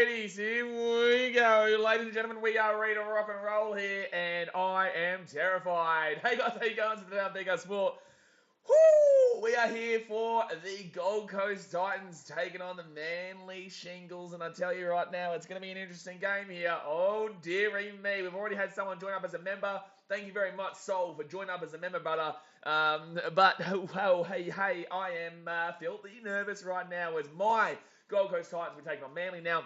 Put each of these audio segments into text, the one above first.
ladies, here we go. Ladies and gentlemen, we are ready to rock and roll here, and I am terrified. Hey guys, how you going? It's the BKRsport. Woo! We are here for the Gold Coast Titans taking on the Manly Shingles, and I tell you right now, it's going to be an interesting game here. Oh dearie me, we've already had someone join up as a member. Thank you very much, Sol, for joining up as a member, brother. Well, hey, I am filthy nervous right now as my Gold Coast Titans will take on Manly. Now,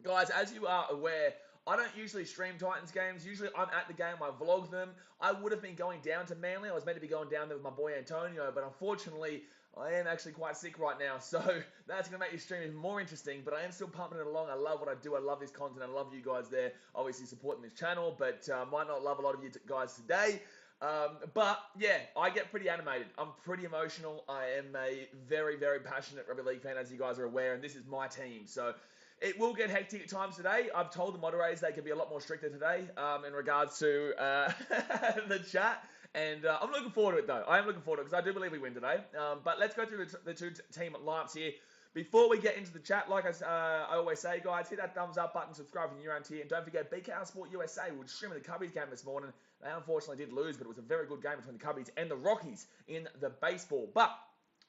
guys, as you are aware, I don't usually stream Titans games. Usually I'm at the game, I vlog them. I would have been going down to Manly. I was meant to be going down there with my boy Antonio, but unfortunately, I am actually quite sick right now. So that's going to make this stream even more interesting, but I am still pumping it along. I love what I do. I love this content. I love you guys there, obviously supporting this channel, but might not love a lot of you guys today. But yeah, I get pretty animated. I'm pretty emotional. I am a very, very passionate rugby league fan, as you guys are aware, and this is my team. So it will get hectic at times today. I've told the moderators they can be a lot more stricter today in regards to the chat. And I'm looking forward to it, though. I am looking forward to it because I do believe we win today. But let's go through the two team lineups here. Before we get into the chat, like I always say, guys, hit that thumbs up button, subscribe if you're around here, and don't forget BKRsport USA. We were streaming the Cubbies game this morning. They unfortunately did lose, but it was a very good game between the Cubbies and the Rockies in the baseball. But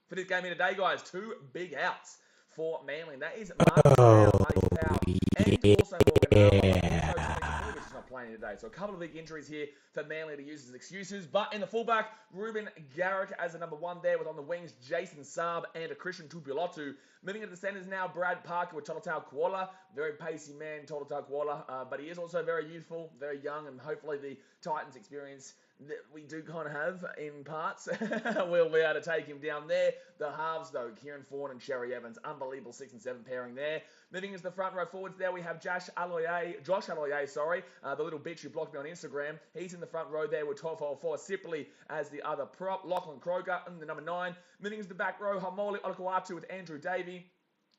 for this game here today, guys, two big outs for Manly. And that is Marty Powell, and also Morgan is not playing today. So a couple of big injuries here for Manly to use as excuses. But in the fullback, Ruben Garrick as the number one there, with on the wings Jason Saab and a Christian Tupulotu. Moving into the centers now, Brad Parker with Tolotau Kuala. Very pacey man, Tolotau Kuala. But he is also very youthful, very young, and hopefully the Titans experience that we do kind of have in parts we'll be able to take him down there. The halves, though, Kieran Fawn and Sherry Evans, unbelievable 6 and 7 pairing there. Moving into the front row forwards there, we have Josh Aloye, the little bitch who blocked me on Instagram. He's in the front row there with 12-4 Sipley as the other prop. Lachlan Croker in the number 9. Moving into the back row, Hamoli Olakuatu with Andrew Davey.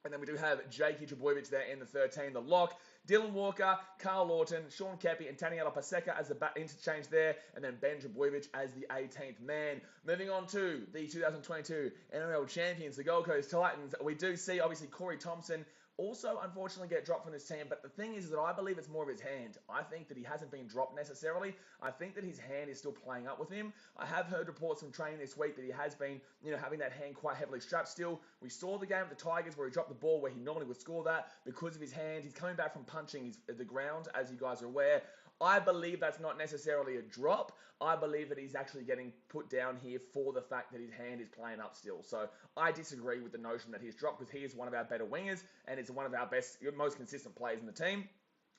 And then we do have Jakey Trebojevic there in the 13, the lock. Dylan Walker, Carl Lawton, Sean Kepi, and Taniela Paseka as the interchange there. And then Ben Trebojevic as the 18th man. Moving on to the 2022 NRL champions, the Gold Coast Titans. We do see, obviously, Corey Thompson also, unfortunately, get dropped from this team. But the thing is that I believe it's more of his hand. I think that he hasn't been dropped necessarily. I think that his hand is still playing up with him. I have heard reports from training this week that he has been, having that hand quite heavily strapped still. We saw the game with the Tigers where he dropped the ball where he normally would score that because of his hand. He's coming back from punching the ground, as you guys are aware. I believe that's not necessarily a drop. I believe that he's actually getting put down here for the fact that his hand is playing up still. So I disagree with the notion that he's dropped because he is one of our better wingers and is one of our most consistent players in the team.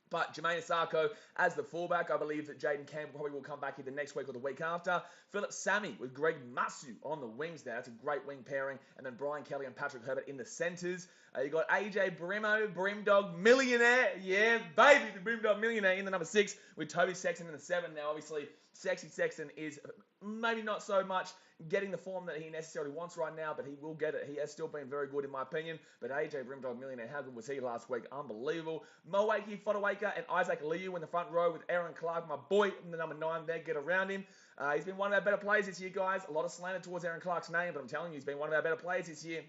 But Jermaine Asako as the fullback, I believe that Jaden Campbell probably will come back either next week or the week after. Philip Sammy with Greg Masu on the wings there. That's a great wing pairing. And then Brian Kelly and Patrick Herbert in the centres. You got AJ Brimo, Brimdog Millionaire. Yeah, baby, the Brimdog Millionaire in the number 6 with Toby Sexton in the 7. Now, obviously, Sexy Sexton is maybe not so much getting the form that he necessarily wants right now, but he will get it. He has still been very good in my opinion. But AJ Brimdog Millionaire, how good was he last week? Unbelievable. Moaki Fodawaker and Isaac Liu in the front row with Aaron Clark, my boy, in the number 9 there. Get around him. He's been one of our better players this year, guys. A lot of slander towards Aaron Clark's name, but I'm telling you, he's been one of our better players this year.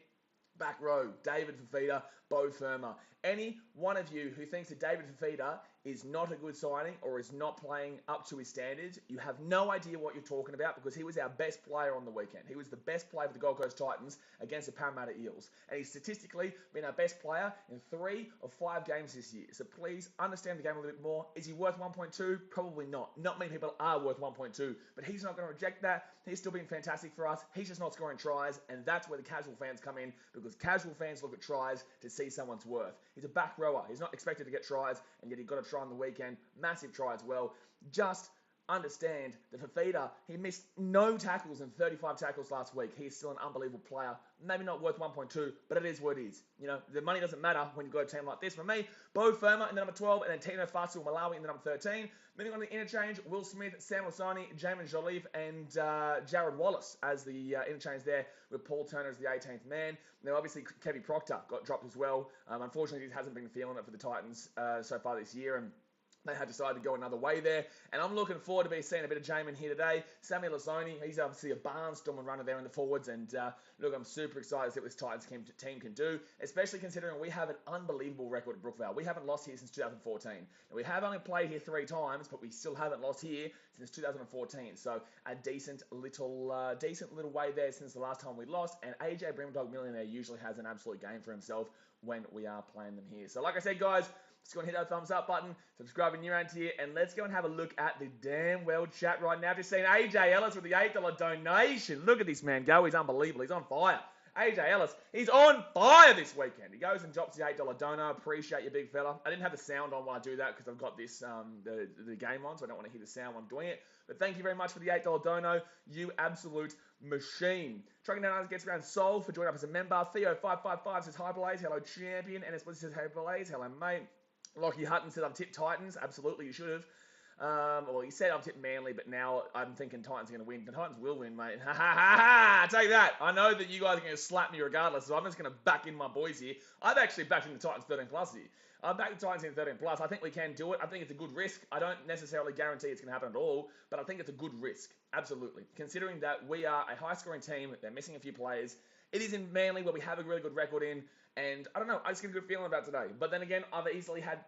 Back row, David Fafita, Bo Firma. Any one of you who thinks that David Fafita is not a good signing or is not playing up to his standards, you have no idea what you're talking about because he was our best player on the weekend. He was the best player for the Gold Coast Titans against the Parramatta Eels. And he's statistically been our best player in 3 of 5 games this year. So please understand the game a little bit more. Is he worth 1.2? Probably not. Not many people are worth 1.2, but he's not going to reject that. He's still been fantastic for us. He's just not scoring tries, and that's where the casual fans come in because casual fans look at tries to see someone's worth. He's a back rower. He's not expected to get tries, and yet he got a try on the weekend. Massive try as well. Just understand that Fafita, he missed no tackles and 35 tackles last week. He's still an unbelievable player. Maybe not worth 1.2, but it is what it is. The money doesn't matter when you've got a team like this. For me, Bo Firma in the number 12, and then Tino Fasu Malawi in the number 13. Moving on to the interchange, Will Smith, Sam Lasani, Jamin Jolliffe, and Jared Wallace as the interchange there, with Paul Turner as the 18th man. Now, obviously, Kevin Proctor got dropped as well. Unfortunately, he hasn't been feeling it for the Titans so far this year, and They had decided to go another way there, and I'm looking forward to seeing a bit of Jamin here today. Sammy Lazzoni, he's obviously a barnstorming runner there in the forwards, and look, I'm super excited to see what this Titans team can do, especially considering we have an unbelievable record at Brookvale. We haven't lost here since 2014. Now, we have only played here 3 times, but we still haven't lost here since 2014, so a decent little way there since the last time we lost, and AJ Brimdog Millionaire usually has an absolute game for himself when we are playing them here. So like I said, guys, just go and hit that thumbs up button, subscribe if you're around here, and let's go and have a look at the damn well chat right now. Just seen AJ Ellis with the $8 donation. Look at this man go. He's unbelievable. He's on fire. AJ Ellis, he's on fire this weekend. He goes and drops the $8 dono. Appreciate you, big fella. I didn't have the sound on while I do that because I've got this the game on, so I don't want to hear the sound while I'm doing it. But thank you very much for the $8 dono. You absolute machine. Trucking Down gets around Soul for joining up as a member. Theo555 says hi Blaze. Hello champion. NS Blizzard says hey Blaze. Hello mate. Lockie Hutton said I've tipped Titans. Absolutely, you should have. Well, he said I've tipped Manly, but now I'm thinking Titans are going to win. The Titans will win, mate. Ha ha ha ha! Take that. I know that you guys are going to slap me regardless, so I'm just going to back in my boys here. I've actually backed in the Titans 13 plus here. I've backed the Titans in 13 plus. I think we can do it. I think it's a good risk. I don't necessarily guarantee it's going to happen at all, but I think it's a good risk. Absolutely. Considering that we are a high-scoring team, they're missing a few players. It is in Manly where we have a really good record in. And I don't know, I just get a good feeling about today. But then again, I've easily had,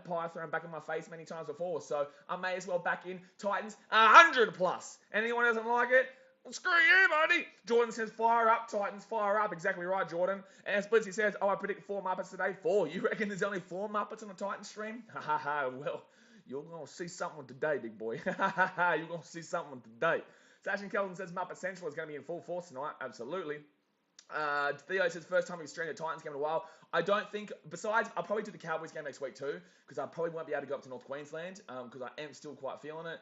pie thrown back in my face many times before. So I may as well back in Titans 100 plus. Anyone doesn't like it? Well, screw you, buddy. Jordan says, fire up, Titans, fire up. Exactly right, Jordan. And Splitsy says, I predict 4 Muppets today. 4. You reckon there's only 4 Muppets on the Titans stream? Ha ha ha. Well, you're going to see something today, big boy. Ha ha ha. You're going to see something today. Sash and Kelvin says, Muppet Central is going to be in full force tonight. Absolutely. Theo says, first time we've streamed a Titans game in a while. I don't think, besides, I'll probably do the Cowboys game next week too, because I probably won't be able to go up to North Queensland, because I am still quite feeling it.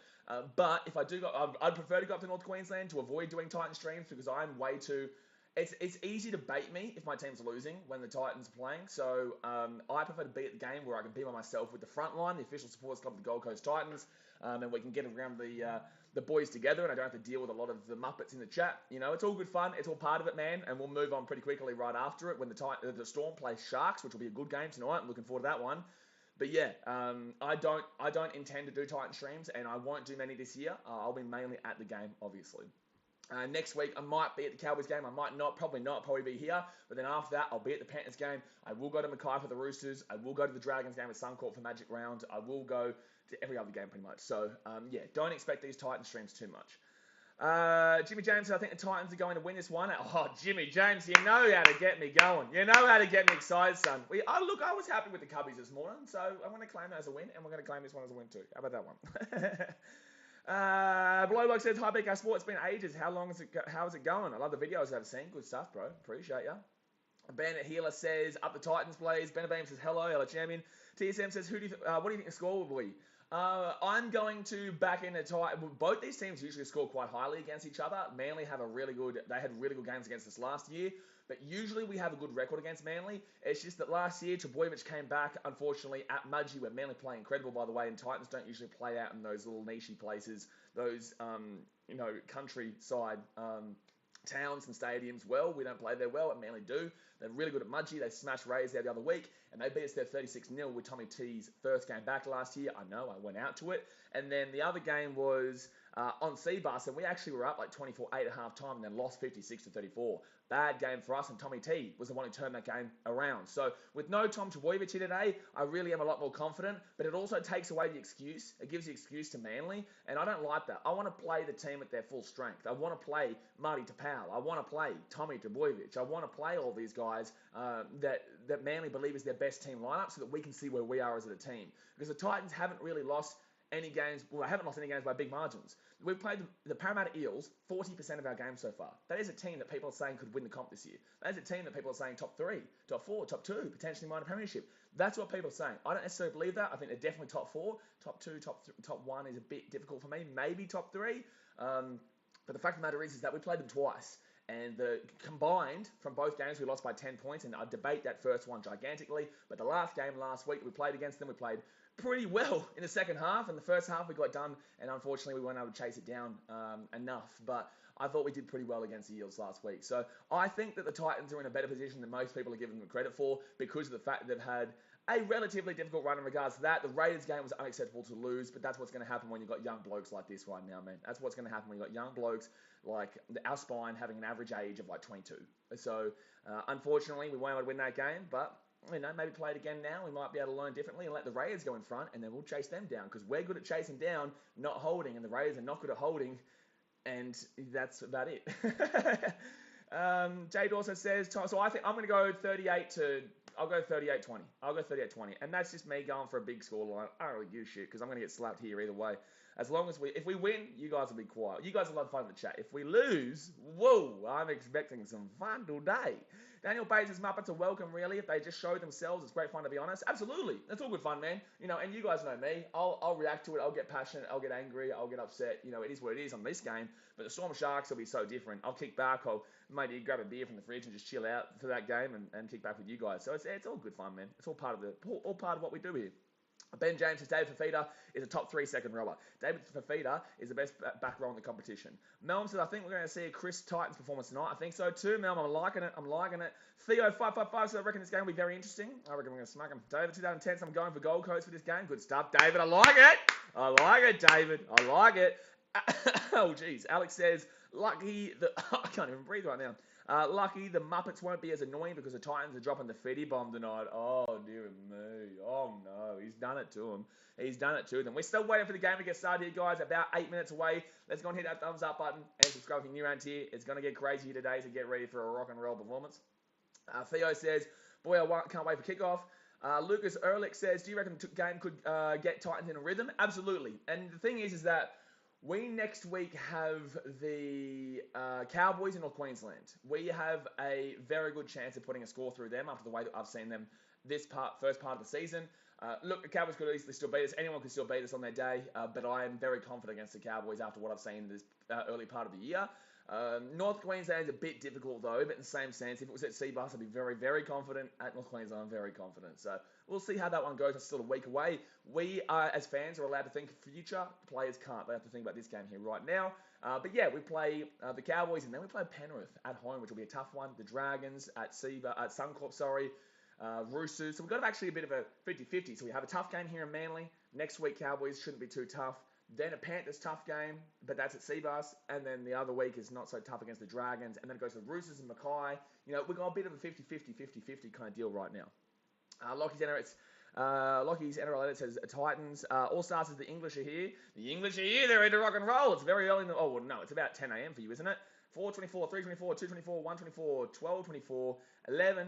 But if I do go, I'd prefer to go up to North Queensland to avoid doing Titan streams, because I'm way too, it's easy to bait me if my team's losing when the Titans are playing. So I prefer to be at the game where I can be by myself with the front line, the official supporters club of the Gold Coast Titans, and we can get around the boys together, and I don't have to deal with a lot of the Muppets in the chat. It's all good fun. It's all part of it, man. And we'll move on pretty quickly right after it when the Storm plays Sharks, which will be a good game tonight. I'm looking forward to that one. But yeah, I don't intend to do Titan streams, and I won't do many this year. I'll be mainly at the game, obviously. Next week, I might be at the Cowboys game. I might not, probably be here. But then after that, I'll be at the Panthers game. I will go to Mackay for the Roosters. I will go to the Dragons game at Suncorp for Magic Round. I will go to every other game pretty much. So, yeah, don't expect these Titan streams too much. Jimmy James said, I think the Titans are going to win this one. Oh, Jimmy James, you know how to get me going. You know how to get me excited, son. Look, I was happy with the Cubbies this morning, so I'm going to claim that as a win, and we're going to claim this one as a win too. How about that one? Blowlock says, hi BKRsport, it's been ages. How is it going? I love the videos I've seen. Good stuff, bro. Appreciate ya. Bandit Healer says, up the Titans, please. Benabeam says, hello champion. TSM says, what do you think the score will be? I'm going to back in the Titans. Both these teams usually score quite highly against each other. Manly they had really good games against us last year. But usually we have a good record against Manly. It's just that last year, Trbojevic came back, unfortunately, at Mudgee, where Manly play incredible, by the way, and Titans don't usually play out in those little niche places, those, countryside towns and stadiums well. We don't play there well, and Manly do. They're really good at Mudgee. They smashed Rays there the other week, and they beat us there 36-0 with Tommy T's first game back last year. I know, I went out to it. And then the other game was on Seabus, and we actually were up like 24-8 at half time and then lost 56-34. Bad game for us, and Tommy T was the one who turned that game around. So with no Tom Trbojevic here today, I really am a lot more confident, but it also takes away the excuse. It gives the excuse to Manly, and I don't like that. I want to play the team at their full strength. I want to play Marty Tapau. I want to play Tommy Trbojevic. I want to play all these guys that Manly believe is their best team lineup so that we can see where we are as a team. Because the Titans haven't really lost any games. Well, I haven't lost any games by big margins. We've played the Parramatta Eels 40% of our games so far. That is a team that people are saying could win the comp this year. That is a team that people are saying top 3, top 4, top 2, potentially minor premiership. That's what people are saying. I don't necessarily believe that. I think they're definitely top 4. Top 2, top 1 is a bit difficult for me. Maybe top 3. But the fact of the matter is that we played them twice. And the combined from both games, we lost by 10 points. And I debate that first one gigantically. But the last game last week, we played against them. We played pretty well in the second half. In the first half, we got done. And unfortunately, we weren't able to chase it down enough. But I thought we did pretty well against the Eels last week. So I think that the Titans are in a better position than most people are giving them credit for because of the fact that they've had a relatively difficult run in regards to that. The Raiders game was unacceptable to lose, but that's what's going to happen when you've got young blokes like this right now, man. That's what's going to happen when you've got young blokes like our spine having an average age of like 22. So unfortunately, we weren't able to win that game, but maybe play it again now. We might be able to learn differently and let the Raiders go in front, and then we'll chase them down because we're good at chasing down, not holding, and the Raiders are not good at holding, and that's about it. Jade also says, so I think I'm going to go 38-20. I'll go 38-20. And that's just me going for a big scoreline. I don't really give a shit because I'm going to get slapped here either way. As long as if we win, you guys will be quiet. You guys will have fun in the chat. If we lose, whoa, I'm expecting some fun today. Daniel Bates' Muppets are welcome, really. If they just show themselves, it's great fun, to be honest. Absolutely. It's all good fun, man. And you guys know me. I'll react to it. I'll get passionate. I'll get angry. I'll get upset. It is what it is on this game. But the Storm Sharks will be so different. I'll kick back. I'll maybe grab a beer from the fridge and just chill out for that game and kick back with you guys. So it's all good fun, man. It's all part of what we do here. Ben James says David Fafita is a top 3 second rower. David Fafita is the best back row in the competition. Melm says, I think we're going to see a Chris Titans performance tonight. I think so too, Melm. I'm liking it. Theo 555 says, I reckon this game will be very interesting. I reckon we're going to smack him. David 2010 says, I'm going for Gold Coast for this game. Good stuff, David. I like it, David. I like it. Oh, geez. Alex says, lucky that... I can't even breathe right now. Lucky the Muppets won't be as annoying because the Titans are dropping the Fetty bomb tonight. Oh, dear me. Oh, no. He's done it to them. We're still waiting for the game to get started here, guys. About 8 minutes away. Let's go and hit that thumbs up button and subscribe if you're new around here. It's going to get crazy here today, so get ready for a rock and roll performance. Theo says, boy, I can't wait for kickoff. Lucas Ehrlich says, do you reckon the game could get Titans in a rhythm? Absolutely. And the thing is that we next week have the Cowboys in North Queensland. We have a very good chance of putting a score through them after the way that I've seen them first part of the season. Look, the Cowboys could easily still beat us. Anyone could still beat us on their day, but I am very confident against the Cowboys after what I've seen in this early part of the year. North Queensland is a bit difficult though, but in the same sense, if it was at Seabus, I'd be very, very confident. At North Queensland, I'm very confident. So we'll see how that one goes. It's still a week away. We, as fans, are allowed to think future. Players can't. They have to think about this game here right now. But yeah, we play the Cowboys, and then we play Penrith at home, which will be a tough one. The Dragons at Suncorp, Roosters. So we've got actually a bit of a 50-50. So we have a tough game here in Manly. Next week, Cowboys shouldn't be too tough. Then a Panthers tough game, but that's at Seabus. And then the other week is not so tough against the Dragons. And then it goes to Roosters and Mackay. We've got a bit of a 50-50 kind of deal right now. Lockie's NRL edit says Titans. All Stars says the English are here. The English are here. They're ready to rock and roll. It's very early. It's about 10 a.m. for you, isn't it? 4:24, 3:24, 2:24, 1:24, 12:24, 11,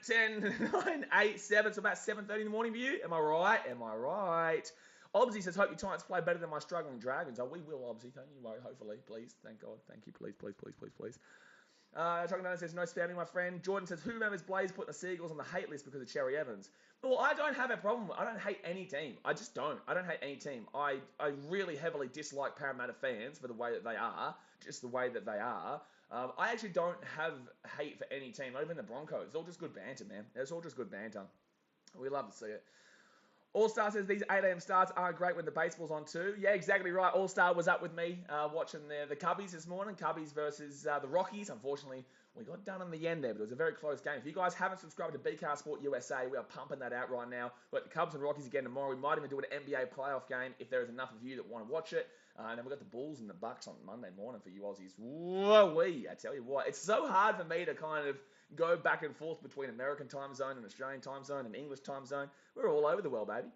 10, 9, 8, 7. So about 7:30 in the morning for you. Am I right? Obsy says, hope your Titans play better than my struggling Dragons. Oh, we will, Obsy. Don't you worry. Hopefully. Please. Thank God. Thank you. Please. Chuck Down says, no spamming, my friend. Jordan says, who remembers Blaze putting the Seagulls on the hate list because of Cherry Evans? Well, I don't have a problem. I don't hate any team. I just don't. I don't hate any team. I really heavily dislike Parramatta fans for the way that they are. Just the way that they are. I actually don't have hate for any team. Not even the Broncos. It's all just good banter, man. It's all just good banter. We love to see it. All-Star says these 8 a.m. starts aren't great when the baseball's on too. Yeah, exactly right. All-Star was up with me watching the Cubbies this morning. Cubbies versus the Rockies. Unfortunately, we got done in the end there, but it was a very close game. If you guys haven't subscribed to BKRsport USA, we are pumping that out right now. We've got the Cubs and Rockies again tomorrow. We might even do an NBA playoff game if there is enough of you that want to watch it. And then we've got the Bulls and the Bucks on Monday morning for you Aussies. Whoa-wee, I tell you what. It's so hard for me to kind of go back and forth between American time zone and Australian time zone and English time zone. We're all over the world, baby.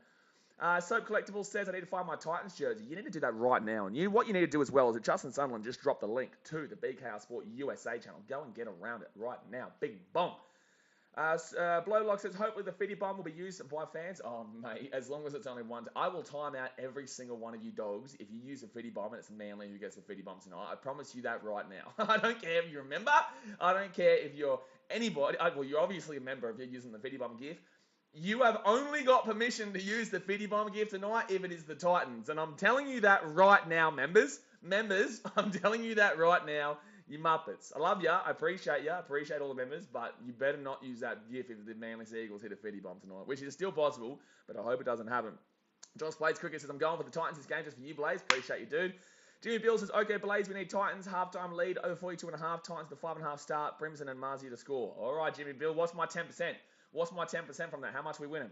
Soap Collectibles says, I need to find my Titans jersey. You need to do that right now. And what you need to do as well is that Justin Sunderland just dropped the link to the BKRsport USA channel. Go and get around it right now. Big bomb. Blowlock says, hopefully the Fitty bomb will be used by fans. Oh, mate, as long as it's only one. I will time out every single one of you dogs if you use a Fitty bomb and it's Manly who gets the Fitty bomb tonight. I promise you that right now. I don't care if you're a member. I don't care if you're anybody. Well, you're obviously a member if you're using the Fitty bomb gift. You have only got permission to use the Fitty bomb gift tonight if it is the Titans. And I'm telling you that right now, members. I'm telling you that right now. You Muppets. I love ya. I appreciate ya. I appreciate all the members. But you better not use that GIF if the Manly Seagulls hit a Fitty bomb tonight. Which is still possible, but I hope it doesn't happen. Josh Blades Cricket says, I'm going for the Titans this game just for you, Blaze. Appreciate you, dude. Jimmy Bill says, okay, Blaze, we need Titans. Halftime lead over 42.5. Titans the 5.5 start. Brimson and Marzi to score. All right, Jimmy Bill, what's my 10%? What's my 10% from that? How much are we winning?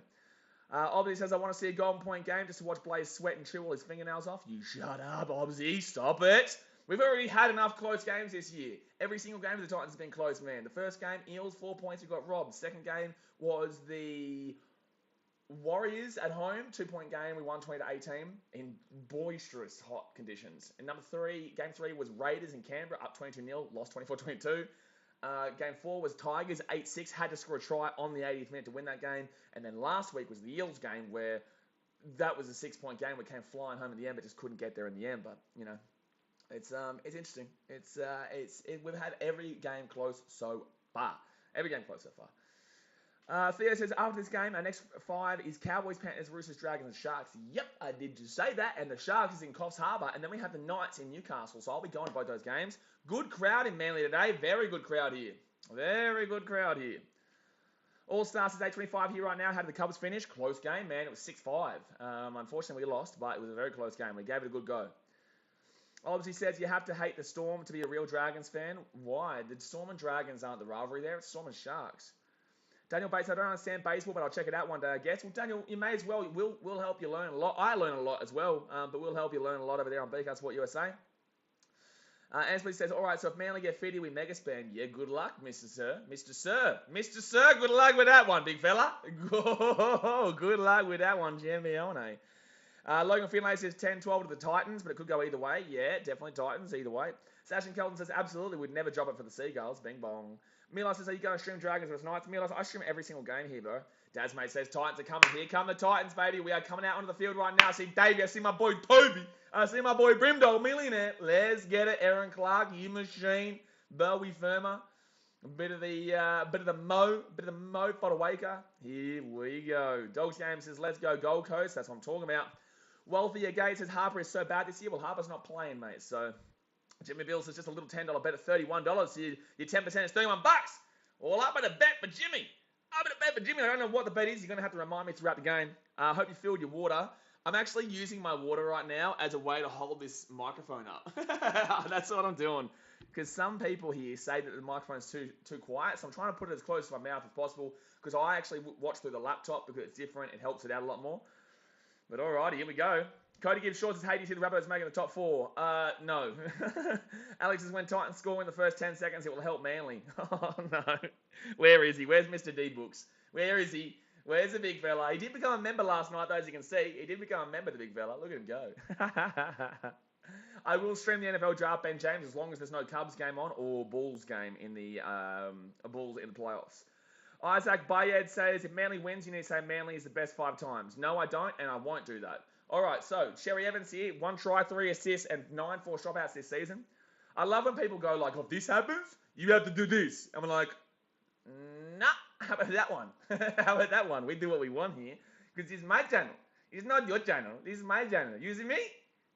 Obsy says, I want to see a golden point game just to watch Blaze sweat and chew all his fingernails off. You shut up, Obsy. Stop it. We've already had enough close games this year. Every single game of the Titans has been close, man. The first game, Eels, 4 points, we got robbed. Second game was the Warriors at home, 2-point game. We won 20-18 in boisterous hot conditions. And game 3 was Raiders in Canberra, up 22-0, lost 24-22. Game 4 was Tigers, 8-6, had to score a try on the 80th minute to win that game. And then last week was the Eels game, where that was a 6-point game. We came flying home in the end, but just couldn't get there in the end. But, you know, it's interesting. We've had every game close so far. Every game close so far. Theo says, after this game, our next 5 is Cowboys, Panthers, Roosters, Dragons, and Sharks. Yep, I did just say that. And the Sharks is in Coffs Harbour. And then we have the Knights in Newcastle. So I'll be going to both those games. Good crowd in Manly today. Very good crowd here. Very good crowd here. All Stars is 8:25 here right now. How did the Cubs finish? Close game, man. It was 6-5. Unfortunately, we lost, but it was a very close game. We gave it a good go. Obviously says you have to hate the Storm to be a real Dragons fan. Why? The Storm and Dragons aren't the rivalry there. It's Storm and Sharks. Daniel Bates, I don't understand baseball, but I'll check it out one day, I guess. Well, Daniel, you may as well. We'll help you learn a lot. I learn a lot as well, but we'll help you learn a lot over there on BKRsport USA. Ansley says, all right, so if Manly get fitty, we mega spam. Yeah, good luck, Mr. Sir. Mr. Sir. Mr. Sir, good luck with that one, big fella. Good luck with that one, Jambione. Logan Finlay says 10-12 to the Titans, but it could go either way. Yeah, definitely Titans, either way. Sash and Kelton says, absolutely, we'd never drop it for the Seagulls. Bing bong. Milos says, are you going to stream Dragons versus Knights? Milos, I stream every single game here, bro. Dazmate says, Titans are coming. Here come the Titans, baby. We are coming out onto the field right now. I see Davey. I see my boy Toby. I see my boy Brimdog Millionaire. Let's get it. Aaron Clark, you machine. Bowie Firma. A bit of the Mo Fodawaker. Here we go. Dogs Game says, let's go Gold Coast. That's what I'm talking about. Wealthier Gates says, Harper is so bad this year. Well, Harper's not playing, mate. So Jimmy Bill says, just a little $10 bet at $31. So your 10% is $31. Well, I'm going to bet for Jimmy. I don't know what the bet is. You're going to have to remind me throughout the game. I hope you filled your water. I'm actually using my water right now as a way to hold this microphone up. That's what I'm doing. Because some people here say that the microphone's too quiet. So I'm trying to put it as close to my mouth as possible. Because I actually watch through the laptop because it's different. It helps it out a lot more. But alrighty, here we go. Cody gives Shorts says, hey, do you see the Rabbitohs making the top 4? No. Alex says, when Titans score in the first 10 seconds, it will help Manly. Oh, no. Where is he? Where's Mr. D-Books? Where is he? Where's the big fella? He did become a member last night, though, as you can see. He did become a member, the big fella. Look at him go. I will stream the NFL draft, Ben James, as long as there's no Cubs game on or Bulls game in the Bulls in the playoffs. Isaac Bayed says, if Manly wins, you need to say Manly is the best 5 times. No, I don't, and I won't do that. All right, so Sherry Evans here, 1 try, 3 assists, and 9 forced dropouts this season. I love when people go like, if this happens, you have to do this. And I'm like, nah, how about that one? How about that one? We do what we want here, because this is my channel. It's not your channel. This is my channel. You see me?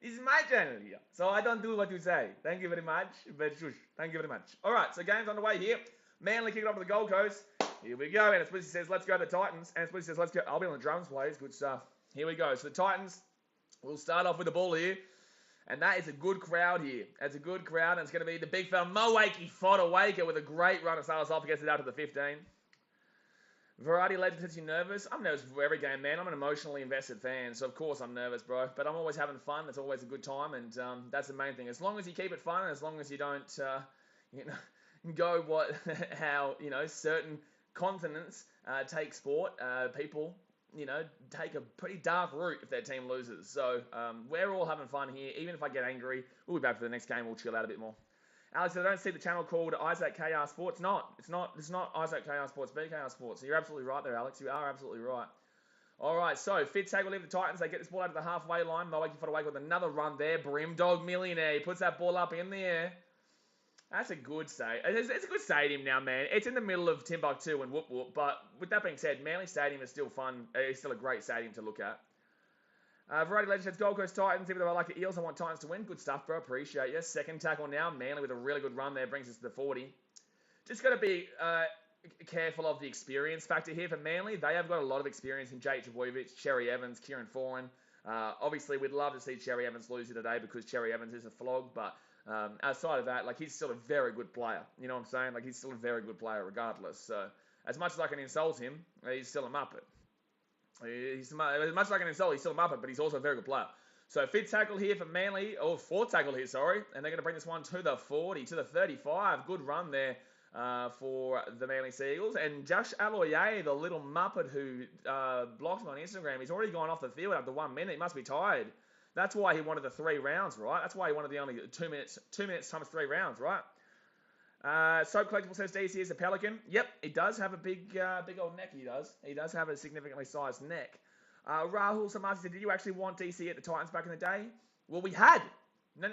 This is my channel here. So I don't do what you say. Thank you very much. But shush. Thank you very much. All right, so game's underway here. Manly kick it off to the Gold Coast. Here we go. And Splitsy says, let's go to the Titans. And Splitsy says, let's go. I'll be on the drums, please. Good stuff. Here we go. So the Titans, we'll start off with the ball here. And that is a good crowd here. That's a good crowd. And it's going to be the big fella, Moakey Fodawaker, with a great run to start us off. Gets it out to the 15. Variety Legend says, you nervous? I'm nervous for every game, man. I'm an emotionally invested fan. So, of course, I'm nervous, bro. But I'm always having fun. It's always a good time. And that's the main thing. As long as you keep it fun and as long as you don't, go how certain continents take sport. People, take a pretty dark route if their team loses. So we're all having fun here. Even if I get angry, we'll be back for the next game. We'll chill out a bit more. Alex, I don't see the channel called Isaac KR Sports. It's not Isaac KR Sports, BKR Sports. So you're absolutely right there, Alex. You are absolutely right. All right, so Fitzhag will leave the Titans. They get this ball out to the halfway line. Moakey Fodawaker with another run there. Brimdog Millionaire. He puts that ball up in the air. That's a good save. It's a good stadium now, man. It's in the middle of Timbuktu and whoop whoop. But with that being said, Manly Stadium is still fun. It's still a great stadium to look at. Variety Legend says, Gold Coast Titans. Even though I like the Eels, I want Titans to win. Good stuff, bro. Appreciate you. Second tackle now. Manly with a really good run there. Brings us to the 40. Just got to be careful of the experience factor here for Manly. They have got a lot of experience in Jake Trbojevic, Cherry Evans, Kieran Foran. Obviously, we'd love to see Cherry Evans lose here today because Cherry Evans is a flog, but outside of that, like, he's still a very good player. You know what I'm saying? Like, he's still a very good player regardless. So, as much as I can insult him, he's still a Muppet. As much as I can insult, he's still a Muppet, but he's also a very good player. So, fifth tackle here for Manly, or fourth tackle here, sorry, and they're going to bring this one to the 40, to the 35. Good run there for the Manly Seagulls. And Josh Aloye, the little Muppet who blocked him on Instagram, he's already gone off the field after 1 minute. He must be tired. That's why he wanted the 3 rounds, right? That's why he wanted the only 2 minutes times 3 rounds, right? Soap Collectible says DC is a Pelican. Yep, he does have a big old neck, he does. He does have a significantly sized neck. Rahul Samasi said, did you actually want DC at the Titans back in the day? Well, we had. No.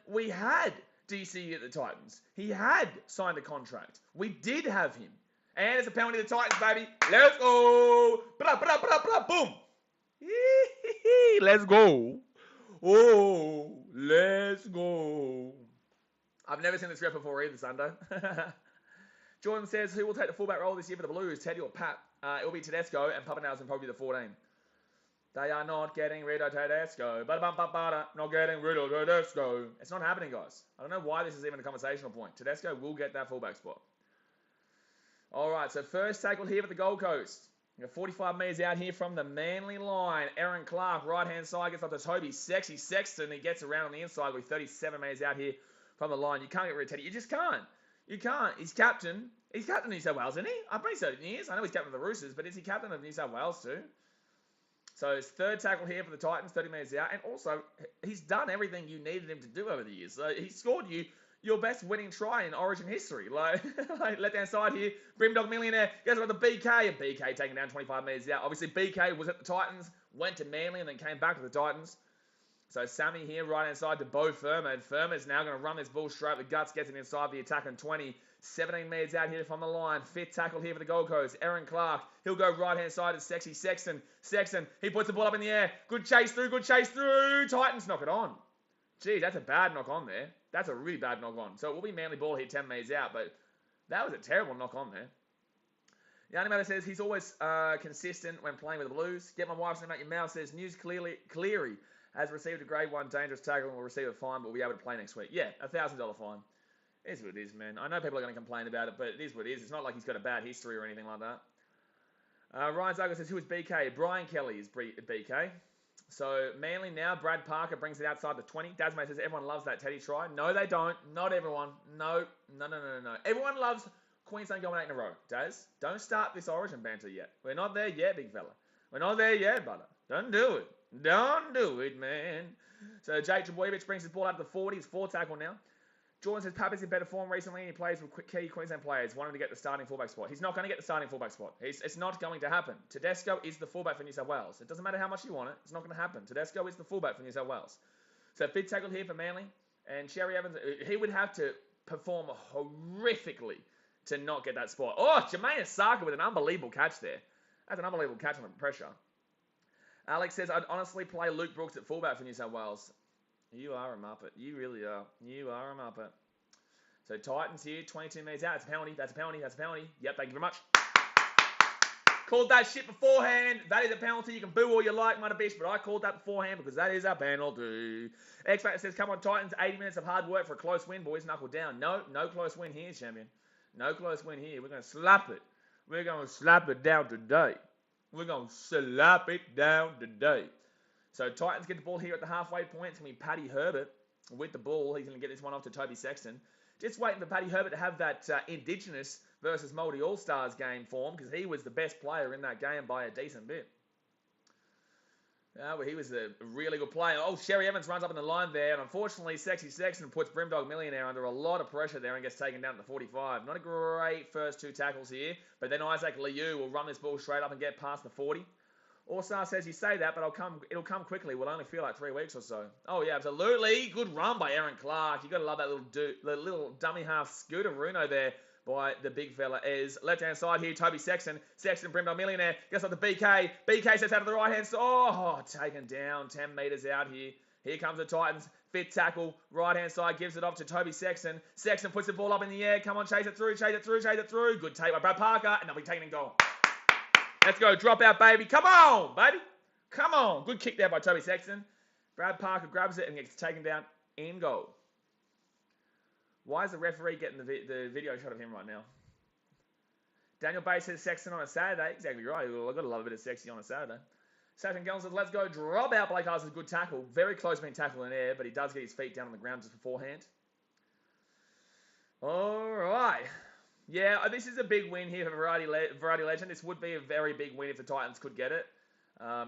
We had DC at the Titans. He had signed a contract. We did have him. And it's a penalty to the Titans, baby. Let's go. Boom. Let's go. Oh, let's go. I've never seen this rep before either, Sunday. Jordan says, who will take the fullback role this year for the Blues, Teddy or Pat? It will be Tedesco, and Papanow's will probably be the 14. They are not getting rid of Tedesco. Not getting rid of Tedesco. It's not happening, guys. I don't know why this is even a conversational point. Tedesco will get that fullback spot. All right, so first tackle here for the Gold Coast. 45 metres out here from the Manly line. Aaron Clark, right-hand side, gets up to Toby Sexy Sexton. He gets around on the inside with 37 metres out here from the line. You can't get rid of Teddy. You just can't. You can't. He's captain. He's captain of New South Wales, isn't he? I think so. He is. I know he's captain of the Roosters, but is he captain of New South Wales too? So his third tackle here for the Titans, 30 metres out. And also, he's done everything you needed him to do over the years. So he scored you your best winning try in Origin history. Like left-hand side here, Brimdog Millionaire goes with the BK. And BK taking down 25 metres out. Obviously, BK was at the Titans, went to Manly, and then came back to the Titans. So Sammy here, right-hand side to Bo Firma. And Firma's now going to run this ball straight with guts, gets it inside the attack on 20. 17 metres out here from the line. Fifth tackle here for the Gold Coast. Aaron Clark. He'll go right-hand side to Sexy Sexton. Sexton, he puts the ball up in the air. Good chase through, good chase through. Titans knock it on. Gee, that's a bad knock on there. That's a really bad knock on. So it will be Manly ball here 10 metres out, but that was a terrible knock on there. The animator says he's always consistent when playing with the Blues. Get my wife's name out your mouth says News Cleary has received a grade 1 dangerous tackle and will receive a fine, but will be able to play next week. Yeah, $1,000 fine. It is what it is, man. I know people are going to complain about it, but it is what it is. It's not like he's got a bad history or anything like that. Ryan Zago says, who is BK? Brian Kelly is BK. So, Manly now. Brad Parker brings it outside the 20. Dasmay says, everyone loves that Teddy try. No, they don't. Not everyone. No. Everyone loves Queensland going 8 in a row. Daz, don't start this Origin banter yet. We're not there yet, big fella. We're not there yet, brother. Don't do it. Don't do it, man. So, Jake Trebojevic brings his ball up to the 40. He's 4 tackle now. Jordan says Papa's in better form recently and he plays with key Queensland players wanting to get the starting fullback spot. He's not going to get the starting fullback spot. It's not going to happen. Tedesco is the fullback for New South Wales. It doesn't matter how much you want it. It's not going to happen. Tedesco is the fullback for New South Wales. So fifth tackle here for Manly. And Cherry Evans, he would have to perform horrifically to not get that spot. Oh, Jermaine Asaka with an unbelievable catch there. That's an unbelievable catch under pressure. Alex says, I'd honestly play Luke Brooks at fullback for New South Wales. You are a Muppet. You really are. You are a Muppet. So Titans here, 22 metres out. That's a penalty. That's a penalty. That's a penalty. Yep, thank you very much. Called that shit beforehand. That is a penalty. You can boo all you like, mother bitch, but I called that beforehand because that is a penalty. X-Factor says, come on, Titans. 80 minutes of hard work for a close win, boys. Knuckle down. No close win here, champion. No close win here. We're going to slap it. We're going to slap it down today. We're going to slap it down today. So Titans get the ball here at the halfway point. It's going to be Paddy Herbert with the ball. He's going to get this one off to Toby Sexton. Just waiting for Paddy Herbert to have that Indigenous versus Māori All-Stars game form because he was the best player in that game by a decent bit. Well, he was a really good player. Oh, Cherry Evans runs up in the line there, and unfortunately, Sexy Sexton puts Brimdog Millionaire under a lot of pressure there and gets taken down to the 45. Not a great first 2 tackles here, but then Isaac Liu will run this ball straight up and get past the 40. All-Star says, you say that, but it'll come quickly. We'll only feel like 3 weeks or so. Oh, yeah, absolutely. Good run by Aaron Clark. You got to love that little dummy half scooter Runo there by the big fella is. Left-hand side here, Toby Sexton. Sexton, Brimdog Millionaire. Gets up to BK. BK sets out of the right-hand side. Oh, taken down 10 metres out here. Here comes the Titans. Fifth tackle. Right-hand side gives it off to Toby Sexton. Sexton puts the ball up in the air. Come on, chase it through, chase it through, chase it through. Good take by Brad Parker. And they'll be taken in goal. Let's go. Drop out, baby. Come on, baby. Come on. Good kick there by Toby Sexton. Brad Parker grabs it and gets taken down in goal. Why is the referee getting the video shot of him right now? Daniel Bay says Sexton on a Saturday. Exactly right. I've got to love a bit of sexy on a Saturday. Satan Gell says, let's go. Drop out. Blake Hart's a good tackle. Very close being tackled in air, but he does get his feet down on the ground just beforehand. All right. Yeah, this is a big win here for Variety Legend. This would be a very big win if the Titans could get it.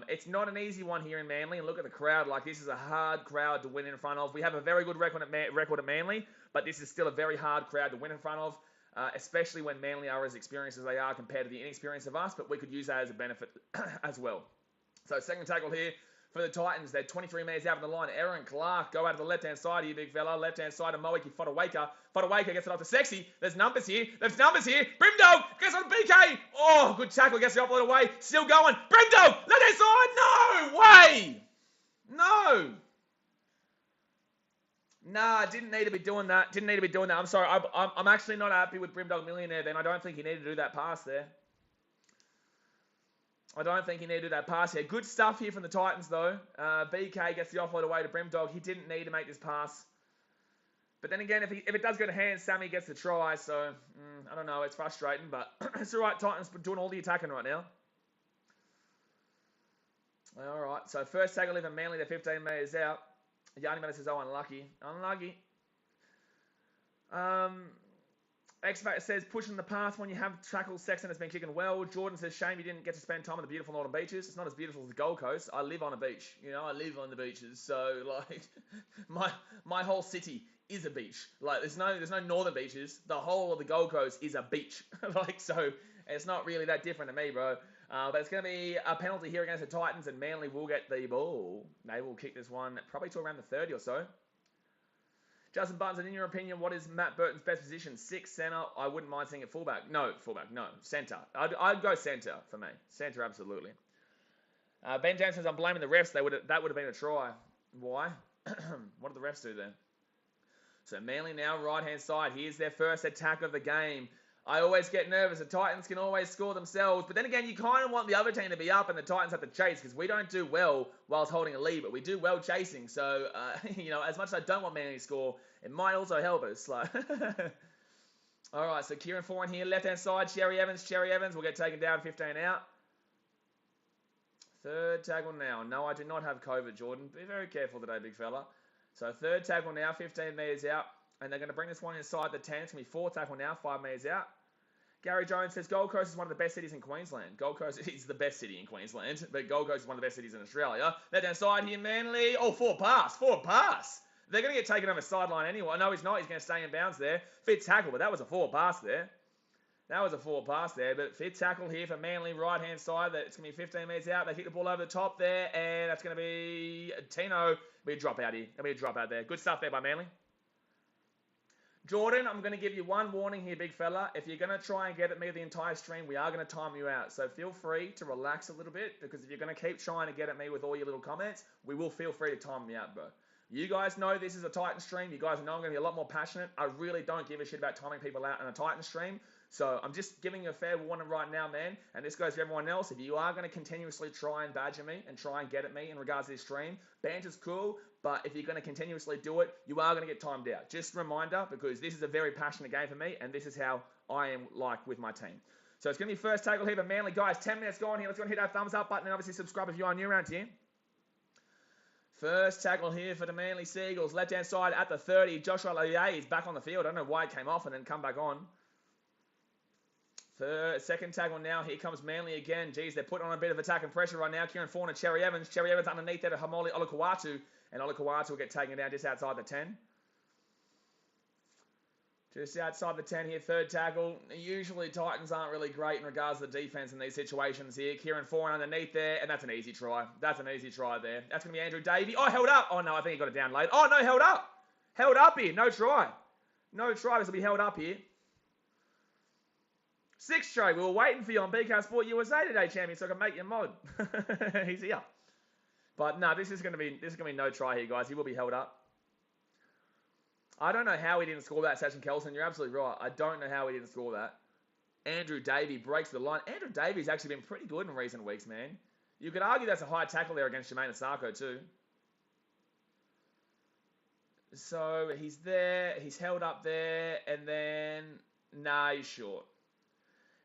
It's not an easy one here in Manly. And look at the crowd. Like, this is a hard crowd to win in front of. We have a very good record at Manly, but this is still a very hard crowd to win in front of, especially when Manly are as experienced as they are compared to the inexperience of us. But we could use that as a benefit as well. So second tackle here for the Titans. They're 23 metres out on the line. Aaron Clark go out to the left-hand side here, big fella. Left-hand side of Moeki Fodawaker. Fodawaker gets it off to Sexy. There's numbers here. Brimdog gets on BK. Oh, good tackle. Gets the offload away. Still going. Brimdog, left-hand side. No way. No. Nah, didn't need to be doing that. I'm sorry. I'm actually not happy with Brimdog Millionaire then. I don't think he needed to do that pass there. I don't think he needed to do that pass here. Good stuff here from the Titans, though. BK gets the offload away to Brimdog. He didn't need to make this pass. But then again, if it does go to hands, Sammy gets the try. So, I don't know. It's frustrating, but it's all right. Titans doing all the attacking right now. All right. So, first tackle even Manly. They're 15 metres out. Yanni Miller says, oh, unlucky. X-Factor says, pushing the pass when you have tackle. Sexton has been kicking well. Jordan says, shame you didn't get to spend time on the beautiful northern beaches. It's not as beautiful as the Gold Coast. I live on a beach. You know, I live on the beaches. So, like, my whole city is a beach. Like, there's no northern beaches. The whole of the Gold Coast is a beach. Like, so, it's not really that different to me, bro. But it's going to be a penalty here against the Titans, and Manly will get the ball. They will kick this one probably to around the 30 or so. Justin Buttons, in your opinion, what is Matt Burton's best position? 6, centre. I wouldn't mind seeing it fullback. No, fullback. No, centre. I'd go centre for me. Centre, absolutely. Ben James says, I'm blaming the refs. That would have been a try. Why? What did the refs do there? So Manly now, right-hand side. Here's their first attack of the game. I always get nervous. The Titans can always score themselves. But then again, you kind of want the other team to be up and the Titans have to chase because we don't do well whilst holding a lead, but we do well chasing. So, you know, as much as I don't want Manly to score, it might also help us. Like, all right, so Kieran Foran here, left-hand side. Cherry Evans will get taken down, 15 out. Third tackle now. No, I do not have COVID, Jordan. Be very careful today, big fella. So third tackle now, 15 metres out. And they're going to bring this one inside the 10. It's going to be fourth tackle now, 5 metres out. Gary Jones says Gold Coast is one of the best cities in Queensland. Gold Coast is the best city in Queensland, but Gold Coast is one of the best cities in Australia. Left-hand side here, Manly. Oh, forward pass. They're going to get taken over sideline anyway. No, he's not. He's going to stay in bounds there. Fit tackle, but that was a forward pass there. But fit tackle here for Manly, right-hand side. It's going to be 15 metres out. They kick the ball over the top there, and that's going to be Tino. It'll be a drop out here. It'll be a drop out there. Good stuff there by Manly. Jordan, I'm going to give you one warning here, big fella. If you're going to try and get at me the entire stream, we are going to time you out. So feel free to relax a little bit, because if you're going to keep trying to get at me with all your little comments, we will feel free to time me out, bro. You guys know this is a Titan stream. You guys know I'm going to be a lot more passionate. I really don't give a shit about timing people out in a Titan stream. So I'm just giving you a fair warning right now, man. And this goes to everyone else. If you are going to continuously try and badger me and try and get at me in regards to this stream, banter's cool. But if you're going to continuously do it, you are going to get timed out. Just a reminder, because this is a very passionate game for me. And this is how I am like with my team. So it's going to be first tackle here for Manly. Guys, 10 minutes gone here. Let's go and hit that thumbs up button. And obviously subscribe if you are new around here. First tackle here for the Manly Seagulls. Left-hand side at the 30. Joshua Leahy is back on the field. I don't know why it came off and then come back on. Second tackle now. Here comes Manly again. Geez, they're putting on a bit of attack and pressure right now. Kieran Foran and Cherry Evans. Cherry Evans underneath there to Hamoli Olakawatu. And Olakawatu will get taken down just outside the 10. Just outside the 10 here, third tackle. Usually Titans aren't really great in regards to the defense in these situations here. Kieran Foran underneath there, and that's an easy try. That's an easy try there. That's going to be Andrew Davey. Oh, held up. Oh, no, I think he got it down late. Oh, no, held up. Held up here. No try. No try. This will be held up here. 6th try. We were waiting for you on BKRsport USA today, champion, so I can make you a mod. He's here. But no, this is going to be no try here, guys. He will be held up. I don't know how he didn't score that, Sachin Kelson. You're absolutely right. I don't know how he didn't score that. Andrew Davey breaks the line. Andrew Davey's actually been pretty good in recent weeks, man. You could argue that's a high tackle there against Jermaine Asako too. So he's there, he's held up there, and then, nah, he's short.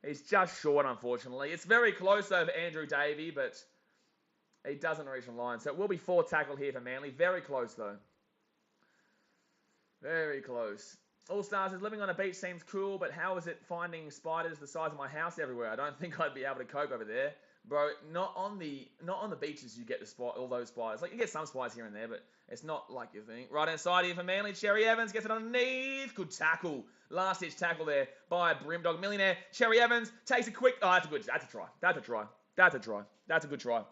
He's just short, unfortunately. It's very close though for Andrew Davey, but he doesn't reach the line. So it will be 4 tackle here for Manly. Very close though. Very close. All Stars says, living on a beach seems cool, but how is it finding spiders the size of my house everywhere? I don't think I'd be able to cope over there. Bro, not on the beaches you get all those spiders. Like, you get some spiders here and there, but it's not like you think. Right hand side here for Manly. Cherry Evans gets it underneath. Good tackle. Last ditch tackle there by Brimdog Millionaire. Cherry Evans takes a quick... Oh, that's a try. That's a try. That's a try. That's a good try.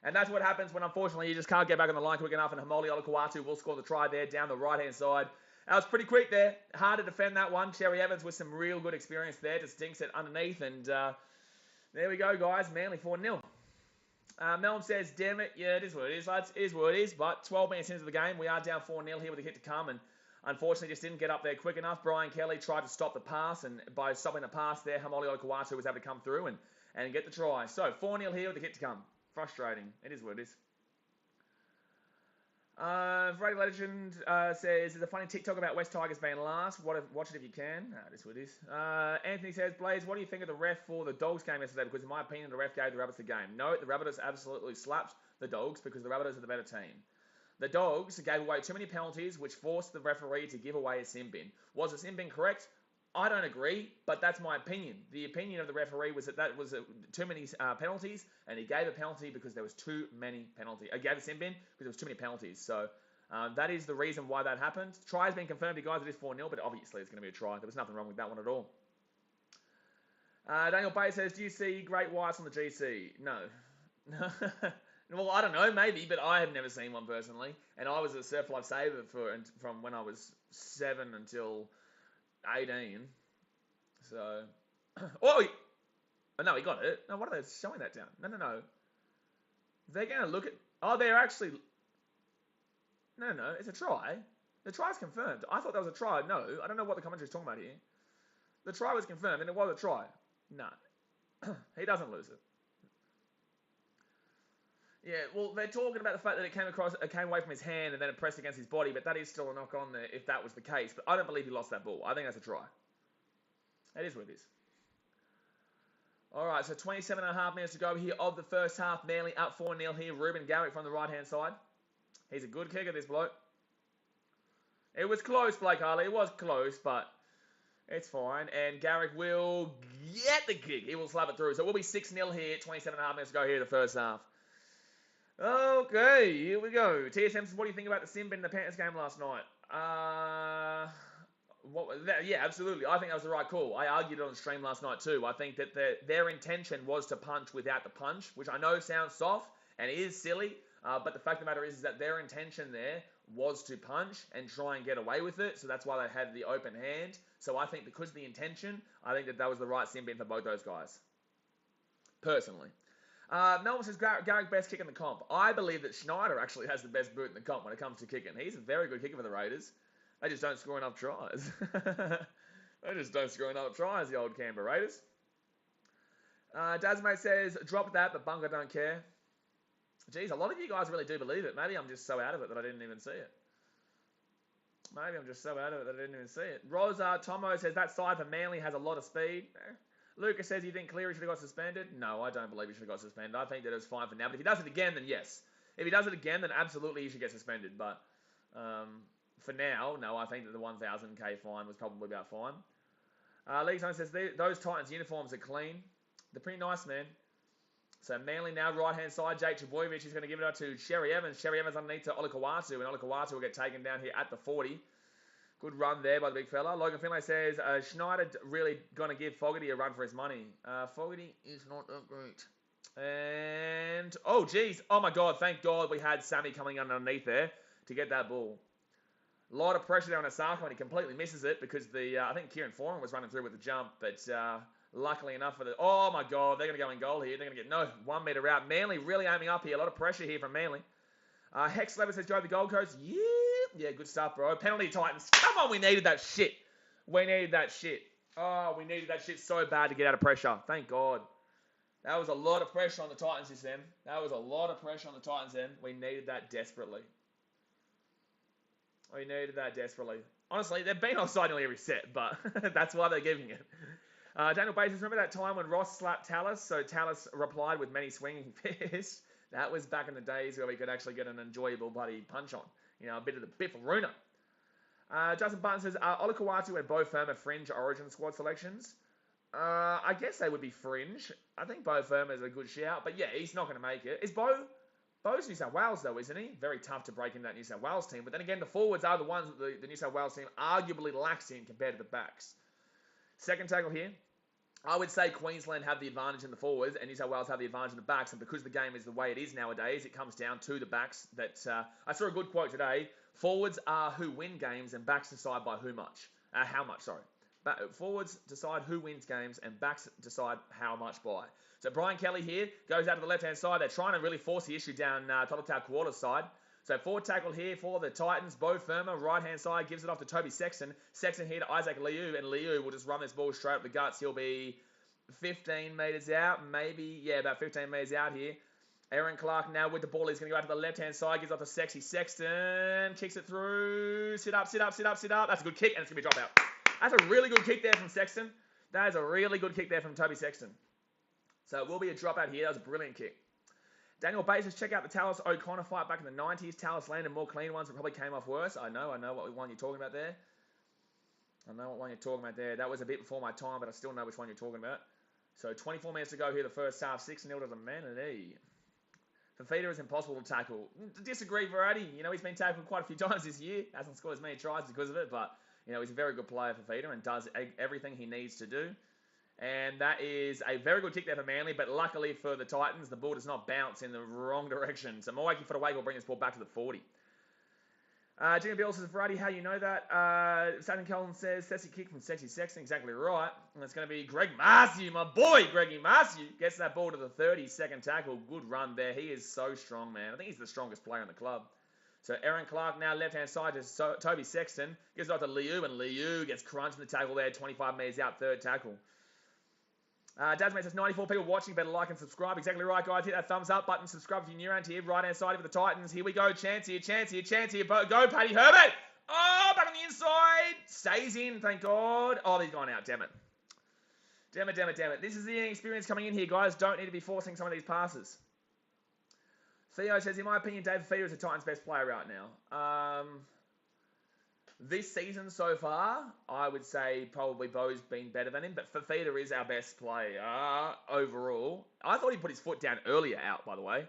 And that's what happens when, unfortunately, you just can't get back on the line quick enough, and Hamoli Olakau'atu will score the try there down the right-hand side. That was pretty quick there. Hard to defend that one. Cherry Evans with some real good experience there. Just dinks it underneath, and there we go, guys. Manly 4-0. Melm says, damn it, yeah, it is what it is, lads. It is what it is, but 12 minutes into the game, we are down 4-0 here with a hit to come, and unfortunately just didn't get up there quick enough. Brian Kelly tried to stop the pass, and by stopping the pass there, Hamoli Olakau'atu was able to come through and get the try. So, 4-0 here with a hit to come. Frustrating. It is what it is. Brady Legend says, there's a funny TikTok about West Tigers being last. Watch it if you can. That's what it is. Anthony says, Blaze, what do you think of the ref for the Dogs game yesterday? Because in my opinion, the ref gave the Rabbits the game. No, the Rabbits absolutely slapped the Dogs because the Rabbits are the better team. The Dogs gave away too many penalties, which forced the referee to give away a sin bin. Was the sin bin correct? I don't agree, but that's my opinion. The opinion of the referee was that was too many penalties, and he gave a penalty because there was too many penalties. He gave a sin bin because there was too many penalties. So that is the reason why that happened. Try has been confirmed, you guys. It is 4-0, but obviously it's going to be a try. There was nothing wrong with that one at all. Daniel Bay says, do you see great whites on the GC? No. Well, I don't know, maybe, but I have never seen one personally. And I was a surf life saver from when I was 7 until 18. So, oh no, he got it. No, what are they showing that down? No. They're going to look at... Oh, they're actually... No, it's a try. The try's confirmed. I thought that was a try. No, I don't know what the commentary's talking about here. The try was confirmed, and it was a try. No. He doesn't lose it. Yeah, well, they're talking about the fact that it came away from his hand and then it pressed against his body, but that is still a knock on there if that was the case. But I don't believe he lost that ball. I think that's a try. It is what it is. All right, so 27.5 minutes to go here of the first half. Manly up 4-0 here. Ruben Garrick from the right-hand side. He's a good kicker, this bloke. It was close, Blake Harley. It was close, but it's fine. And Garrick will get the kick. He will slap it through. So it will be 6-0 here. 27.5 minutes to go here in the first half. Okay, here we go. T.S. Simpson, what do you think about the sin bin in the Panthers game last night? Yeah, absolutely. I think that was the right call. I argued it on the stream last night too. I think that their intention was to punch without the punch, which I know sounds soft and it is silly, but the fact of the matter is that their intention there was to punch and try and get away with it, so that's why they had the open hand. So I think because of the intention, I think that was the right sin bin for both those guys. Personally. Melvin says, Garrick best kick in the comp. I believe that Schneider actually has the best boot in the comp when it comes to kicking. He's a very good kicker for the Raiders. They just don't score enough tries. They just don't score enough tries, the old Canberra Raiders. Dazmate says, drop that, but Bunga don't care. Geez, a lot of you guys really do believe it. Maybe I'm just so out of it that I didn't even see it. Rosa Tomo says, that side for Manly has a lot of speed. Lucas says, you think Cleary should have got suspended? No, I don't believe he should have got suspended. I think that it was fine for now. But if he does it again, then yes. If he does it again, then absolutely he should get suspended. But for now, no, I think that the 1,000k fine was probably about fine. League Zone says, those Titans uniforms are clean. They're pretty nice, man. So Manly now right-hand side. Jake Trebojevic is going to give it up to Cherry Evans. Cherry Evans underneath to Olakau'atu. And Olakau'atu will get taken down here at the 40. Good run there by the big fella. Logan Finlay says, Schneider really going to give Fogarty a run for his money. Fogarty is not that great. And, oh, geez. Oh, my God. Thank God we had Sammy coming underneath there to get that ball. A lot of pressure there on Asako, and he completely misses it because I think Kieran Foran was running through with the jump. But luckily enough for the... Oh, my God. They're going to go in goal here. They're going to get, 1 metre out. Manly really aiming up here. A lot of pressure here from Manly. Hex Lever says, drove the Gold Coast. Yeah, good stuff, bro. Penalty Titans. Come on, we needed that shit. Oh, we needed that shit so bad to get out of pressure. Thank God. That was a lot of pressure on the Titans just then. That was a lot of pressure on the Titans then. We needed that desperately. We needed that desperately. Honestly, they've been offside nearly every set, but that's why they're giving it. Daniel Basis, remember that time when Ross slapped Tallis? So Tallis replied with many swinging fists. That was back in the days where we could actually get an enjoyable bloody punch on. You know, a bit of the Biffaruna. Justin Button says, Ola Kawatu and Bo Firma fringe origin squad selections? I guess they would be fringe. I think Bo Firma is a good shout, but yeah, he's not going to make it. Is Bo's New South Wales though, isn't he? Very tough to break in that New South Wales team. But then again, the forwards are the ones that the New South Wales team arguably lacks in compared to the backs. Second tackle here. I would say Queensland have the advantage in the forwards and New South Wales have the advantage in the backs. And because the game is the way it is nowadays, it comes down to the backs. I saw a good quote today. Forwards are who win games and backs decide by how much. Forwards decide who wins games and backs decide how much by. So Brian Kelly here goes out to the left-hand side. They're trying to really force the issue down Tototau Quarter's side. So forward tackle here for the Titans. Bo Firma, right-hand side, gives it off to Toby Sexton. Sexton here to Isaac Liu, and Liu will just run this ball straight up the guts. He'll be 15 metres out, about 15 metres out here. Aaron Clark now with the ball. He's going to go out to the left-hand side. Gives off to Sexy Sexton. Kicks it through. Sit up. That's a good kick, and it's going to be a dropout. That's a really good kick there from Sexton. That is a really good kick there from Toby Sexton. So it will be a dropout here. That was a brilliant kick. Daniel Basis, check out the Tallis O'Connor fight back in the 90s. Tallis landed more clean ones, but probably came off worse. I know what one you're talking about there. That was a bit before my time, but I still know which one you're talking about. So 24 minutes to go here, the first half. 6-0 to the Manatee. Fafita is impossible to tackle. Disagree, Verratti. You know, he's been tackled quite a few times this year. Hasn't scored as many tries because of it, but, you know, he's a very good player, Fafita, and does everything he needs to do. And that is a very good kick there for Manly, but luckily for the Titans, the ball does not bounce in the wrong direction. So Milwaukee for the way will bring this ball back to the 40. Jimmy Bill says, Verratti, how you know that? Saturn Cullen says, sexy kick from Sexy Sexton, exactly right. And it's going to be Greg Marciu, my boy, Greggy Marciu, gets that ball to the 30, second tackle. Good run there. He is so strong, man. I think he's the strongest player in the club. So Aaron Clark now left-hand side to Toby Sexton. Gives it off to Liu, and Liu gets crunched in the tackle there, 25 metres out, third tackle. Dasmate says 94 people watching, better like and subscribe. Exactly right, guys. Hit that thumbs up button. Subscribe if you're new around here. Right hand side for the Titans. Here we go. Chance here. Go, Paddy Herbert. Oh, back on the inside. Stays in, thank God. Oh, he's gone out. Damn it. This is the inexperience coming in here, guys. Don't need to be forcing some of these passes. Theo says, in my opinion, David Fafita is the Titans' best player right now. This season so far, I would say probably Bo's been better than him, but Fafita is our best player overall. I thought he put his foot down earlier out, by the way.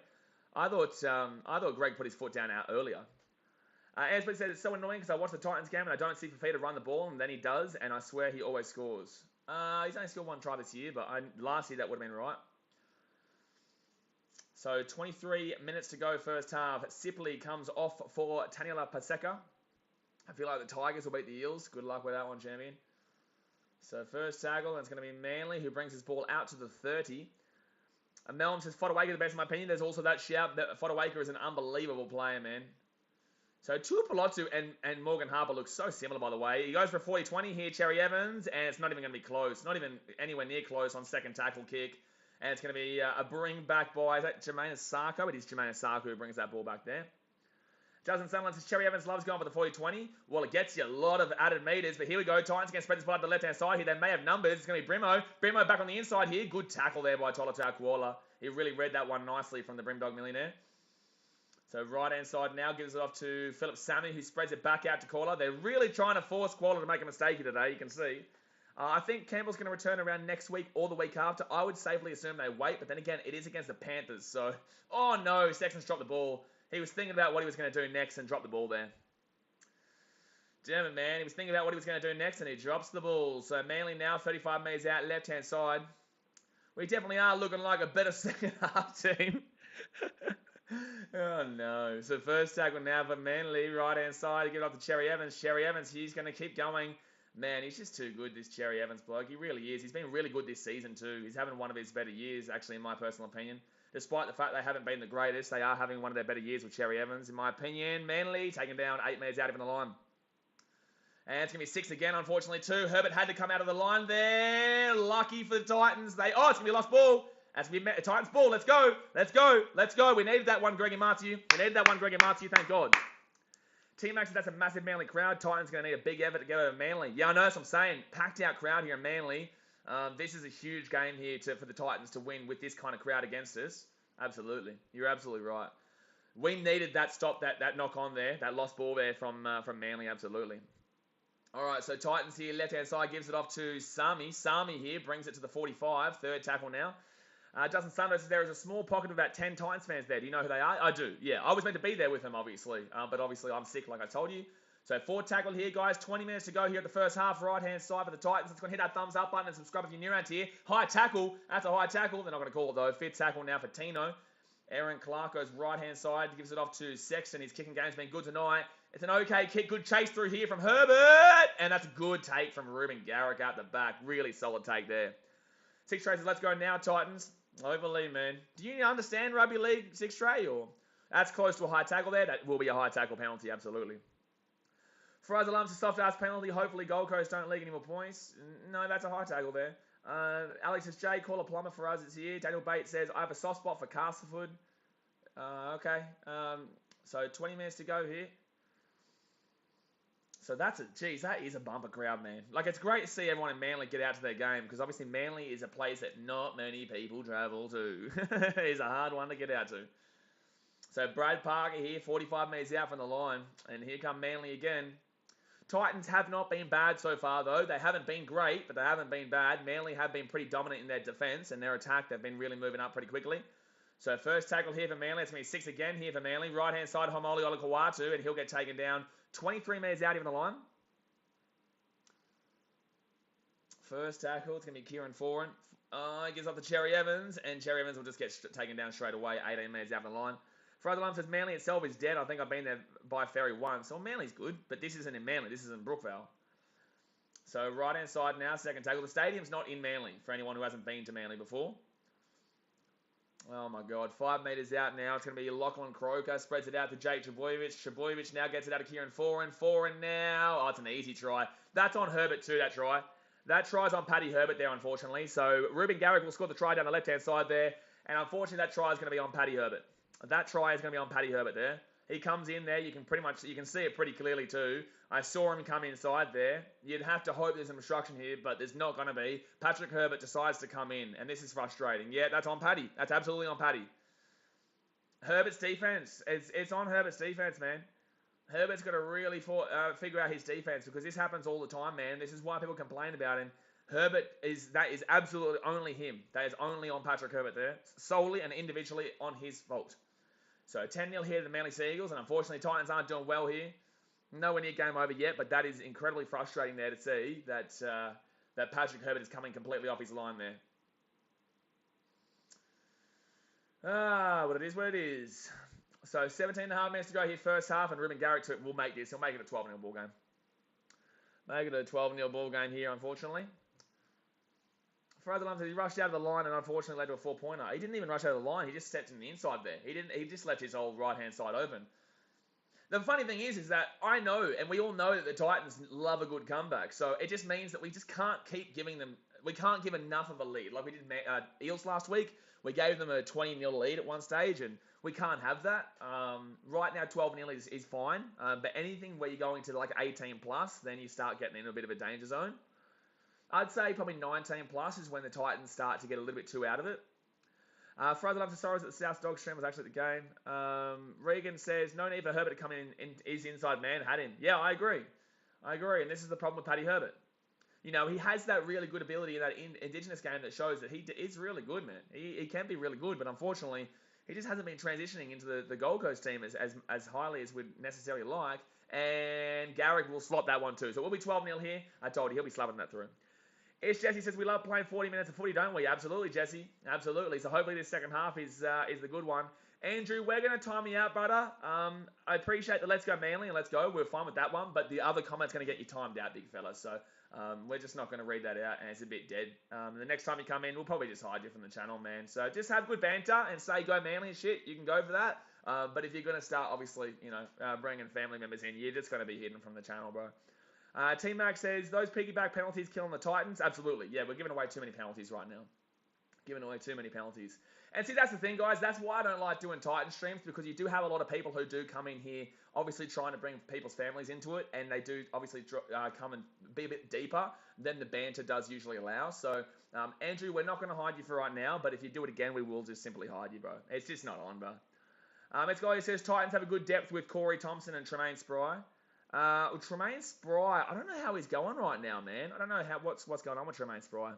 I thought Greg put his foot down out earlier. Ashley said, it's so annoying because I watch the Titans game and I don't see Fafita run the ball, and then he does, and I swear he always scores. He's only scored one try this year, but last year that would have been right. So 23 minutes to go first half. Sipley comes off for Taniela Paseka. I feel like the Tigers will beat the Eels. Good luck with that one, champion. So first tackle, and it's going to be Manly, who brings his ball out to the 30. And Melm says, Fodawaker the best in my opinion. There's also that shout that Fodawaker is an unbelievable player, man. So Tuipulotu and Morgan Harper look so similar, by the way. He goes for a 40-20 here, Cherry Evans, and it's not even going to be close. Not even anywhere near close on second tackle kick. And it's going to be a bring back by, is that Jermaine Sarko? It is Jermaine Sarko who brings that ball back there. Justin Sunderland says, Cherry Evans loves going for the 40-20. Well, it gets you a lot of added meters, but here we go. Titans going to spread this ball up the left-hand side here. They may have numbers. It's going to be Brimo. Brimo back on the inside here. Good tackle there by Tolotau Kuala. He really read that one nicely from the Brimdog Millionaire. So right-hand side now gives it off to Philip Sammy, who spreads it back out to Kuala. They're really trying to force Kuala to make a mistake here today, you can see. I think Campbell's going to return around next week or the week after. I would safely assume they wait, but then again, it is against the Panthers. So, oh no, Sexton's dropped the ball. He was thinking about what he was going to do next and dropped the ball there. Damn it, man. He was thinking about what he was going to do next and he drops the ball. So Manly now 35 metres out, left-hand side. We definitely are looking like a better second half team. Oh, no. So first tackle now for Manly, right-hand side. Give it off to Cherry Evans. Cherry Evans, he's going to keep going. Man, he's just too good, this Cherry Evans bloke. He really is. He's been really good this season too. He's having one of his better years, actually, in my personal opinion. Despite the fact they haven't been the greatest, they are having one of their better years with Cherry Evans, in my opinion. Manly taking down 8 metres out of the line. And it's going to be 6 again, unfortunately, too. Herbert had to come out of the line there. Lucky for the Titans. It's going to be a lost ball. That's going to be Titans ball. Let's go. Let's go. Let's go. We needed that one, Greggy Martiu. We needed that one, Greggy Martiu. Thank God. T-Max says that's a massive Manly crowd. Titans going to need a big effort to get over Manly. Yeah, I know. That's what I'm saying. Packed out crowd here in Manly. This is a huge game here for the Titans to win with this kind of crowd against us. Absolutely. You're absolutely right. We needed that stop, that knock on there, that lost ball there from Manly. Absolutely. All right, so Titans here, left-hand side, gives it off to Sami. Sami here brings it to the 45, third tackle now. Justin Sanders says there is a small pocket of about 10 Titans fans there. Do you know who they are? I do, yeah. I was meant to be there with them, obviously. But obviously I'm sick, like I told you. So fourth tackle here, guys. 20 minutes to go here at the first half. Right-hand side for the Titans. It's going to hit that thumbs up button and subscribe if you're new around here. High tackle. That's a high tackle. They're not going to call it, though. Fifth tackle now for Tino. Aaron Clark goes right-hand side. Gives it off to Sexton. His kicking game's been good tonight. It's an okay kick. Good chase through here from Herbert. And that's a good take from Ruben Garrick out the back. Really solid take there. Six traces. Let's go now, Titans. Overly, man. Do you understand rugby league, six tray? Or that's close to a high tackle there. That will be a high tackle penalty, absolutely. Faraz Alam's a soft-ass penalty. Hopefully Gold Coast don't leak any more points. No, that's a high tackle there. Alex says, Jay, call a plumber for us. It's here. Daniel Bates says, I have a soft spot for Castleford. Okay. So 20 minutes to go here. So that is a bumper crowd, man. Like, it's great to see everyone in Manly get out to their game, because obviously Manly is a place that not many people travel to. It's a hard one to get out to. So Brad Parker here, 45 metres out from the line, and here come Manly again. Titans have not been bad so far, though. They haven't been great, but they haven't been bad. Manly have been pretty dominant in their defence, and their attack, they've been really moving up pretty quickly. So first tackle here for Manly. It's going to be 6 again here for Manly. Right-hand side, Homoli Olakawatu, and he'll get taken down 23 metres out even the line. First tackle, it's going to be Kieran Foran. He gives up to Cherry Evans, and Cherry Evans will just get taken down straight away, 18 metres out the line. Fraser Lum says Manly itself is dead. I think I've been there by ferry once. So Manly's good, but this isn't in Manly. This is in Brookvale. So right-hand side now, second tackle. The stadium's not in Manly, for anyone who hasn't been to Manly before. Oh, my God. 5 metres out now. It's going to be Lachlan Croker. Spreads it out to Jake Trebojevic. Trebojevic now gets it out to Kieran Foran. Foran now. Oh, it's an easy try. That's on Herbert too, that try. That try's on Paddy Herbert there, unfortunately. So Ruben Garrick will score the try down the left-hand side there. And unfortunately, that try is going to be on Paddy Herbert. That try is going to be on Paddy Herbert there. He comes in there. You can see it pretty clearly too. I saw him come inside there. You'd have to hope there's an obstruction here, but there's not going to be. Patrick Herbert decides to come in, and this is frustrating. Yeah, that's on Paddy. That's absolutely on Paddy. Herbert's defense. It's on Herbert's defense, man. Herbert's got to really figure out his defense, because this happens all the time, man. This is why people complain about him. That is absolutely only him. That is only on Patrick Herbert there. Solely and individually on his fault. So 10-0 here to the Manly Seagulls, and unfortunately Titans aren't doing well here. Nowhere near game over yet, but that is incredibly frustrating there to see that that Patrick Herbert is coming completely off his line there. What it is. So 17.5 minutes to go here first half, and Ruben Garrick will make this. He'll make it a 12-0 ball game. Make it a 12-0 ball game here, unfortunately. Fraser Lum says he rushed out of the line and unfortunately led to a 4-pointer. He didn't even rush out of the line. He just stepped in the inside there. He just left his old right-hand side open. The funny thing is that I know, and we all know, that the Titans love a good comeback. So it just means that we just can't keep giving them... We can't give enough of a lead. Like we did Eels last week. We gave them a 20-0 lead at one stage, and we can't have that. Right now, 12-0 is fine. But anything where you're going to like 18+, then you start getting into a bit of a danger zone. I'd say probably 19+ is when the Titans start to get a little bit too out of it. Fraser loves the sorrows that the South Dog stream was actually at the game. Regan says, no need for Herbert to come in his inside man. Had him. Yeah, I agree. And this is the problem with Paddy Herbert. You know, he has that really good ability in that Indigenous game that shows that he is really good, man. He can be really good, but unfortunately, he just hasn't been transitioning into the Gold Coast team as highly as we'd necessarily like. And Garrick will slot that one too. So it will be 12-0 here. I told you, he'll be slapping that through. Ish Jesse says, we love playing 40 minutes of footy, don't we? Absolutely, Jesse. Absolutely. So hopefully this second half is the good one. Andrew, we're going to time you out, brother. I appreciate the let's go Manly and let's go. We're fine with that one. But the other comment's going to get you timed out, big fella. So we're just not going to read that out, and it's a bit dead. The next time you come in, we'll probably just hide you from the channel, man. So just have good banter and say go Manly and shit. You can go for that. But if you're going to start, obviously, bringing family members in, you're just going to be hidden from the channel, bro. T-Mac says, those piggyback penalties killing the Titans? Absolutely. Yeah, we're giving away too many penalties right now. Giving away too many penalties. And see, that's the thing, guys. That's why I don't like doing Titan streams, because you do have a lot of people who do come in here, obviously trying to bring people's families into it, and they do obviously come and be a bit deeper than the banter does usually allow. So, Andrew, we're not going to hide you for right now, but if you do it again, we will just simply hide you, bro. It's just not on, bro. Let's go. He says Titans have a good depth with Corey Thompson and Tremaine Spry. Tremaine Spry, I don't know how he's going right now, man. I don't know what's going on with Tremaine Spry.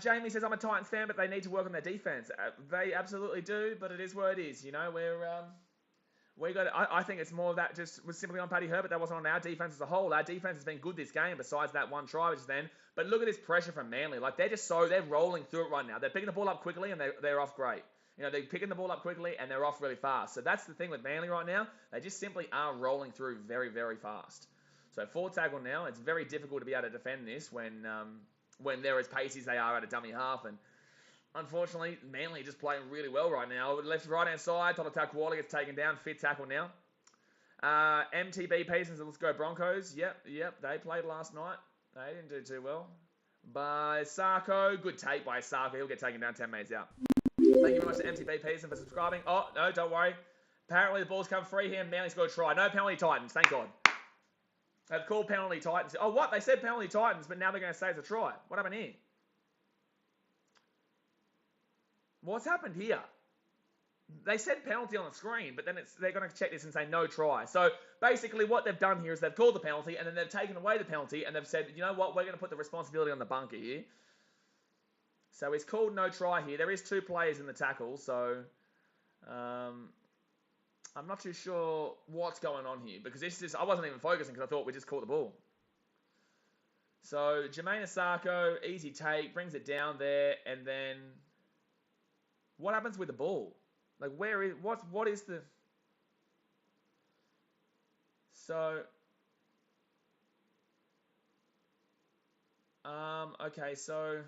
Jamie says, I'm a Titans fan, but they need to work on their defense. They absolutely do, but it is what it is. You know, I think it's more of that just was simply on Paddy Herbert. That wasn't on our defense as a whole. Our defense has been good this game, besides that one try just then. But look at this pressure from Manly. Like, they're rolling through it right now. They're picking the ball up quickly, and they're off great. You know, they're picking the ball up quickly, and they're off really fast. So that's the thing with Manly right now. They just simply are rolling through very, very fast. So forward tackle now. It's very difficult to be able to defend this when they're as pacey as they are at a dummy half. And unfortunately, Manly just playing really well right now. Left, right-hand side, top of tackle Wally gets taken down. Fit tackle now. MTB Pacers, let's go Broncos. Yep, they played last night. They didn't do too well. By Sarko, good take by Sarko. He'll get taken down 10 minutes out. Thank you very much to MTB Pacers for subscribing. Oh, no, don't worry. Apparently the ball's come free here and Manly's got a try. No penalty Titans, thank God. They've called penalty Titans. Oh, what? They said penalty Titans, but now they're going to say it's a try. What happened here? What's happened here? They said penalty on the screen, but then they're going to check this and say no try. So basically what they've done here is they've called the penalty, and then they've taken away the penalty, and they've said, you know what, we're going to put the responsibility on the bunker here. So it's called no try here. There is 2 players in the tackle, so I'm not too sure what's going on here, because I wasn't even focusing because I thought we just caught the ball. So Jermaine Asako, easy take, brings it down there, and then what happens with the ball? Like, what is the... So, okay, so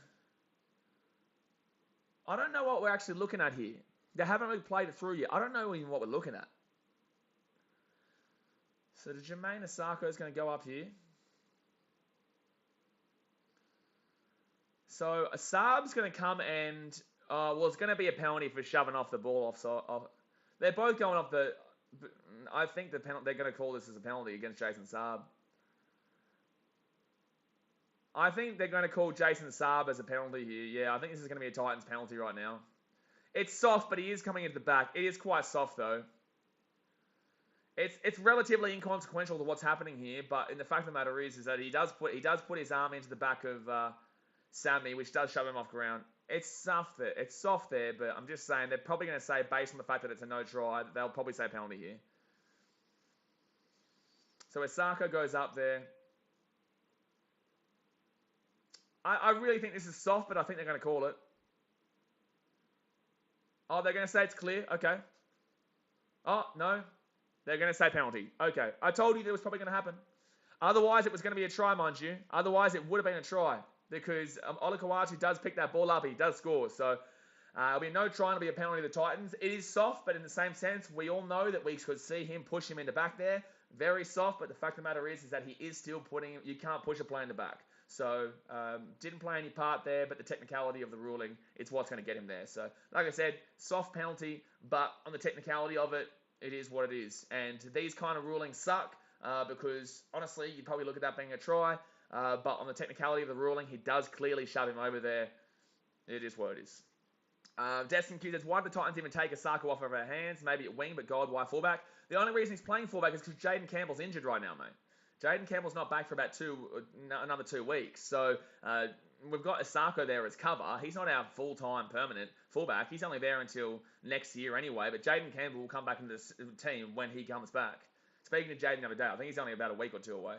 I don't know what we're actually looking at here. They haven't really played it through yet. I don't know even what we're looking at. So the Jermaine Asako is going to go up here. So Saab's going to come and... well, it's going to be a penalty for shoving off the ball off. They're both going off the... I think they're going to call this as a penalty against Jason Saab. I think they're going to call Jason Saab as a penalty here. Yeah, I think this is going to be a Titans penalty right now. It's soft, but he is coming into the back. It is quite soft, though. It's relatively inconsequential to what's happening here, but the fact of the matter is that he does put his arm into the back of Sammy, which does shove him off ground. It's soft there, but I'm just saying they're probably going to say, based on the fact that it's a no try, they'll probably say penalty here. So Asako goes up there. I really think this is soft, but I think they're going to call it. Oh, they're going to say it's clear? Okay. Oh, no. They're going to say penalty. Okay. I told you that was probably going to happen. Otherwise, it was going to be a try, mind you. Otherwise, it would have been a try. Because Olakawatu does pick that ball up. He does score. So, it'll be no trying to be a penalty to the Titans. It is soft, but in the same sense, we all know that we could see him push him in the back there. Very soft, but the fact of the matter is that he is still putting... You can't push a player in the back. So, didn't play any part there, but the technicality of the ruling, it's what's going to get him there. So, like I said, soft penalty, but on the technicality of it, it is what it is. And these kind of rulings suck, because, honestly, you'd probably look at that being a try, but on the technicality of the ruling, he does clearly shove him over there. It is what it is. Destin Q says, why did the Titans even take Asako off of our hands? Maybe at wing, but God, why fullback? The only reason he's playing fullback is because Jaden Campbell's injured right now, mate. Jaden Campbell's not back for about another 2 weeks. So we've got Asako there as cover. He's not our full-time permanent fullback. He's only there until next year anyway. But Jaden Campbell will come back into the team when he comes back. Speaking of Jaden the other day, I think he's only about a week or 2 away.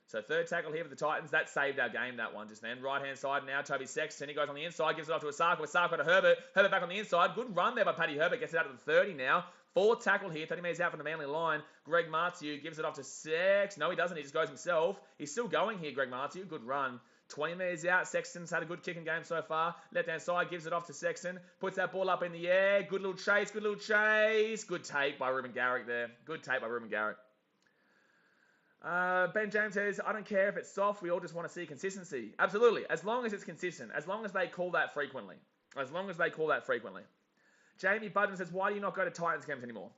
So third tackle here for the Titans. That saved our game, that one just then. Right-hand side now, Toby Sexton. He goes on the inside, gives it off to Asako. Asako to Herbert. Herbert back on the inside. Good run there by Paddy Herbert. Gets it out to the 30 now. Fourth tackle here, 30 metres out from the Manly line. Greg Martiu gives it off to Sex. No, he doesn't. He just goes himself. He's still going here, Greg Martiu. Good run. 20 metres out. Sexton's had a good kicking game so far. Left-hand side, gives it off to Sexton. Puts that ball up in the air. Good little chase, good little chase. Good take by Ruben Garrick there. Good take by Ruben Garrick. Ben James says, I don't care if it's soft, we all just want to see consistency. Absolutely, as long as it's consistent, as long as they call that frequently. As long as they call that frequently. Jamie Budden says, why do you not go to Titans games anymore?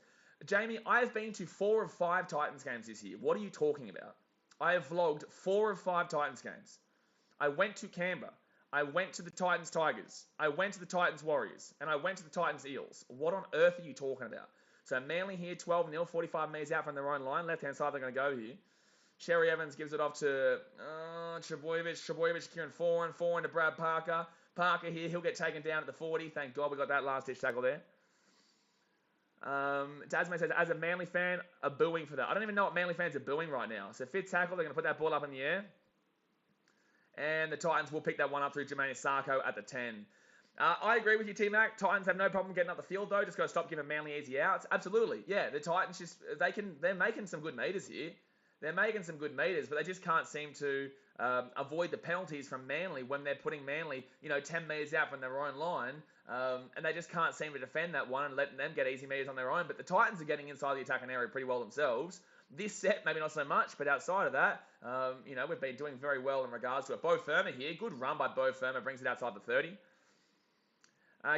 Jamie, I have been to 4 of 5 Titans games this year. What are you talking about? I have vlogged 4 of 5 Titans games. I went to Canberra. I went to the Titans Tigers. I went to the Titans Warriors. And I went to the Titans Eels. What on earth are you talking about? So Manly here, 12-0, 45 metres out from their own line. Left-hand side, they're going to go here. Cherry Evans gives it off to Trebojevic, Kieran Foran to Brad Parker. Parker here, he'll get taken down at the 40. Thank God we got that last-ditch tackle there. Dasmay says, as a Manly fan, a booing for that. I don't even know what Manly fans are booing right now. So fifth tackle, they're going to put that ball up in the air. And the Titans will pick that one up through Jermaine Sarko at the 10. I agree with you, T-Mac. Titans have no problem getting up the field, though. Just got to stop giving Manly easy outs. Absolutely. Yeah, the Titans they're making some good meters here. They're making some good meters, but they just can't seem to avoid the penalties from Manly when they're putting Manly, 10 metres out from their own line. And they just can't seem to defend that one and letting them get easy meters on their own. But the Titans are getting inside the attacking area pretty well themselves. This set, maybe not so much, but outside of that, we've been doing very well in regards to it. Bo Firma here. Good run by Bo Firma. Brings it outside the 30.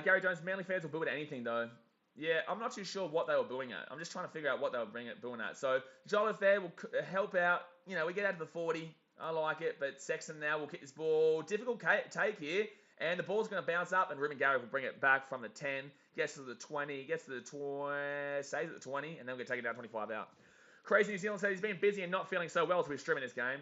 Gary Jones, Manly fans will boo at anything, though. Yeah, I'm not too sure what they were booing at. I'm just trying to figure out what they were booing at. So, Jolliffe there will help out. We get out to the 40. I like it, but Sexton now will kick this ball. Difficult take here. And the ball's going to bounce up, and Ruben Garrick will bring it back from the 10. Gets to the 20. Gets to the 20. Stays at the 20. And then we'll get taken down 25 out. Crazy New Zealand says he's been busy and not feeling so well to be streaming this game.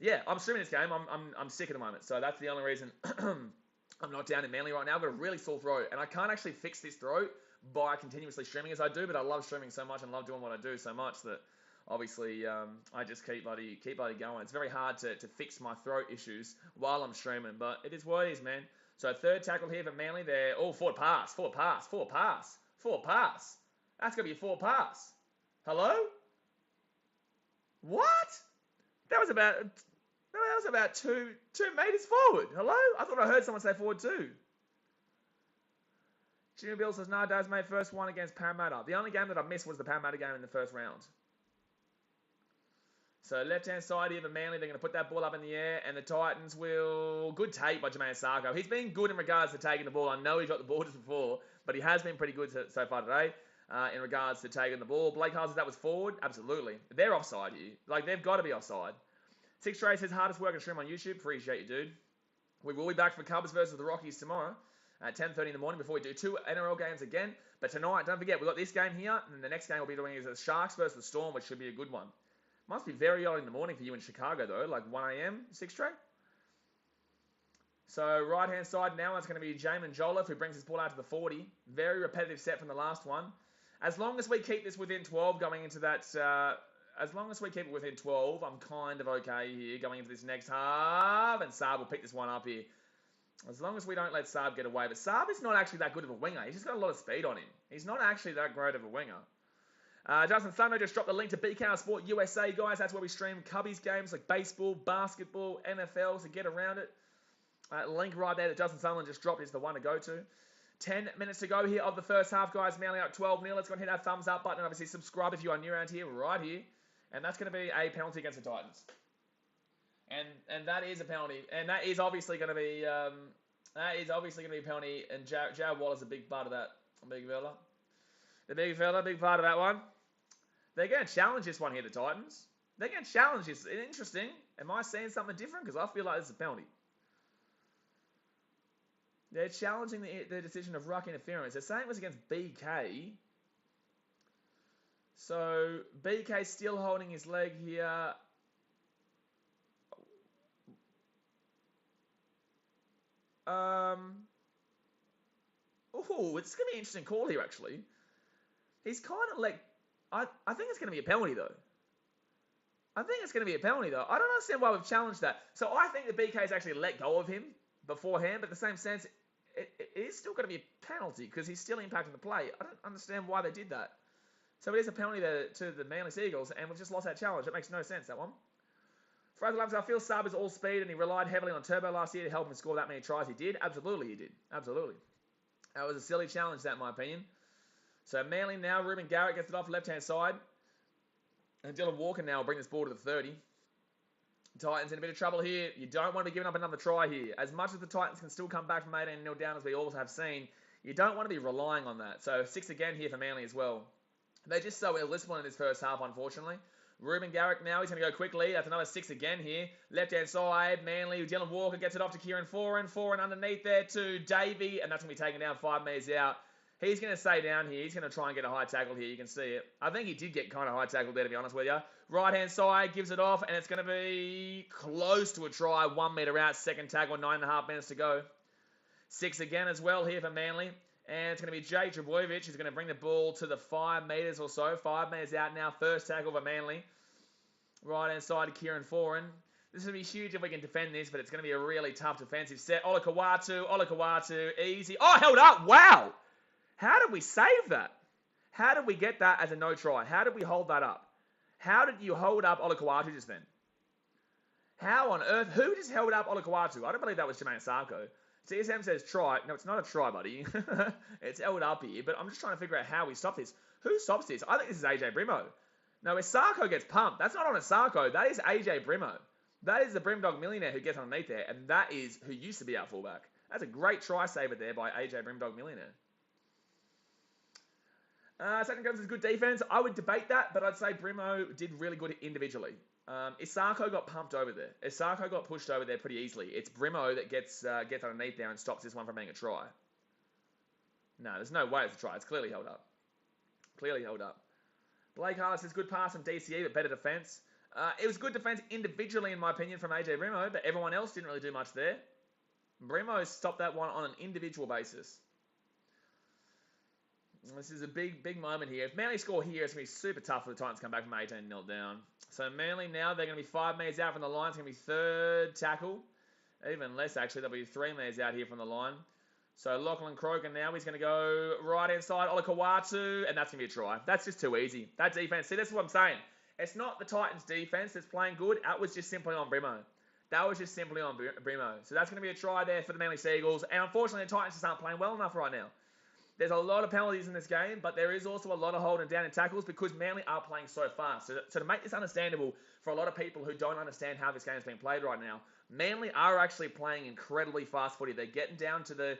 Yeah, I'm streaming this game. I'm sick at the moment. So that's the only reason I'm not down in Manly right now. I've got a really sore throat. And I can't actually fix this throat by continuously streaming as I do, but I love streaming so much and love doing what I do so much that obviously I just keep bloody going. It's very hard to fix my throat issues while I'm streaming, but it is what it is, man. So third tackle here for Manly. They're forward pass. That's going to be a forward pass. Hello? What? That was about 2 meters forward. Hello? I thought I heard someone say forward too. Jimmy Bill says, no, Daz made first one against Parramatta. The only game that I missed was the Parramatta game in the first round. So left-hand side here for Manly, they're going to put that ball up in the air, and the Titans will... Good take by Jermaine Sarko. He's been good in regards to taking the ball. I know he got the ball just before, but he has been pretty good so far today in regards to taking the ball. Blake Hull says that was forward. Absolutely. They're offside here. They've got to be offside. Six Trey says, hardest work and stream on YouTube. Appreciate you, dude. We will be back for Cubs versus the Rockies tomorrow at 10:30 in the morning before we do 2 NRL games again. But tonight, don't forget, we've got this game here, and the next game we'll be doing is the Sharks versus the Storm, which should be a good one. Must be very early in the morning for you in Chicago, though, like 1 a.m., 6 Trey. So right-hand side now, it's going to be Jamin Jolliffe, who brings his ball out to the 40. Very repetitive set from the last one. As long as we keep this within 12 going into that... as long as we keep it within 12, I'm kind of okay here going into this next half. And Saab will pick this one up here. As long as we don't let Saab get away. But Saab is not actually that good of a winger. He's just got a lot of speed on him. He's not actually that great of a winger. Justin Thunder just dropped the link to BKRsport USA, guys. That's where we stream Cubbies games like baseball, basketball, NFL, so get around it. Link right there that Justin Sutherland just dropped is the one to go to. 10 minutes to go here of the first half, guys. Manly out 12-0. Let's go and hit that thumbs up button. And obviously, subscribe if you are new around here, right here. And that's going to be a penalty against the Titans. And that is a penalty. And that is obviously going to be a penalty. And Jared Waller's a big part of that. Big fella. The big fella, big part of that one. They're going to challenge this one here, the Titans. They're going to challenge this. It's interesting. Am I seeing something different? Because I feel like this is a penalty. They're challenging the decision of ruck interference. They're saying it was against BK. So, BK still holding his leg here. Oh, it's going to be an interesting call here, actually. He's kind of like... I think it's going to be a penalty, though. I don't understand why we've challenged that. So I think the BK's actually let go of him beforehand, but in the same sense, it is still going to be a penalty because he's still impacting the play. I don't understand why they did that. So it is a penalty to the Manly Seagulls, and we've just lost that challenge. It makes no sense, that one. Fraser Lumps, I feel Saab is all speed, and he relied heavily on Turbo last year to help him score that many tries. He did. Absolutely, he did. Absolutely. That was a silly challenge, that in my opinion. So Manly now, Ruben Garrick gets it off left-hand side. And Dylan Walker now will bring this ball to the 30. Titans in a bit of trouble here. You don't want to be giving up another try here. As much as the Titans can still come back from 18-0 down, as we all have seen, you don't want to be relying on that. So 6 again here for Manly as well. They're just so ill-disciplined in this first half, unfortunately. Ruben Garrick now, he's going to go quickly. That's another 6 again here. Left-hand side, Manly. Dylan Walker gets it off to Kieran Foran. Foran underneath there to Davey, and that's going to be taken down 5 metres out. He's going to stay down here. He's going to try and get a high tackle here. You can see it. I think he did get kind of high tackle there, to be honest with you. Right-hand side, gives it off, and it's going to be close to a try. 1 metre out, second tackle, 9.5 minutes to go. 6 again as well here for Manly. And it's going to be Jake Trebojevic who's going to bring the ball to the 5 metres or so. 5 metres out now, first tackle for Manly. Right-hand side to Kieran Foran. This is going to be huge if we can defend this, but it's going to be a really tough defensive set. Olakawatu, easy. Oh, held up, wow! How did we save that? How did we get that as a no try? How did we hold that up? How did you hold up Olakawatu just then? How on earth? Who just held up Olakawatu? I don't believe that was Jermaine Sarko. CSM says try. No, it's not a try, buddy. It's held up here, but I'm just trying to figure out how we stop this. Who stops this? I think this is AJ Brimo. No, if Sarko gets pumped, that's not on a Sarko. That is AJ Brimo. That is the Brimdog millionaire who gets underneath there, and that is who used to be our fullback. That's a great try saver there by AJ Brimdog millionaire. Second comes is good defense. I would debate that, but I'd say Brimo did really good individually. Isako got pumped over there. Isako got pushed over there pretty easily. It's Brimo that gets underneath there and stops this one from being a try. No, there's no way it's a try. It's clearly held up. Clearly held up. Blake Harless says good pass from DCE, but better defense. It was good defense individually, in my opinion, from AJ Brimo, but everyone else didn't really do much there. Brimo stopped that one on an individual basis. This is a big moment here. If Manly score here, it's going to be super tough for the Titans to come back from 18-0 down. So Manly now, they're going to be 5 metres out from the line. It's going to be third tackle. Even less, actually. They'll be 3 metres out here from the line. So Lachlan Croker now, he's going to go right-hand side. Olakawatu, and that's going to be a try. That's just too easy. That defense, see, that's what I'm saying. It's not the Titans' defense that's playing good. That was just simply on Brimo. That was just simply on Brimo. So that's going to be a try there for the Manly Seagulls. And unfortunately, the Titans just aren't playing well enough right now. There's a lot of penalties in this game, but there is also a lot of holding down in tackles because Manly are playing so fast. So to make this understandable for a lot of people who don't understand how this game is being played right now, Manly are actually playing incredibly fast footy. They're getting down to they're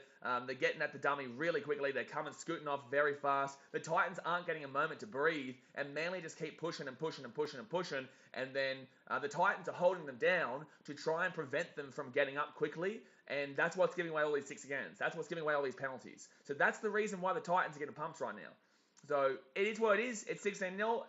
getting at the dummy really quickly. They're coming scooting off very fast. The Titans aren't getting a moment to breathe, and Manly just keep pushing and pushing and pushing and pushing, and then the Titans are holding them down to try and prevent them from getting up quickly. And that's what's giving away all these 6 agains. That's what's giving away all these penalties. So that's the reason why the Titans are getting pumped right now. So it is what it is. It's 16-0.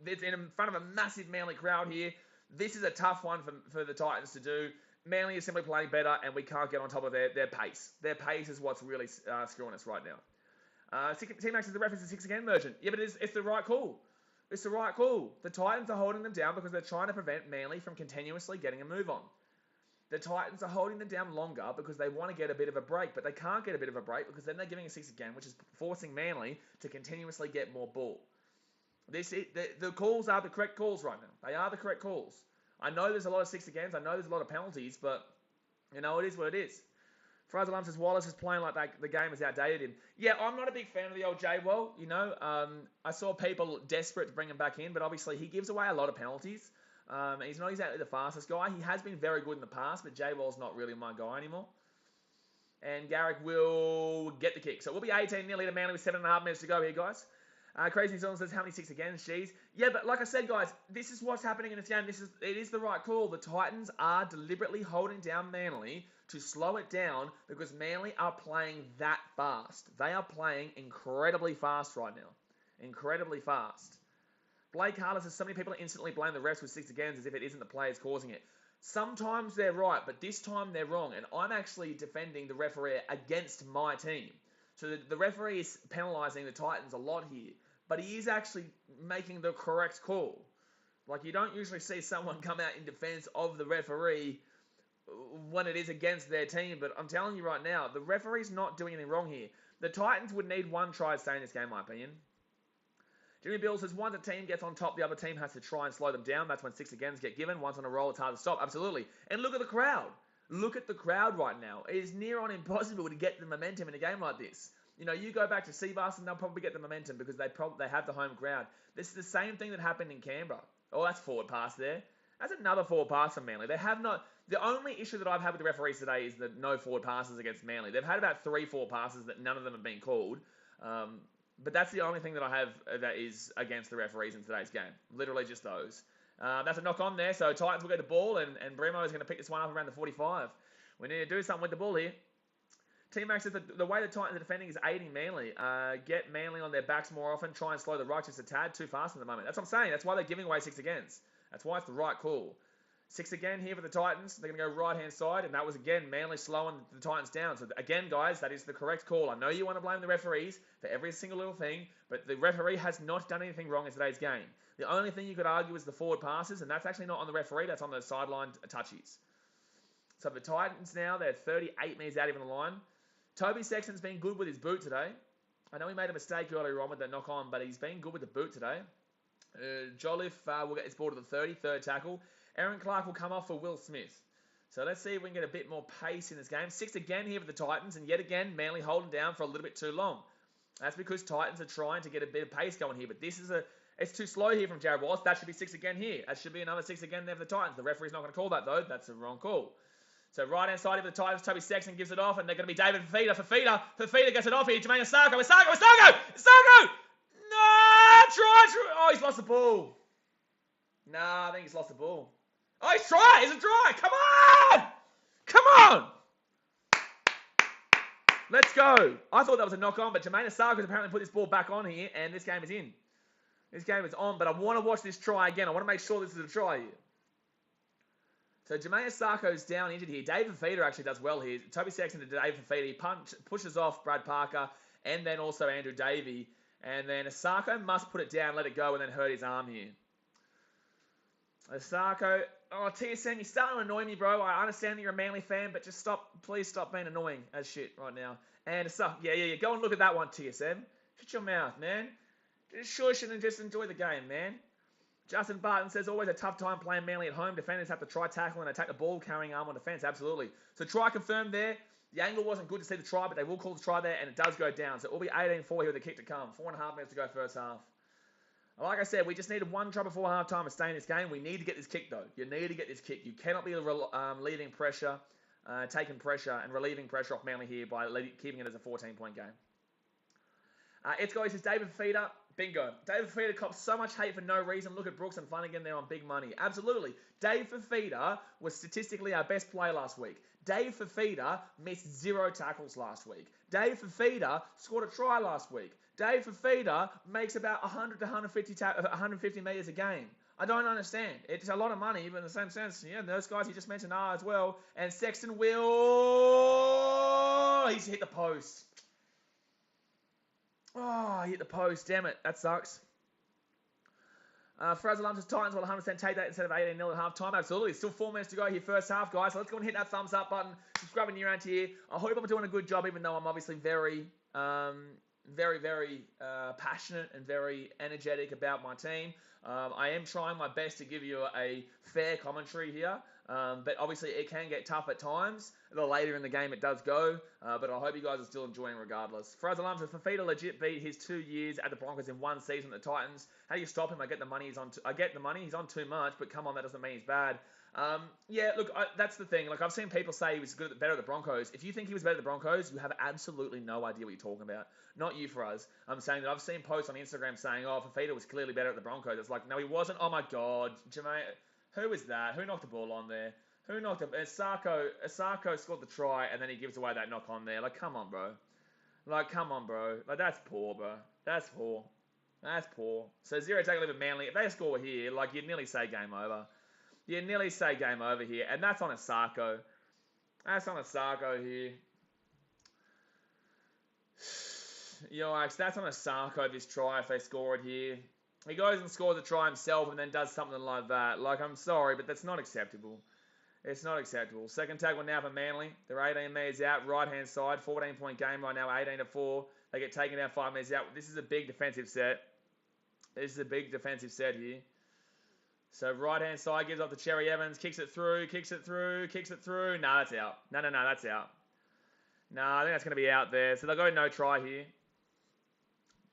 It's in front of a massive Manly crowd here. This is a tough one for the Titans to do. Manly is simply playing better, and we can't get on top of their pace. Their pace is what's really screwing us right now. T-Max is the reference to 6 again merchant. Yeah, but it's the right call. It's the right call. The Titans are holding them down because they're trying to prevent Manly from continuously getting a move on. The Titans are holding them down longer because they want to get a bit of a break, but they can't get a bit of a break because then they're giving a 6 again, which is forcing Manly to continuously get more ball. The calls are the correct calls right now. They are the correct calls. I know there's a lot of 6 agains. I know there's a lot of penalties, but, you know, it is what it is. Fraser Lum says Wallace is playing like the game has outdated him. Yeah, I'm not a big fan of the old J-Wall. You know, I saw people desperate to bring him back in, but obviously he gives away a lot of penalties. He's not exactly the fastest guy. He has been very good in the past, but J-Wall's not really my guy anymore. And Garrick will get the kick. So we'll be 18 nearly to Manly with 7.5 minutes to go here, guys. Crazy New Zealand says, how many 6 again? Jeez. Yeah, but like I said, guys, this is what's happening in this game. It is the right call. The Titans are deliberately holding down Manly to slow it down because Manly are playing that fast. They are playing incredibly fast right now. Incredibly fast. Blake Harless says, so many people instantly blame the refs with 6 agains as if it isn't the players causing it. Sometimes they're right, but this time they're wrong. And I'm actually defending the referee against my team. So the referee is penalising the Titans a lot here. But he is actually making the correct call. Like, you don't usually see someone come out in defence of the referee when it is against their team. But I'm telling you right now, the referee's not doing anything wrong here. The Titans would need 1 try to stay in this game, in my opinion. Jimmy Bill says, once a team gets on top, the other team has to try and slow them down. That's when 6 agains get given. Once on a roll, it's hard to stop. Absolutely. And look at the crowd. Look at the crowd right now. It is near on impossible to get the momentum in a game like this. You know, you go back to Seabass and they'll probably get the momentum because they have the home crowd. This is the same thing that happened in Canberra. Oh, that's forward pass there. That's another forward pass from Manly. They have not... The only issue that I've had with the referees today is that no forward passes against Manly. They've had about 3 forward passes that none of them have been called. But that's the only thing that I have that is against the referees in today's game. Literally just those. That's a knock on there. So Titans will get the ball, and Bremo is going to pick this one up around the 45. We need to do something with the ball here. T-Max says that the way the Titans are defending is aiding Manly. Get Manly on their backs more often. Try and slow the ruck just a tad too fast at the moment. That's what I'm saying. That's why they're giving away 6 against. That's why it's the right call. 6 again here for the Titans. They're going to go right-hand side, and that was, again, Manly slowing the Titans down. So, again, guys, that is the correct call. I know you want to blame the referees for every single little thing, but the referee has not done anything wrong in today's game. The only thing you could argue is the forward passes, and that's actually not on the referee. That's on the sideline touchies. So, the Titans now, they're 38 metres out even the line. Toby Sexton's been good with his boot today. I know he made a mistake earlier on with the knock-on, but he's been good with the boot today. Jolliffe will get his ball to the 30, third tackle. Aaron Clark will come off for Will Smith. So let's see if we can get a bit more pace in this game. 6 again here for the Titans, and yet again, Manly holding down for a little bit too long. That's because Titans are trying to get a bit of pace going here, but this is it's too slow here from Jared Wallace. That should be 6 again here. That should be another 6 again there for the Titans. The referee's not going to call that, though. That's the wrong call. So right-hand side of the Titans, Toby Sexton gives it off, and they're going to be David Fafita. Fafita gets it off here. Jermaine Asako. No! Try! Oh, he's lost the ball. Nah, I think he's lost the ball. Oh, he's try! Is it try? Come on! Come on! Let's go. I thought that was a knock-on, but Jermaine Asako has apparently put this ball back on here, and this game is in. This game is on, but I want to watch this try again. I want to make sure this is a try here. So Jermaine Asako's down injured here. Dave Fafita actually does well here. Toby Sexton to Dave Fafita. He pushes off Brad Parker and then also Andrew Davey. And then Asako must put it down, let it go, and then hurt his arm here. Asako. Oh, TSM, you're starting to annoy me, bro. I understand that you're a Manly fan, but just please stop being annoying as shit right now. And Asako, yeah. Go and look at that one, TSM. Shut your mouth, man. Just shush and just enjoy the game, man. Justin Barton says, always a tough time playing Manly at home. Defenders have to try tackle and attack the ball, carrying arm on defence. Absolutely. So try confirmed there. The angle wasn't good to see the try, but they will call the try there, and it does go down. So it will be 18-4 here with the kick to come. 4.5 minutes to go first half. Like I said, we just needed one try before halftime to stay in this game. We need to get this kick, though. You need to get this kick. You cannot be leaving pressure, taking pressure, and relieving pressure off Manly here by keeping it as a 14-point game. It's guys, it's David Fafita. Bingo. David Fafita cops so much hate for no reason. Look at Brooks and Flanagan there on big money. Absolutely. Dave Fafita was statistically our best player last week. Dave Fafita missed 0 tackles last week. Dave Fafita scored a try last week. Dave Fafita makes about 100 to 150 metres a game. I don't understand. It's a lot of money, but in the same sense, yeah, those guys you just mentioned are as well. And Sexton will... He's hit the post. Oh, he hit the post. Damn it. That sucks. Fraser Lumps' Titans will 100% take that instead of 18-0 at half time. Absolutely. Still 4 minutes to go here first half, guys. So let's go and hit that thumbs up button. Subscribe when you're around here. I hope I'm doing a good job, even though I'm obviously very passionate and very energetic about my team. I am trying my best to give you a fair commentary here. But obviously it can get tough at times. The later in the game it does go. But I hope you guys are still enjoying regardless. Fraser Lumps says, Fafita legit beat his 2 years at the Broncos in 1 season at the Titans. How do you stop him? I get the money. He's on too much, but come on, that doesn't mean he's bad. Yeah, look, that's the thing. Like, I've seen people say he was better at the Broncos. If you think he was better at the Broncos, you have absolutely no idea what you're talking about. Not you, Fraz. I'm saying that I've seen posts on Instagram saying, oh, Fafita was clearly better at the Broncos. It's like, no, he wasn't. Oh my God, Jermaine. Who was that? Who knocked the ball on there? Who knocked it? Asako scored the try, and then he gives away that knock on there. Like, come on, bro. Like, that's poor, bro. That's poor. So 0 tackle lead with Manly. If they score here, like, you'd nearly say game over. You'd nearly say game over here. And that's on Asako. That's on Asako here. Yikes, that's on Asako, this try, if they score it here. He goes and scores a try himself and then does something like that. Like, I'm sorry, but that's not acceptable. It's not acceptable. Second tackle now for Manly. They're 18 metres out, right-hand side. 14-point game right now, 18-4. They get taken out 5 metres out. This is a big defensive set. Here. So right-hand side gives off to Cherry Evans. Kicks it through. No, that's out. No, that's out. No, I think that's going to be out there. So they'll go no try here.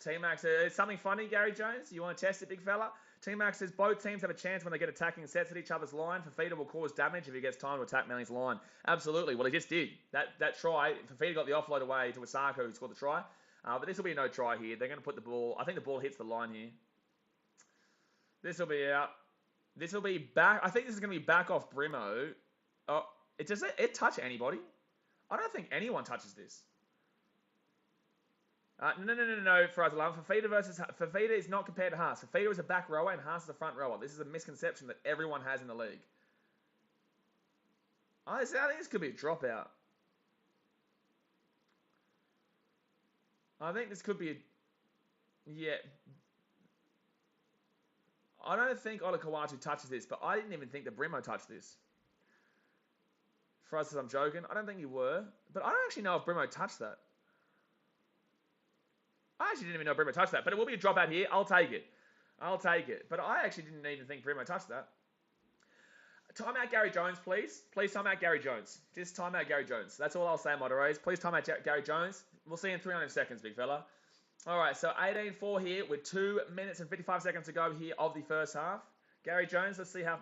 T-Max, something funny, Gary Jones? You want to test it, big fella? T-Max says, both teams have a chance when they get attacking sets at each other's line. Fafita will cause damage if he gets time to attack Manly's line. Absolutely. Well, he just did. That try, Fafita got the offload away to Asako, who scored the try. But this will be a no try here. They're going to put the ball... I think the ball hits the line here. This will be out. This will be back... I think this is going to be back off Brimo. Oh, does it touch anybody? I don't think anyone touches this. No, for us, Fafita is not compared to Haas. Fafita is a back rower and Haas is a front rower. This is a misconception that everyone has in the league. I think this could be a dropout. I think this could be a... Yeah. I don't think Olakawatu touches this, but I didn't even think that Brimo touched this. For us, I'm joking. I don't think you were. But I don't actually know if Brimo touched that. I actually didn't even know Brimo touched that, but it will be a dropout here. I'll take it. But I actually didn't even think Brimo touched that. Time out Gary Jones, please. Please time out Gary Jones. Just time out Gary Jones. That's all I'll say, moderators. Please time out Gary Jones. We'll see you in 300 seconds, big fella. All right, so 18-4 here with 2 minutes and 55 seconds to go here of the first half. Gary Jones, let's see how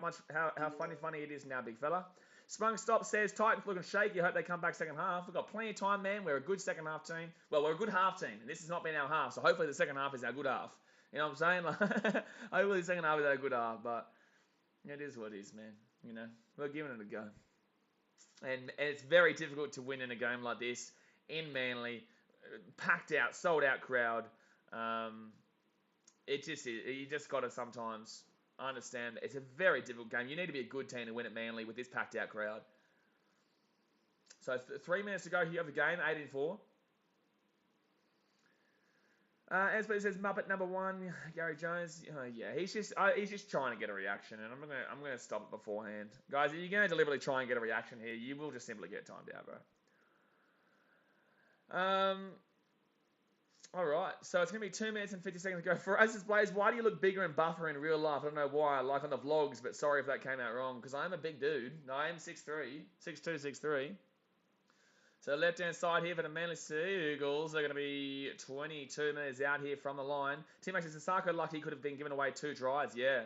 funny it is now, big fella. Sprung Stop says, Titans looking shaky. I hope they come back second half. We've got plenty of time, man. We're a good second half team. Well, we're a good half team. And this has not been our half. So hopefully the second half is our good half. You know what I'm saying? Like, hopefully the second half is our good half. But it is what it is, man. You know, we're giving it a go. And it's very difficult to win in a game like this in Manly. Packed out, sold out crowd. It just is. You just got to sometimes... I understand it's a very difficult game. You need to be a good team to win at Manly with this packed out crowd. So 3 minutes to go here of the game, 18-4. As it says Muppet number 1, Gary Jones. Yeah, he's just trying to get a reaction, and I'm gonna stop it beforehand, guys. If you're gonna deliberately try and get a reaction here, you will just simply get timed out, bro. All right, so it's going to be 2 minutes and 50 seconds to go. For us as Blaze, why do you look bigger and buffer in real life? I don't know why, like on the vlogs, but sorry if that came out wrong, because I am a big dude. No, I am 6'3", 6'2", 6'3". So left-hand side here for the Manly Seagulls, they're going to be 22 minutes out here from the line. T-Max is Asako lucky he could have been given away 2 tries, yeah.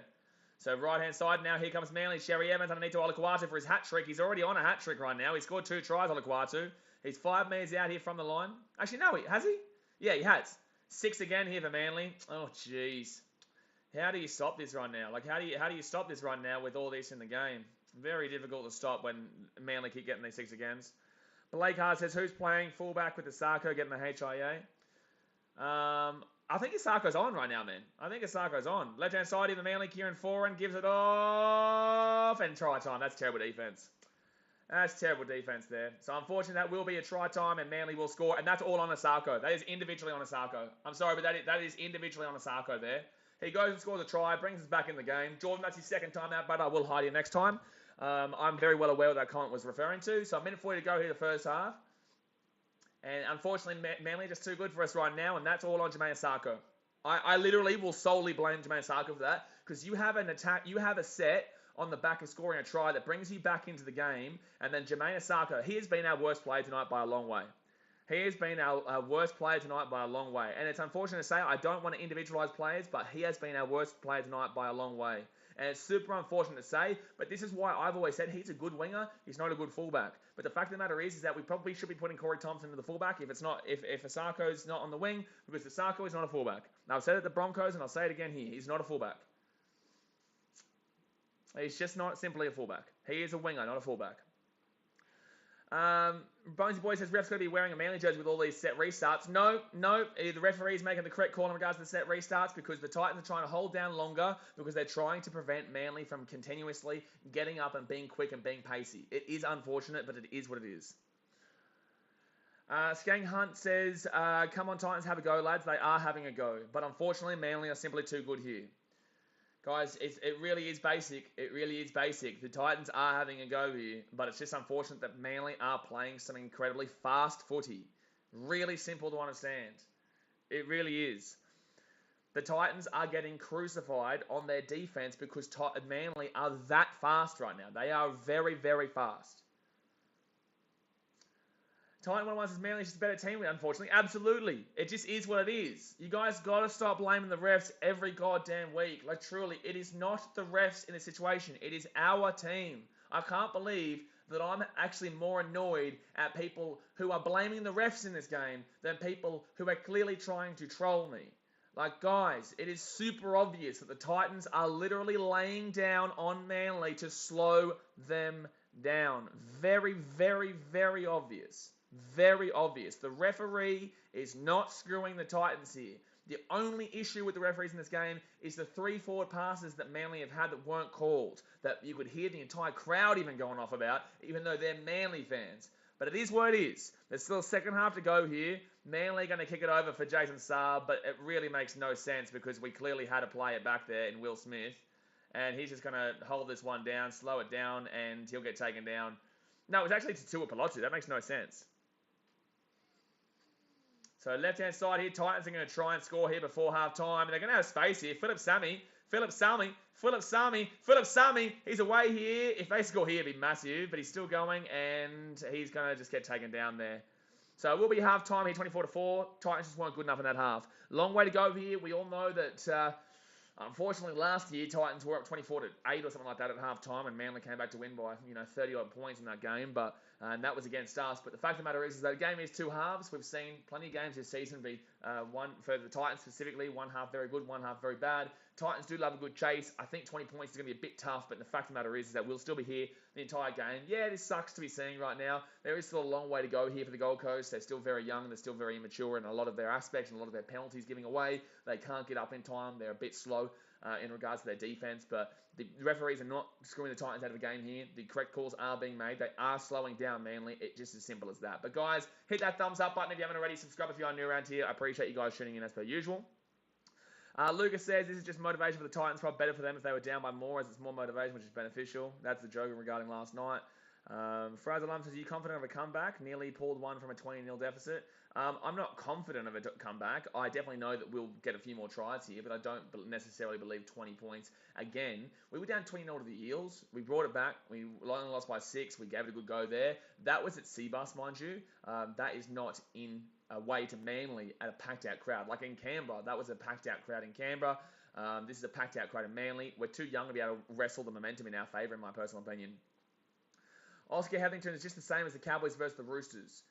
So right-hand side, now here comes Manly. Sherry Evans underneath to Olakwatu for his hat-trick. He's already on a hat-trick right now. He scored 2 tries, Olakwatu. He's 5 minutes out here from the line. Actually, no, has he? Yeah, he has. 6 again here for Manly. Oh, jeez. How do you stop this right now? Like, how do you stop this right now with all this in the game? Very difficult to stop when Manly keep getting these 6 agains. Blake Hart says, who's playing fullback with Asako getting the HIA? I think Asako's on right now, man. I think Asako's on. Left-hand side here for Manly. Kieran Foran gives it off. And try time. That's terrible defense. That's terrible defense there. So unfortunately, that will be a try time and Manly will score. And that's all on Asako. That is individually on Asako. I'm sorry, but that is individually on Asako there. He goes and scores a try, brings us back in the game. Jordan, that's his second time out, but I will hide you next time. I'm very well aware what that comment was referring to. So a minute 40 to go here the first half. And unfortunately, Manly are just too good for us right now, and that's all on Jermaine Asako. I literally will solely blame Jermaine Asako for that, because you have an attack, you have a set on the back of scoring a try that brings you back into the game, and then Jermaine Asako, he has been our worst player tonight by a long way. He has been our worst player tonight by a long way. And it's unfortunate to say, I don't want to individualise players, but he has been our worst player tonight by a long way. And it's super unfortunate to say, but this is why I've always said he's a good winger, he's not a good fullback. But the fact of the matter is that we probably should be putting Corey Thompson into the fullback if Asako's not on the wing, because Asako is not a fullback. Now I've said it at the Broncos, and I'll say it again here, he's not a fullback. He's just not simply a fullback. He is a winger, not a fullback. Bonesy Boy says, ref's going to be wearing a Manly jersey with all these set restarts. No, the referee's making the correct call in regards to the set restarts, because the Titans are trying to hold down longer, because they're trying to prevent Manly from continuously getting up and being quick and being pacey. It is unfortunate, but it is what it is. Skang Hunt says, come on Titans, have a go, lads. They are having a go, but unfortunately Manly are simply too good here. Guys, it really is basic. It really is basic. The Titans are having a go here, but it's just unfortunate that Manly are playing some incredibly fast footy. Really simple to understand. It really is. The Titans are getting crucified on their defense because Manly are that fast right now. They are very, very fast. Titan 1-1 says Manly's just a better team, unfortunately. Absolutely. It just is what it is. You guys got to stop blaming the refs every goddamn week. Like, truly, it is not the refs in this situation. It is our team. I can't believe that I'm actually more annoyed at people who are blaming the refs in this game than people who are clearly trying to troll me. Like, guys, it is super obvious that the Titans are literally laying down on Manly to slow them down. Very, very, very obvious. Very obvious. The referee is not screwing the Titans here. The only issue with the referees in this game is the 3 forward passes that Manly have had that weren't called, that you could hear the entire crowd even going off about, even though they're Manly fans. But it is what it is. There's still a second half to go here. Manly going to kick it over for Jason Saab, but it really makes no sense because we clearly had to play it back there in Will Smith. And he's just going to hold this one down, slow it down, and he'll get taken down. No, it was actually to Tuipulotu. That makes no sense. So left-hand side here, Titans are going to try and score here before half-time. And they're going to have space here. Philip Sami. He's away here. If they score here, it'd be massive. But he's still going, and he's going to just get taken down there. So it will be half-time here, 24-4. Titans just weren't good enough in that half. Long way to go here. We all know that, unfortunately, last year, Titans were up 24-8 or something like that at half-time, and Manly came back to win by, 30-odd points in that game. But and that was against us. But the fact of the matter is that the game is 2 halves. We've seen plenty of games this season be one for the Titans specifically, 1 half very good, 1 half very bad. Titans do love a good chase. I think 20 points is going to be a bit tough, but the fact of the matter is that we'll still be here the entire game. Yeah, this sucks to be seeing right now. There is still a long way to go here for the Gold Coast. They're still very young. They're still very immature in a lot of their aspects and a lot of their penalties giving away. They can't get up in time. They're a bit slow in regards to their defense, but the referees are not screwing the Titans out of a game here. The correct calls are being made. They are slowing down Manly. It's just as simple as that. But guys, hit that thumbs up button if you haven't already. Subscribe if you are new around here. I appreciate you guys tuning in as per usual. Lucas says this is just motivation for the Titans. Probably better for them if they were down by more, as it's more motivation, which is beneficial. That's the joke regarding last night. Fraser Lum says, are you confident of a comeback? Nearly pulled one from a 20-0 deficit. I'm not confident of a comeback. I definitely know that we'll get a few more tries here, but I don't necessarily believe 20 points. Again, we were down 20-0 to the Eels. We brought it back. We only lost by 6. We gave it a good go there. That was at Seabus, mind you. That is not in away to Manly at a packed-out crowd. Like in Canberra, that was a packed-out crowd in Canberra. This is a packed-out crowd in Manly. We're too young to be able to wrestle the momentum in our favour, in my personal opinion. Oscar Hetherington is just the same as the Cowboys versus the Roosters.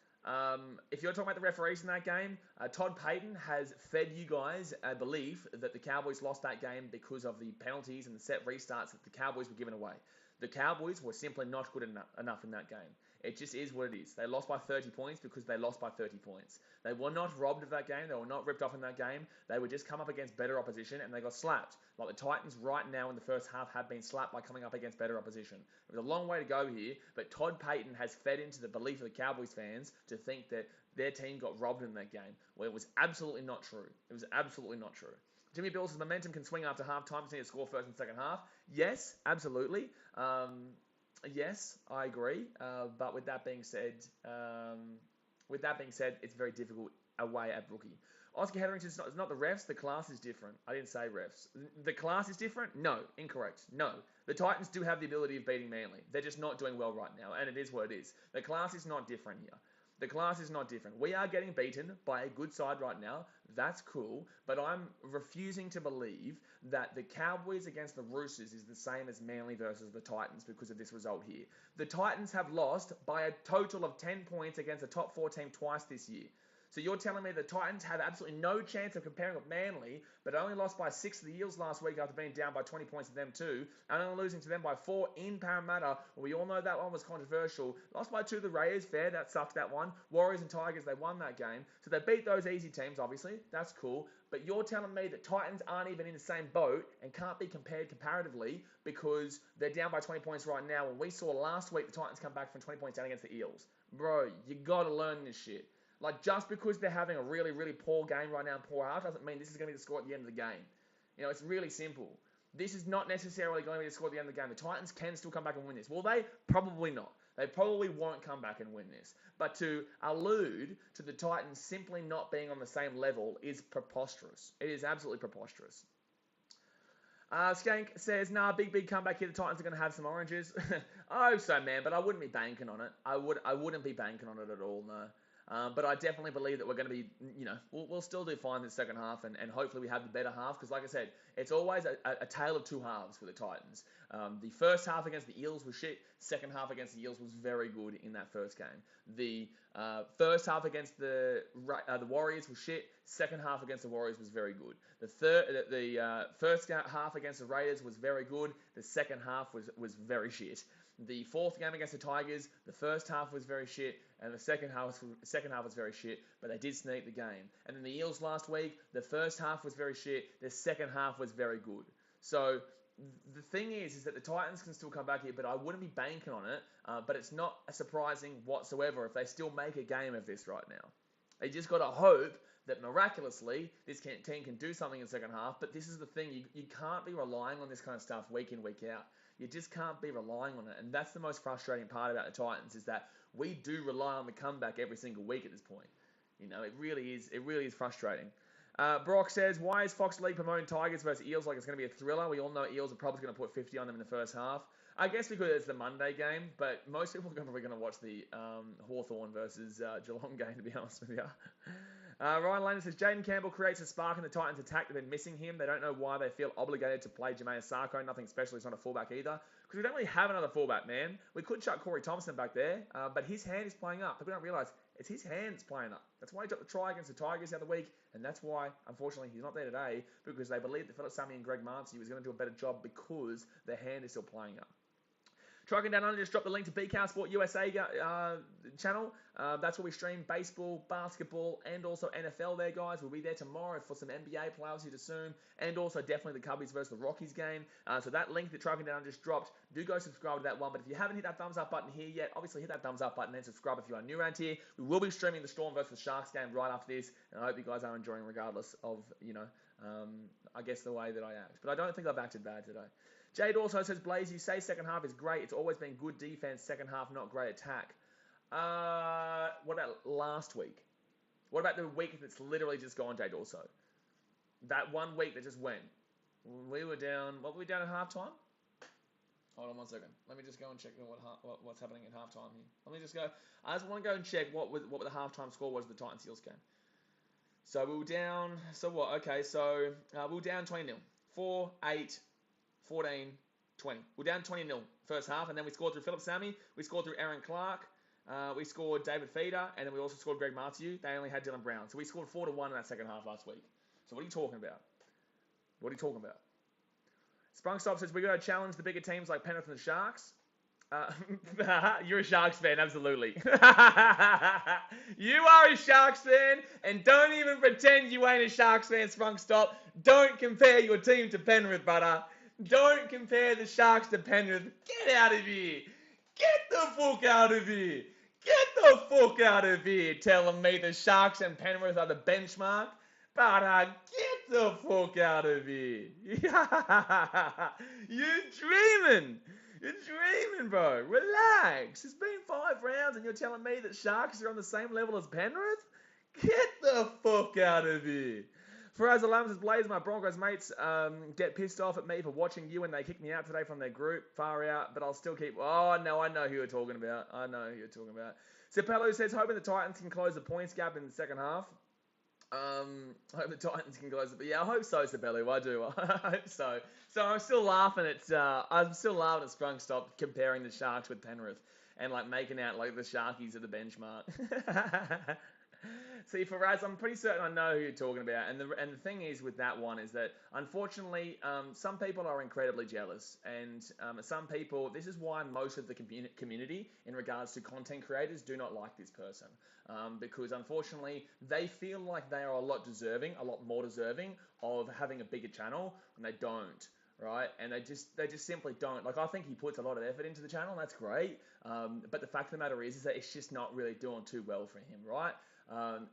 If you're talking about the referees in that game, Todd Payten has fed you guys a belief that the Cowboys lost that game because of the penalties and the set restarts that the Cowboys were giving away. The Cowboys were simply not good enough in that game. It just is what it is. They lost by 30 points because they lost by 30 points. They were not robbed of that game. They were not ripped off in that game. They would just come up against better opposition and they got slapped. Like the Titans right now in the first half have been slapped by coming up against better opposition. There's a long way to go here, but Todd Payten has fed into the belief of the Cowboys fans to think that their team got robbed in that game. Well, it was absolutely not true. It was absolutely not true. Jimmy Bill says momentum can swing after half-time. Just need to score first and second half. Yes, absolutely. Yes, I agree. But with that being said, it's very difficult away at Brookie. Oscar Hetherington is not the refs. The class is different. I didn't say refs. The class is different? No, incorrect. No. The Titans do have the ability of beating Manly. They're just not doing well right now, and it is what it is. The class is not different here. The class is not different. We are getting beaten by a good side right now. That's cool. But I'm refusing to believe that the Cowboys against the Roosters is the same as Manly versus the Titans because of this result here. The Titans have lost by a total of 10 points against a top 4 team twice this year. So you're telling me the Titans have absolutely no chance of comparing with Manly, but only lost by 6 to the Eels last week after being down by 20 points to them too, and only losing to them by 4 in Parramatta. We all know that one was controversial. Lost by 2 to the Raiders, fair, that sucked, that one. Warriors and Tigers, they won that game. So they beat those easy teams, obviously. That's cool. But you're telling me that Titans aren't even in the same boat and can't be compared comparatively because they're down by 20 points right now. When we saw last week the Titans come back from 20 points down against the Eels. Bro, you gotta learn this shit. Like, just because they're having a really, really poor game right now and poor half doesn't mean this is going to be the score at the end of the game. It's really simple. This is not necessarily going to be the score at the end of the game. The Titans can still come back and win this. Will they? Probably not. They probably won't come back and win this. But to allude to the Titans simply not being on the same level is preposterous. It is absolutely preposterous. Skank says, nah, big comeback here. The Titans are going to have some oranges. I hope so, man, but I wouldn't be banking on it. I wouldn't be banking on it at all, no. But I definitely believe that we're going to be, we'll still do fine in the second half, and hopefully we have the better half, because like I said, it's always a tale of two halves for the Titans. The first half against the Eels was shit. Second half against the Eels was very good in that first game. The first half against the Warriors was shit. Second half against the Warriors was very good. The first half against the Raiders was very good. The second half was very shit. The fourth game against the Tigers, the first half was very shit, and the second half was very shit, but they did sneak the game. And then the Eels last week, the first half was very shit, the second half was very good. So the thing is that the Titans can still come back here, but I wouldn't be banking on it. But it's not surprising whatsoever if they still make a game of this right now. They just got to hope that miraculously this team can do something in the second half. But this is the thing, you can't be relying on this kind of stuff week in, week out. You just can't be relying on it. And that's the most frustrating part about the Titans, is that we do rely on the comeback every single week at this point. It really is frustrating. Brock says, why is Fox League promoting Tigers versus Eels like it's going to be a thriller? We all know Eels are probably going to put 50 on them in the first half. I guess because it's the Monday game, but most people are probably going to watch the Hawthorn versus Geelong game, to be honest with you. Ryan Lane says, Jaden Campbell creates a spark in the Titans attack. They've been missing him. They don't know why they feel obligated to play Jermaine Sarko. Nothing special. He's not a fullback either. Because we don't really have another fullback, man. We could chuck Corey Thompson back there, but his hand is playing up. People don't realise it's his hands playing up. That's why he got the try against the Tigers the other week, and that's why, unfortunately, he's not there today, because they believe that Philip Sammy and Greg Marcy was going to do a better job because their hand is still playing up. Trucking Down Under just dropped the link to BKRsport USA channel. That's where we stream baseball, basketball, and also NFL there, guys. We'll be there tomorrow for some NBA playoffs, you'd assume, and also definitely the Cubbies versus the Rockies game. So that link that Trucking Down Under just dropped, do go subscribe to that one. But if you haven't hit that thumbs up button here yet, obviously hit that thumbs up button and subscribe if you are new around here. We will be streaming the Storm versus the Sharks game right after this, and I hope you guys are enjoying regardless of, I guess the way that I act. But I don't think I've acted bad today. Jade also says, Blaze, you say second half is great. It's always been good defense, second half not great attack. What about last week? What about the week that's literally just gone, Jade also? That 1 week that just went. We were down, what were we down at halftime? Hold on 1 second. Let me just go and check what's happening at halftime here. Let me just go. I just want to go and check what the halftime score was of the Titans-Eels game. So we were down, so what? Okay, so we were down 20-0. 4, 8, 14, 20. We're down 20-0 first half, and then we scored through Philip Sammy, we scored through Aaron Clark, we scored David Feeder, and then we also scored Greg Martiu. They only had Dylan Brown. So we scored 4-1 in that second half last week. So what are you talking about? What are you talking about? Sprungstop says, we got to challenge the bigger teams like Penrith and the Sharks. You're a Sharks fan, absolutely. You are a Sharks fan, and don't even pretend you ain't a Sharks fan, Sprungstop. Don't compare your team to Penrith, brother. Don't compare the Sharks to Penrith. Get out of here. Get the fuck out of here. Get the fuck out of here telling me the Sharks and Penrith are the benchmark. But get the fuck out of here. You're dreaming. You're dreaming, bro. Relax. It's been 5 rounds and you're telling me that Sharks are on the same level as Penrith? Get the fuck out of here. Faraz Alam says, Blaze, my Broncos mates get pissed off at me for watching you when they kicked me out today from their group. Far out, but I'll still keep... Oh, no, I know who you're talking about. I know who you're talking about. Cepello says, hoping the Titans can close the points gap in the second half. I hope the Titans can close it. But yeah, I hope so, Cepello. I do. I hope so. So I'm still laughing at Sprungstop comparing the Sharks with Penrith and like making out like the Sharkies are the benchmark. See, Faraz, I'm pretty certain I know who you're talking about, and the thing is with that one is that unfortunately, some people are incredibly jealous, and some people. This is why most of the community, in regards to content creators, do not like this person, because unfortunately they feel like they are a lot more deserving of having a bigger channel, and they don't. Right, and they just simply don't. Like, I think he puts a lot of effort into the channel, and that's great. But the fact of the matter is that it's just not really doing too well for him, right?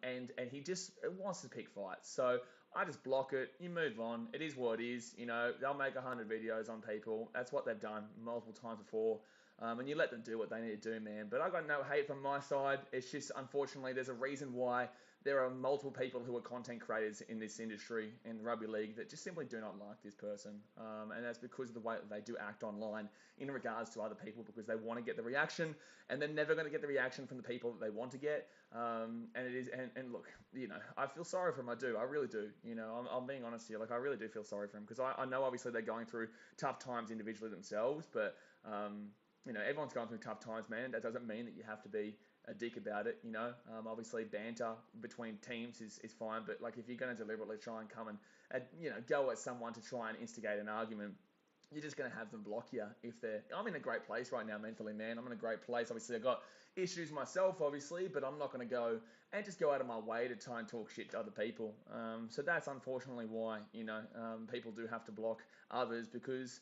And he just wants to pick fights. So I just block it. You move on. It is what it is. You know, they'll make 100 videos on people. That's what they've done multiple times before. And you let them do what they need to do, man. But I got no hate from my side. It's just, unfortunately, there's a reason why there are multiple people who are content creators in this industry, in rugby league, that just simply do not like this person. And that's because of the way that they do act online in regards to other people, because they want to get the reaction, and they're never going to get the reaction from the people that they want to get. And look, I feel sorry for them. I do. I really do. I'm being honest here. Like, I really do feel sorry for them, because I know obviously they're going through tough times individually themselves, but, everyone's going through tough times, man. That doesn't mean that you have to be a dick about it, obviously banter between teams is fine, but like if you're going to deliberately try and come and go at someone to try and instigate an argument, you're just going to have them block you I'm in a great place right now mentally, man. I'm in a great place. Obviously, I've got issues myself, obviously, but I'm not going to go out of my way to try and talk shit to other people. So that's unfortunately why, people do have to block others, because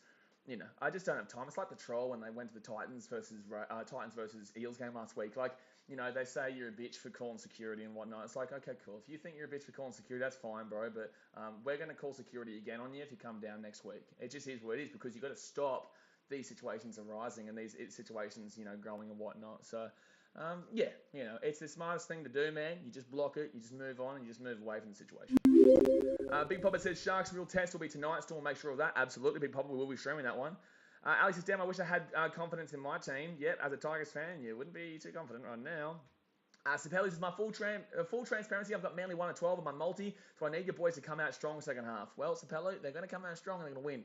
I just don't have time. It's like the Troll when they went to the Titans versus Eels game last week. Like, they say you're a bitch for calling security and whatnot. It's like, okay, cool. If you think you're a bitch for calling security, that's fine, bro. But we're going to call security again on you if you come down next week. It just is what it is, because you've got to stop these situations arising and these situations, growing and whatnot. So, it's the smartest thing to do, man. You just block it, you just move on, and you just move away from the situation. Big Papa says Sharks real test will be tonight. Still will make sure of that. Absolutely, Big Papa, we will be streaming that one. Alex says, damn, I wish I had confidence in my team. Yep, as a Tigers fan, you wouldn't be too confident right now. Sapelli says, my full transparency, I've got Manly 1 of 12 on my multi, so I need your boys to come out strong second half. Well, Sapelli, they're going to come out strong and they're going to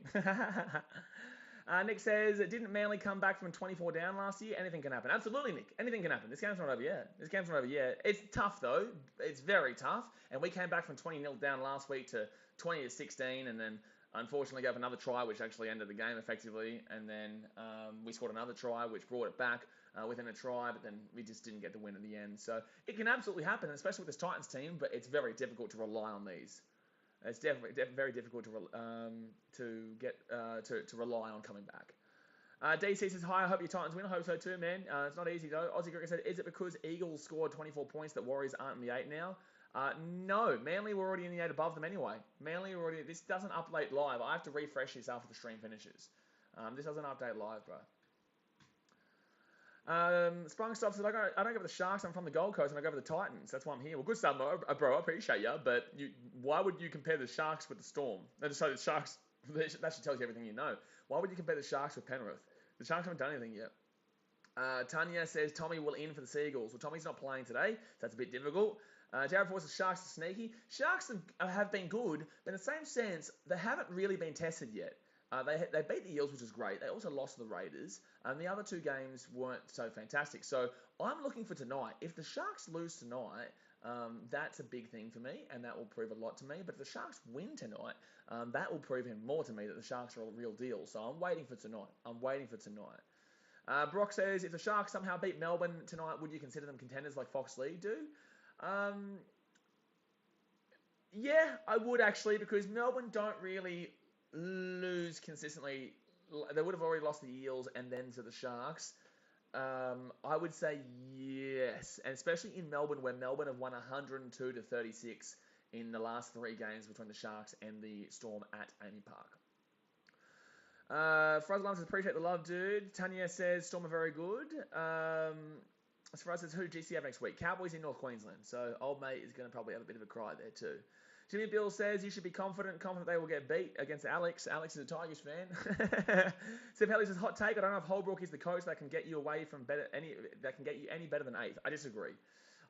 win. Nick says, didn't Manly come back from 24 down last year? Anything can happen. Absolutely, Nick. Anything can happen. This game's not over yet. It's tough, though. It's very tough. And we came back from 20-0 down last week to 20-16, and then unfortunately gave another try, which actually ended the game effectively. And then we scored another try, which brought it back within a try, but then we just didn't get the win in the end. So it can absolutely happen, especially with this Titans team, but it's very difficult to rely on these. It's definitely very difficult to rely on coming back. DC says, hi, I hope your Titans win. I hope so too, man. It's not easy, though. Aussie Gregor said, is it because Eagles scored 24 points that Warriors aren't in the 8 now? No, Manly were already in the 8 above them anyway. This doesn't update live. I have to refresh this after the stream finishes. This doesn't update live, bro. Sprung Stop says, I don't go with the Sharks, I'm from the Gold Coast, and I go with the Titans. That's why I'm here. Well, good stuff, bro. I appreciate you, but why would you compare the Sharks with the Storm? So the Sharks, that should tell you everything you know. Why would you compare the Sharks with Penrith? The Sharks haven't done anything yet. Tanya says, Tommy will in for the Seagulls. Well, Tommy's not playing today, so that's a bit difficult. Jared Force says, Sharks are sneaky. Sharks have been good, but in the same sense, they haven't really been tested yet. They beat the Eels, which is great. They also lost to the Raiders, and the other two games weren't so fantastic. So I'm looking for tonight. If the Sharks lose tonight, that's a big thing for me, and that will prove a lot to me. But if the Sharks win tonight, that will prove even more to me that the Sharks are a real deal. So I'm waiting for tonight. Brock says, if the Sharks somehow beat Melbourne tonight, would you consider them contenders like Fox League do? Yeah, I would actually, because Melbourne don't really lose consistently. They would have already lost the Eels and then to the Sharks. I would say yes, and especially in Melbourne, where Melbourne have won 102-36 in the last 3 games between the Sharks and the Storm at Amy Park. Frazzle says, appreciate the love, dude. Tanya says, Storm are very good. As far as says, who GC have next week? Cowboys in North Queensland. So old mate is going to probably have a bit of a cry there too. Jimmy Bill says you should be confident they will get beat against Alex. Alex is a Tigers fan. Steve Helly says, hot take. I don't know if Holbrook is the coach that can get you away from any better than 8th. I disagree.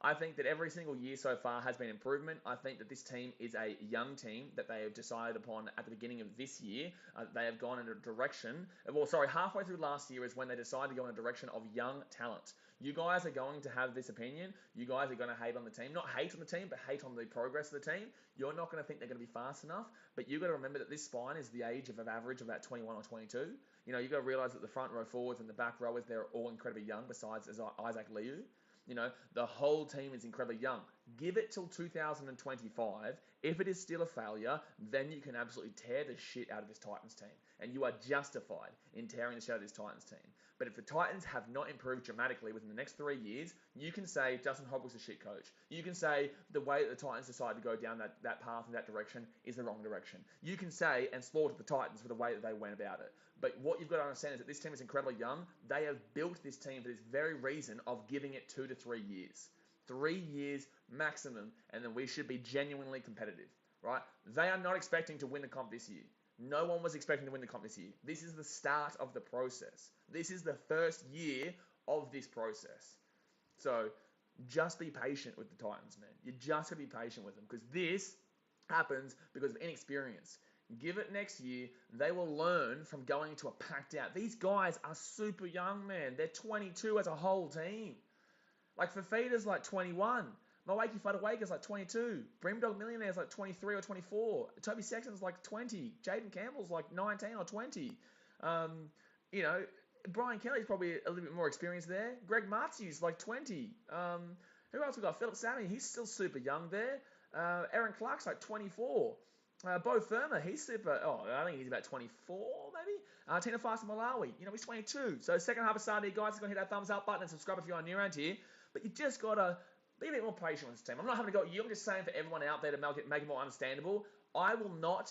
I think that every single year so far has been improvement. I think that this team is a young team that they have decided upon at the beginning of this year. They have gone in a direction. Halfway through last year is when they decided to go in a direction of young talent. You guys are going to have this opinion. You guys are going to hate on the team. Not hate on the team, but hate on the progress of the team. You're not going to think they're going to be fast enough. But you've got to remember that this spine is the age of an average of about 21 or 22. You've got to realise that the front row forwards and the back rowers, they're all incredibly young, besides Isaac Liu. The whole team is incredibly young. Give it till 2025. If it is still a failure, then you can absolutely tear the shit out of this Titans team. And you are justified in tearing the shit out of this Titans team. But if the Titans have not improved dramatically within the next 3 years, you can say Justin Holbrook's a shit coach. You can say the way that the Titans decided to go down that path in that direction is the wrong direction. You can say and slaughter the Titans for the way that they went about it. But what you've got to understand is that this team is incredibly young. They have built this team for this very reason of giving it 2 to 3 years. 3 years maximum, and then we should be genuinely competitive, right? They are not expecting to win the comp this year. No one was expecting to win the comp this year. This is the start of the process. This is the first year of this process. So just be patient with the Titans, man. You just gotta be patient with them, because this happens because of inexperience. Give it next year. They will learn from going to a packed out. These guys are super young, man. They're 22 as a whole team. Like Fafita's like 21. Mawaki Fadawaka's like 22. Brimdog Millionaire's like 23 or 24. Toby Sexton's like 20. Jaden Campbell's like 19 or 20. You know, Brian Kelly's probably a little bit more experienced there. Greg Matthew's like 20. Who else we got? Philip Sammy, he's still super young there. Aaron Clark's like 24. Bo Firma, he's super, I think he's about 24 maybe. Tina Fast Malawi, you know, he's 22. So second half of Saturday, guys, is going to hit that thumbs up button and subscribe if you're new around here. But you just got to be a bit more patient with this team. I'm not having to go at you, I'm just saying for everyone out there to make it more understandable. I will not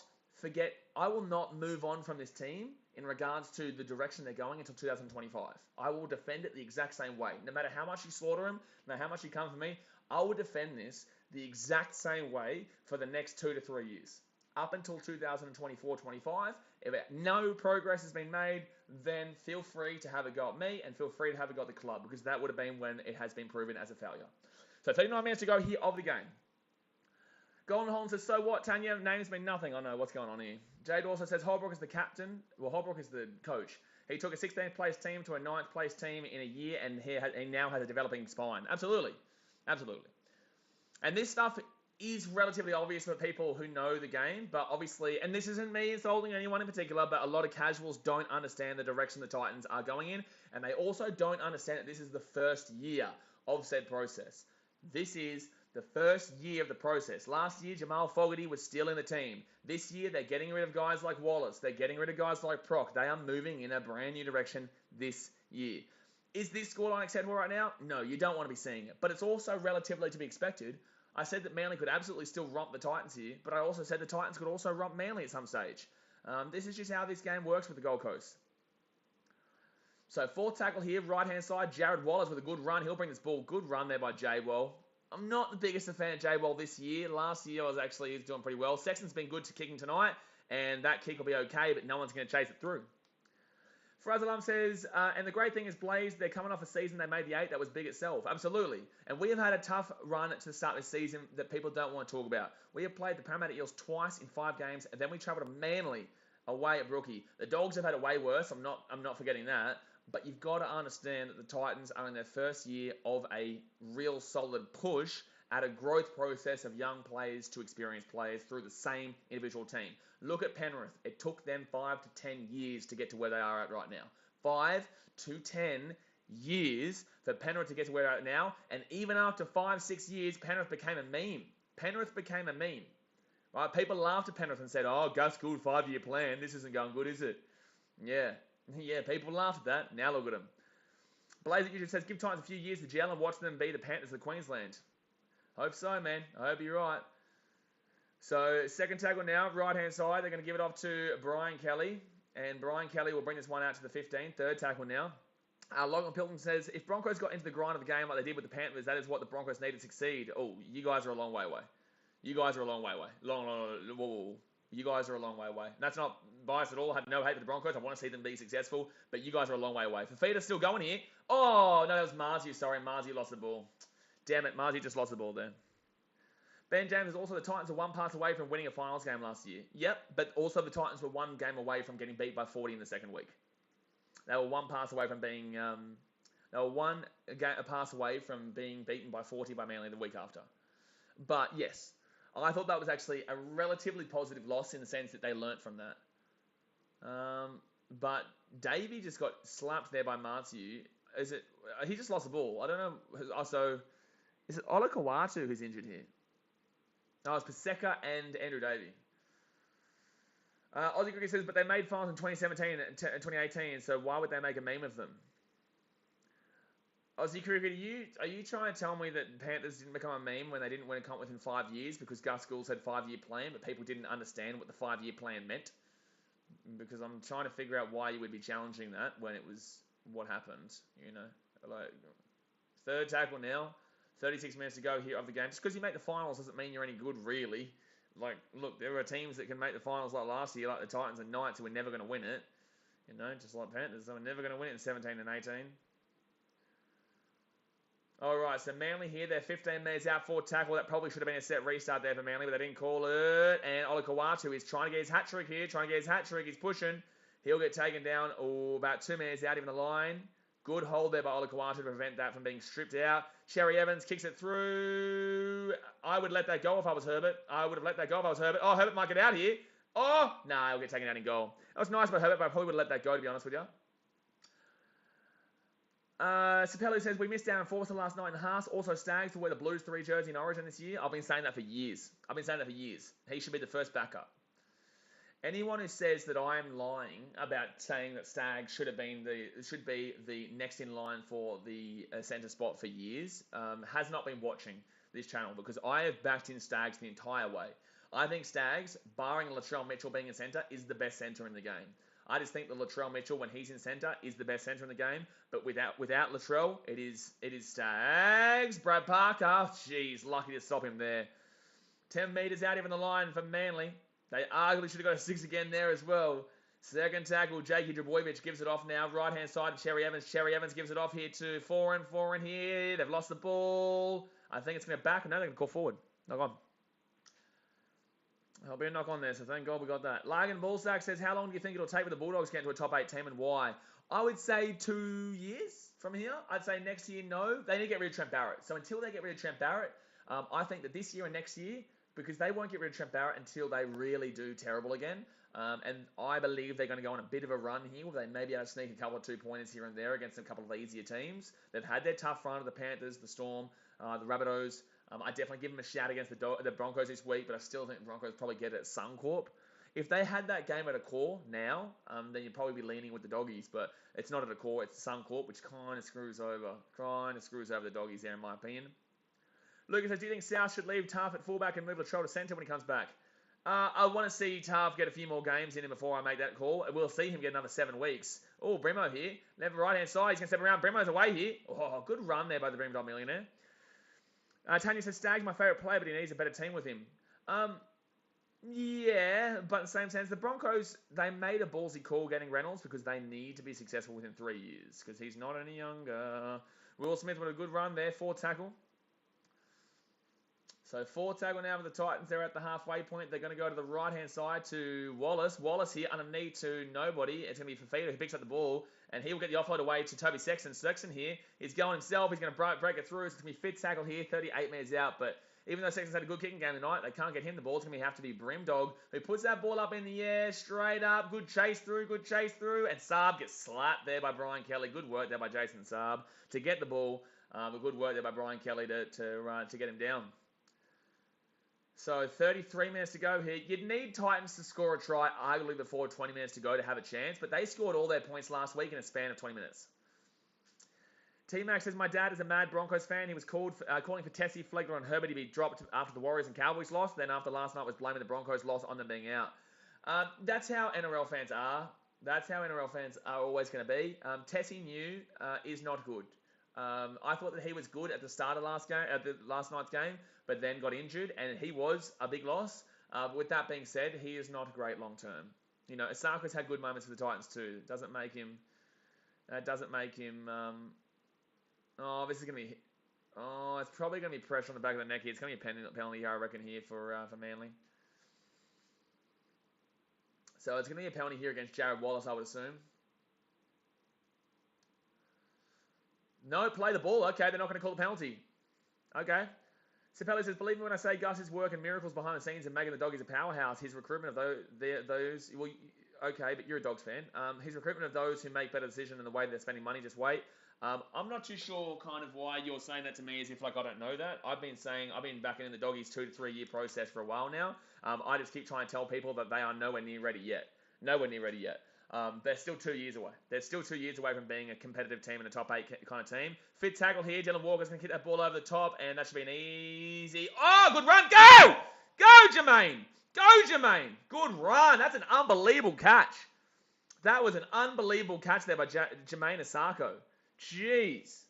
move on from this team in regards to the direction they're going until 2025. I will defend it the exact same way. No matter how much you slaughter them, no matter how much you come for me, I will defend this the exact same way for the next 2 to 3 years. Up until 2024-25, if no progress has been made, then feel free to have a go at me and feel free to have a go at the club, because that would have been when it has been proven as a failure. So 39 minutes to go here of the game. Golden Holland says, so what, Tanya? Names mean nothing. I know what's going on here. Jade also says, Holbrook is the captain. Well, Holbrook is the coach. He took a 16th place team to a 9th place team in a year, and he now has a developing spine. Absolutely. Absolutely. And this stuff is relatively obvious for people who know the game, but obviously, and this isn't me insulting anyone in particular, but a lot of casuals don't understand the direction the Titans are going in, and they also don't understand that this is the first year of said process. This is the first year of the process. Last year, Jamal Fogarty was still in the team. This year, they're getting rid of guys like Wallace. They're getting rid of guys like Proc. They are moving in a brand new direction this year. Is this scoreline acceptable right now? No, you don't want to be seeing it, but it's also relatively to be expected. I said that Manly could absolutely still romp the Titans here, but I also said the Titans could also romp Manly at some stage. This is just how this game works with the Gold Coast. So fourth tackle here, right-hand side, Jared Wallace with a good run. He'll bring this ball. Good run there by J-Well. I'm not the biggest fan of J-Well this year. Last year, he's doing pretty well. Sexton's been good to kicking tonight, and that kick will be okay, but no one's going to chase it through. Frazalam says, and the great thing is, Blaze, they're coming off a season they made the 8. That was big itself. Absolutely. And we have had a tough run to start this season that people don't want to talk about. We have played the Parramatta Eels twice in 5 games, and then we travelled to Manly away at Brookie. The Dogs have had it way worse. I'm not forgetting that. But you've got to understand that the Titans are in their first year of a real solid push at a growth process of young players to experienced players through the same individual team. Look at Penrith. It took them 5 to 10 years to get to where they are at right now. 5 to 10 years for Penrith to get to where they're at now. And even after 5-6 years, Penrith became a meme. Penrith became a meme. Right? People laughed at Penrith and said, oh, Gus Gould 5-year plan. This isn't going good, is it? Yeah, people laughed at that. Now look at them. Blazer usually says, give Titans a few years to gel and watch them be the Panthers of Queensland. Hope so, man. I hope you're right. So, second tackle now, right-hand side. They're going to give it off to Brian Kelly. And Brian Kelly will bring this one out to the 15. Third tackle now. Logan Pilton says, if Broncos got into the grind of the game like they did with the Panthers, that is what the Broncos need to succeed. Oh, you guys are a long way away. You guys are a long way away. You guys are a long way away. And that's not biased at all. I have no hate for the Broncos. I want to see them be successful. But you guys are a long way away. Fafita's still going here. Oh, no, that was Marzi. Sorry, Marzi lost the ball. Damn it, Marzi just lost the ball there. Ben James is also the Titans are 1 pass away from winning a finals game last year. Yep, but also the Titans were 1 game away from getting beat by 40 in the second week. They were 1 pass away from being... they were a pass away from being beaten by 40 by Manly the week after. But yes, I thought that was actually a relatively positive loss in the sense that they learnt from that. But Davey just got slapped there by Matthew. He just lost the ball. I don't know. Also, is it Ola Kawatu who's injured here? No, it's Paseka and Andrew Davey. Aussie Cricket says, but they made finals in 2017 and 2018, so why would they make a meme of them? Aussie Cricket, are you trying to tell me that Panthers didn't become a meme when they didn't win a comp within 5 years because Gus Gould said 5-year plan, but people didn't understand what the 5-year plan meant? Because I'm trying to figure out why you would be challenging that when it was what happened, you know. Like, third tackle now. 36 minutes to go here of the game. Just because you make the finals doesn't mean you're any good, really. Like, look, there are teams that can make the finals like last year, like the Titans and Knights, who were never going to win it. You know, just like Panthers, they were never going to win it in 17 and 18. All right, so Manly here, they're 15 minutes out for tackle. That probably should have been a set restart there for Manly, but they didn't call it. And Olakau'atu is trying to get his hat-trick here, He's pushing. He'll get taken down about 2 minutes out, even the line. Good hold there by Olakau'atu to prevent that from being stripped out. Cherry Evans kicks it through. I would let that go if I was Herbert. Oh, Herbert might get out here. Oh, nah, he'll get taken out in goal. That was nice by Herbert, but I probably would have let that go, to be honest with you. Sapelli says, we missed Darren Forster last night in Haas. Also Stags to wear the Blues 3 jersey in Origin this year. I've been saying that for years. He should be the first backup. Anyone who says that I'm lying about saying that Stags should be the next in line for the centre spot for years has not been watching this channel, because I have backed in Stags the entire way. I think Stags, barring Latrell Mitchell being in centre, is the best centre in the game. I just think that Latrell Mitchell, when he's in centre, is the best centre in the game. But without Latrell, it is Stags. Brad Parker, jeez, lucky to stop him there. 10 metres out even the line for Manly. They arguably should have got a 6 again there as well. Second tackle, Jakey Drabojevic gives it off now. Right-hand side to Cherry Evans. Cherry Evans gives it off here to Foran here. They've lost the ball. I think it's going to go back. No, they're going to call forward. Knock on. There'll be a knock on there, so thank God we got that. Largan Ballsack says, how long do you think it'll take for the Bulldogs to get into a top 8 team and why? I would say 2 years from here. I'd say next year, no. They need to get rid of Trent Barrett. So until they get rid of Trent Barrett, I think that this year and next year, because they won't get rid of Trent Barrett until they really do terrible again. And I believe they're going to go on a bit of a run here where they may be able to sneak a couple of 2-pointers here and there against a couple of easier teams. They've had their tough run of the Panthers, the Storm, the Rabbitohs. I definitely give them a shout against the Broncos this week, but I still think the Broncos probably get it at Suncorp. If they had that game at a core now, then you'd probably be leaning with the Doggies, but it's not at a core, it's Suncorp, which kind of screws over the Doggies there, in my opinion. Lucas says, do you think South should leave Taff at fullback and move Latrell to centre when he comes back? I want to see Taff get a few more games in him before I make that call. We'll see him get another 7 weeks. Oh, Bremo here. Left right-hand side. He's going to step around. Bremo's away here. Oh, good run there by the Bremo Millionaire. Tanya says, Stag's my favourite player, but he needs a better team with him. Yeah, but in the same sense, the Broncos, they made a ballsy call getting Reynolds because they need to be successful within 3 years because he's not any younger. Will Smith with a good run there, 4 tackle. So 4 tackle now with the Titans. They're at the halfway point. They're going to go to the right-hand side to Wallace. Wallace here underneath to nobody. It's going to be Fafita who picks up the ball, and he will get the offload away to Toby Sexton. Sexton here is going himself. He's going to break it through. So it's going to be 5th tackle here, 38 metres out. But even though Sexton's had a good kicking game tonight, they can't get him the ball. It's going to have to be Brimdog who puts that ball up in the air, straight up. Good chase through. And Saab gets slapped there by Brian Kelly. Good work there by Jason Saab to get the ball. But good work there by Brian Kelly to get him down. So 33 minutes to go here. You'd need Titans to score a try arguably before 20 minutes to go to have a chance, but they scored all their points last week in a span of 20 minutes. T-Max says, my dad is a mad Broncos fan. He was calling for Tessie, Flegler and Herbert to be dropped after the Warriors and Cowboys lost. Then after last night was blaming the Broncos loss on them being out. That's how NRL fans are. That's how NRL fans are always going to be. Tessie New is not good. I thought that he was good at the start of last night's game, but then got injured, and he was a big loss. With that being said, he is not great long term. You know, Asaka's had good moments for the Titans too. Doesn't make him. This is gonna be. Oh, it's probably gonna be pressure on the back of the neck here. It's gonna be a penalty here, I reckon, here for Manly. So it's gonna be a penalty here against Jared Wallace, I would assume. No, play the ball. Okay, they're not going to call the penalty. Okay. Sapelli says, believe me when I say Gus is working miracles behind the scenes and making the Doggies a powerhouse. His recruitment of those well, okay, but you're a Dogs fan. His recruitment of those who make better decisions in the way they're spending money, just wait. I'm not too sure kind of why you're saying that to me as if like I don't know that. I've been backing in the Doggies 2 to 3 year process for a while now. I just keep trying to tell people that they are nowhere near ready yet. They're still 2 years away. They're still 2 years away from being a competitive team and a top 8 kind of team. 5th tackle here. Dylan Walker's going to kick that ball over the top, and that should be an easy... Oh, good run. Go! Go, Jermaine. Good run. That's an unbelievable catch. That was an unbelievable catch there by Jermaine Asako. Jeez.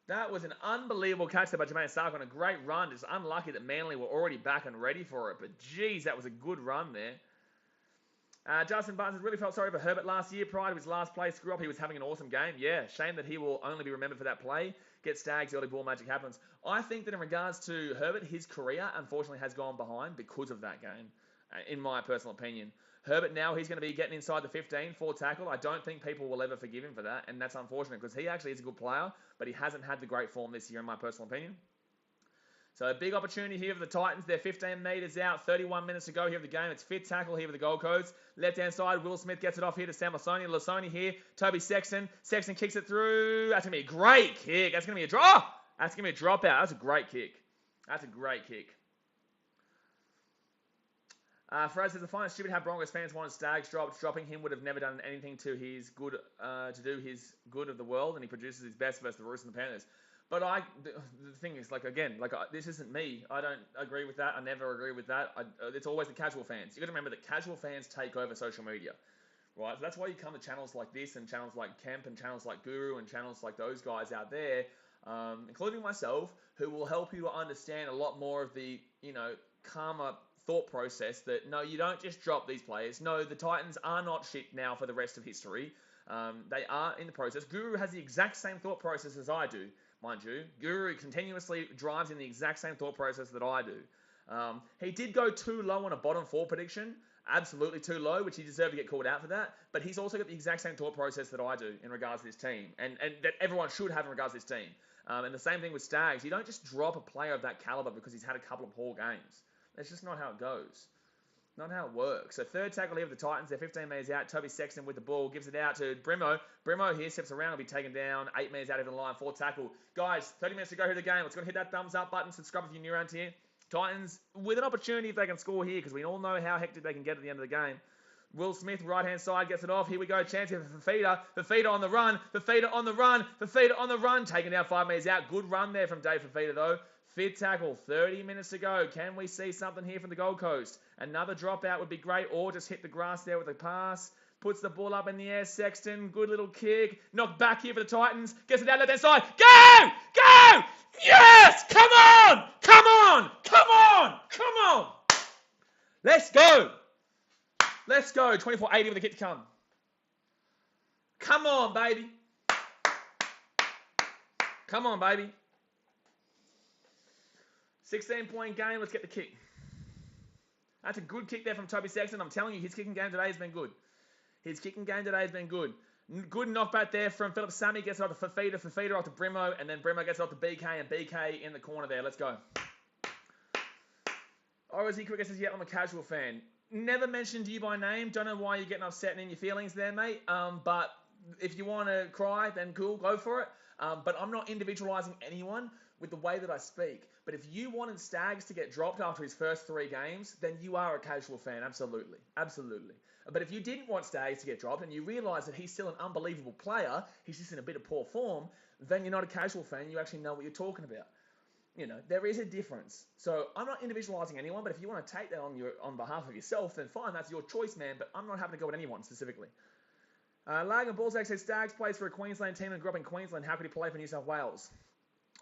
That was an unbelievable catch there by Jermaine Stark on a great run. Just unlucky that Manly were already back and ready for it. But, geez, that was a good run there. Justin Barnes really felt sorry for Herbert last year. Prior to his last play screw up, he was having an awesome game. Yeah, shame that he will only be remembered for that play. Get Stags, early ball magic happens. I think that in regards to Herbert, his career, unfortunately, has gone behind because of that game, in my personal opinion. Herbert now, he's going to be getting inside the 15 for tackle. I don't think people will ever forgive him for that, and that's unfortunate because he actually is a good player, but he hasn't had the great form this year, in my personal opinion. So a big opportunity here for the Titans. They're 15 metres out, 31 minutes to go here of the game. It's fit tackle here for the Gold Coast. Left-hand side, Will Smith gets it off here to Sam Lasoni. Lasoni here, Toby Sexton. Sexton kicks it through. That's going to be a great kick. That's going to be a draw. That's going to be a dropout. That's a great kick. That's a great kick. Fraz says, I find it stupid how Broncos fans wanted Stags dropped. Dropping him would have never done anything to his good, to do his good of the world, and he produces his best versus the Roosters and the Panthers. But the thing is, this isn't me. I don't agree with that. I never agree with that. It's always the casual fans. You got to remember that casual fans take over social media, right? So that's why you come to channels like this and channels like Kemp and channels like Guru and channels like those guys out there, including myself, who will help you to understand a lot more of the, calmer thought process that, no, you don't just drop these players. No, the Titans are not shit now for the rest of history. They are in the process. Guru has the exact same thought process as I do, mind you. Guru continuously drives in the exact same thought process that I do. He did go too low on a bottom four prediction. Absolutely too low, which he deserved to get called out for that. But he's also got the exact same thought process that I do in regards to this team. And that everyone should have in regards to this team. And the same thing with Stags. You don't just drop a player of that caliber because he's had a couple of poor games. That's just not how it goes. Not how it works. So third tackle here for the Titans. They're 15 metres out. Toby Sexton with the ball. Gives it out to Brimo. Brimo here steps around. Will be taken down. 8 metres out of the line. Fourth tackle. Guys, 30 minutes to go here the game. Let's go and hit that thumbs up button. Subscribe if you're new around here. Titans with an opportunity if they can score here because we all know how hectic they can get at the end of the game. Will Smith, right-hand side, gets it off. Here we go. Chance here for Fafita. Fafita on the run. Fafita on the run. Fafita on the run. Taken down 5 metres out. Good run there from Dave Fafita, though. Fit tackle, 30 minutes to go. Can we see something here from the Gold Coast? Another dropout would be great, or just hit the grass there with a pass. Puts the ball up in the air. Sexton, good little kick. Knocked back here for the Titans. Gets it down left-hand side. Go! Go! Yes! Come on! Come on! Come on! Come on! Let's go! Let's go. 24-80 with the kick to come. Come on, baby. Come on, baby. 16-point game. Let's get the kick. That's a good kick there from Toby Sexton. I'm telling you, his kicking game today has been good. His kicking game today has been good. Good knockback there from Philip Sammy. Gets it off to Fafita. Fafita off to Brimo. And then Brimo gets it off to BK. And BK in the corner there. Let's go. Ozzy Quicker says, yeah, I'm a casual fan. Never mentioned you by name. Don't know why you're getting upset and in your feelings there, mate. But if you want to cry, then cool, go for it. But I'm not individualising anyone with the way that I speak. But if you wanted Stags to get dropped after his first 3 games, then you are a casual fan, absolutely. Absolutely. But if you didn't want Stags to get dropped and you realise that he's still an unbelievable player, he's just in a bit of poor form, then you're not a casual fan, you actually know what you're talking about. There is a difference. So I'm not individualising anyone, but if you want to take that on behalf of yourself, then fine, that's your choice, man. But I'm not having to go with anyone specifically. Lag and Balzac says, Stags plays for a Queensland team and grew up in Queensland. How could he play for New South Wales?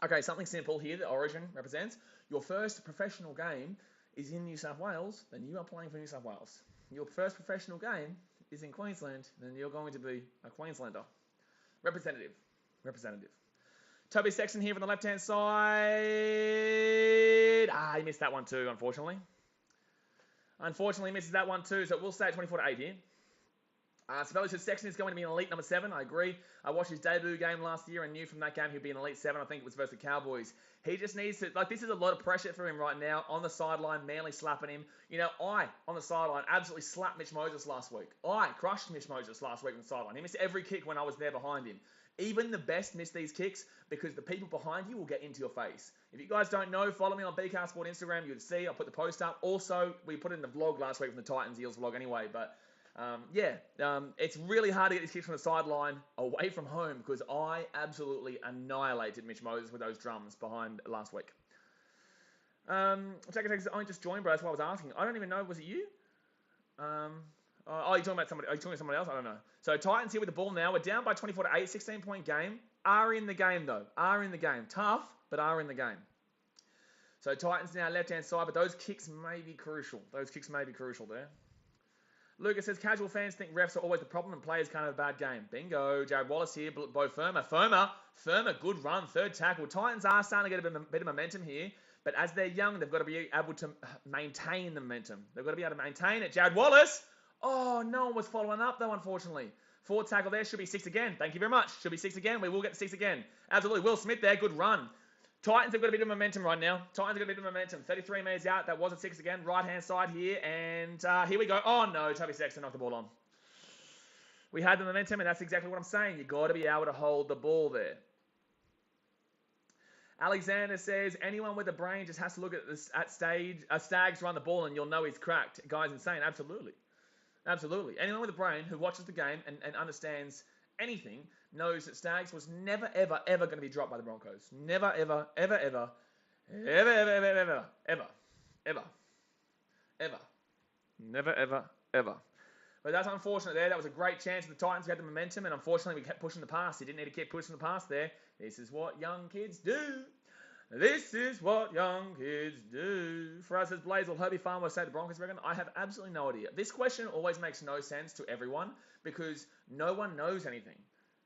Okay, something simple here that Origin represents. Your first professional game is in New South Wales, then you are playing for New South Wales. Your first professional game is in Queensland, then you're going to be a Queenslander. Representative. Toby Sexton here from the left-hand side. He missed that one too, unfortunately. Unfortunately, misses that one too, so we'll stay at 24-8 here. Savelli says Sexton is going to be an elite number 7. I agree. I watched his debut game last year and knew from that game he'd be an elite 7. I think it was versus the Cowboys. He just needs to, this is a lot of pressure for him right now. On the sideline, Manly slapping him. I, on the sideline, absolutely slapped Mitch Moses last week. I crushed Mitch Moses last week on the sideline. He missed every kick when I was there behind him. Even the best miss these kicks because the people behind you will get into your face. If you guys don't know, follow me on BKRsport Instagram. You'll see, I'll put the post up. Also, we put it in the vlog last week from the Titans-Eels vlog anyway, but it's really hard to get these kicks from the sideline away from home because I absolutely annihilated Mitch Moses with those drums behind last week. Jack says, I just joined, bro. That's why I was asking. I don't even know. Was it you? You're talking about somebody. Are you talking to somebody else? I don't know. So Titans here with the ball now. We're down by 24-8, 16-point game. are in the game, though. Are in the game. Tough, but are in the game. So Titans now left-hand side, but those kicks may be crucial. Those kicks may be crucial there. Lucas says, casual fans think refs are always the problem and players can't have a bad game. Bingo. Jared Wallace here, Bo Firma. Firma, good run, third tackle. Titans are starting to get a bit of momentum here, but as they're young, they've got to be able to maintain the momentum. They've got to be able to maintain it. Jared Wallace. Oh, no one was following up, though, unfortunately. Forward tackle there, should be 6 again. Thank you very much. Should be 6 again. We will get to 6 again. Absolutely. Will Smith there, good run. Titans have got a bit of momentum right now. 33 metres out. That was at 6 again. Right-hand side here. And here we go. Oh, no. Chubby Sexton knocked the ball on. We had the momentum, and that's exactly what I'm saying. You've got to be able to hold the ball there. Alexander says, anyone with a brain just has to look at Stags run the ball, and you'll know he's cracked. Guy's insane. Absolutely. Absolutely. Anyone with a brain who watches the game and understands anything knows that Stags was never, ever, ever going to be dropped by the Broncos. Never, ever, ever, ever, ever, ever, ever, ever, ever, ever, ever. Never, ever, ever. But that's unfortunate there. That was a great chance for the Titans to get the momentum, and unfortunately we kept pushing the pass. You didn't need to keep pushing the pass there. This is what young kids do. This is what young kids do. For us as Blaze, will Herbie Farmer say the Broncos reckon? I have absolutely no idea. This question always makes no sense to everyone because no one knows anything.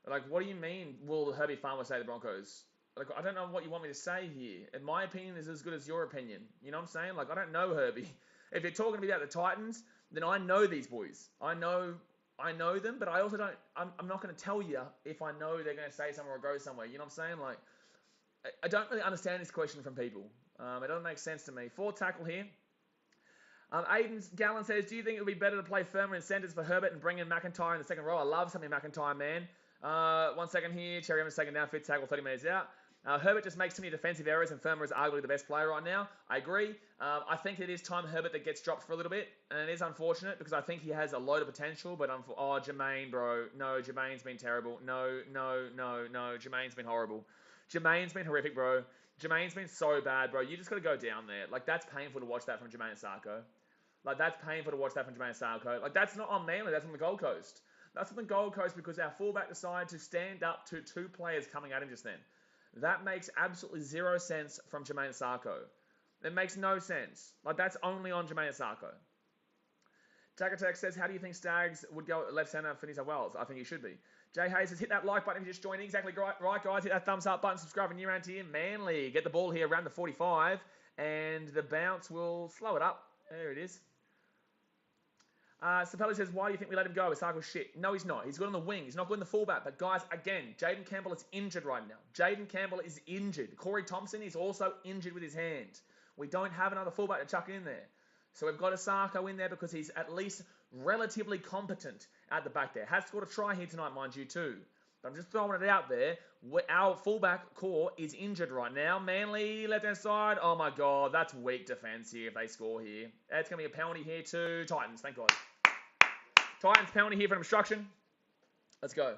Like, what do you mean, will Herbie Farmer say the Broncos? Like, I don't know what you want me to say here. And my opinion is as good as your opinion. You know what I'm saying? Like, I don't know Herbie. If you're talking about the Titans, then I know these boys. I know them, but I also don't, I'm not going to tell you if I know they're going to say somewhere or go somewhere. You know what I'm saying? Like, I don't really understand this question from people. It doesn't make sense to me. Forward tackle here. Aiden Gallen says, do you think it would be better to play firmer in centres for Herbert and bring in McIntyre in the second row? I love something McIntyre, man. 1 second here. Cherry Evans taken down, fifth tackle, 30 metres out. Herbert just makes too many defensive errors, and Firma is arguably the best player right now. I agree. I think it is time Herbert that gets dropped for a little bit, and it is unfortunate because I think he has a load of potential. But Jermaine, bro, no, Jermaine's been terrible. No, Jermaine's been horrible. Jermaine's been horrific, bro. Jermaine's been so bad, bro. You just got to go down there. Like, that's painful to watch that from Jermaine Sarko. Like, that's painful to watch that from Jermaine Sarko. Like, that's not on Manly. That's on the Gold Coast. That's on the Gold Coast because our fullback decided to stand up to 2 players coming at him just then. That makes absolutely zero sense from Jermaine Sarko. It makes no sense. Like, that's only on Jermaine Sarko. Jackatek says, how do you think Stags would go at left centre for New South Wales? I think he should be. Jay Hayes says, hit that like button if you just joined in. Exactly right, guys. Hit that thumbs up button, subscribe, and you're around here. Manly, get the ball here around the 45, and the bounce will slow it up. There it is. Sapelli says, why do you think we let him go? Sarko's shit. No, he's not. He's good on the wing. He's not good in the fullback. But guys, again, Jaden Campbell is injured right now. Jaden Campbell is injured. Corey Thompson is also injured with his hand. We don't have another fullback to chuck in there. So we've got a Sarko in there because he's at least relatively competent at the back there. Has scored a try here tonight, mind you, too. But I'm just throwing it out there. Our fullback core is injured right now. Manly, left-hand side. Oh, my God. That's weak defense here if they score here. It's going to be a penalty here to Titans. Thank God. Titans penalty here for an obstruction. Let's go.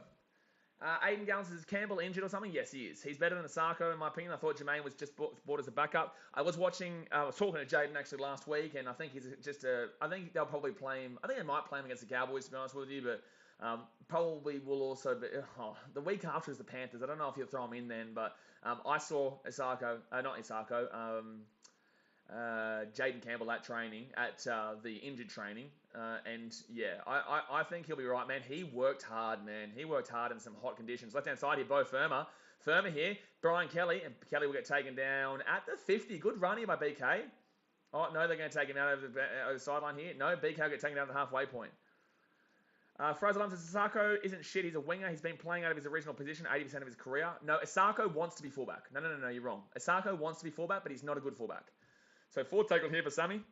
Aiden Gallon says, is Campbell injured or something? Yes, he is. He's better than Asako, in my opinion. I thought Jermaine was just bought as a backup. I was talking to Jaden actually last week, and I think he's I think they'll probably play him. I think they might play him against the Cowboys, to be honest with you, but probably will also be. The week after is the Panthers. I don't know if you'll throw him in then, but I saw Jaden Campbell at training, at the injured training. And yeah, I think he'll be right, man. He worked hard, man. He worked hard in some hot conditions. Left-hand side here, Bo Firma. Firma here, Brian Kelly. And Kelly will get taken down at the 50. Good run here by BK. Oh, no, they're going to take him out over the sideline here. No, BK will get taken down at the halfway point. Fraser says, Asako isn't shit. He's a winger. He's been playing out of his original position 80% of his career. No, Asako wants to be fullback. No, you're wrong. Asako wants to be fullback, but he's not a good fullback. So forward tackle here for Sammy.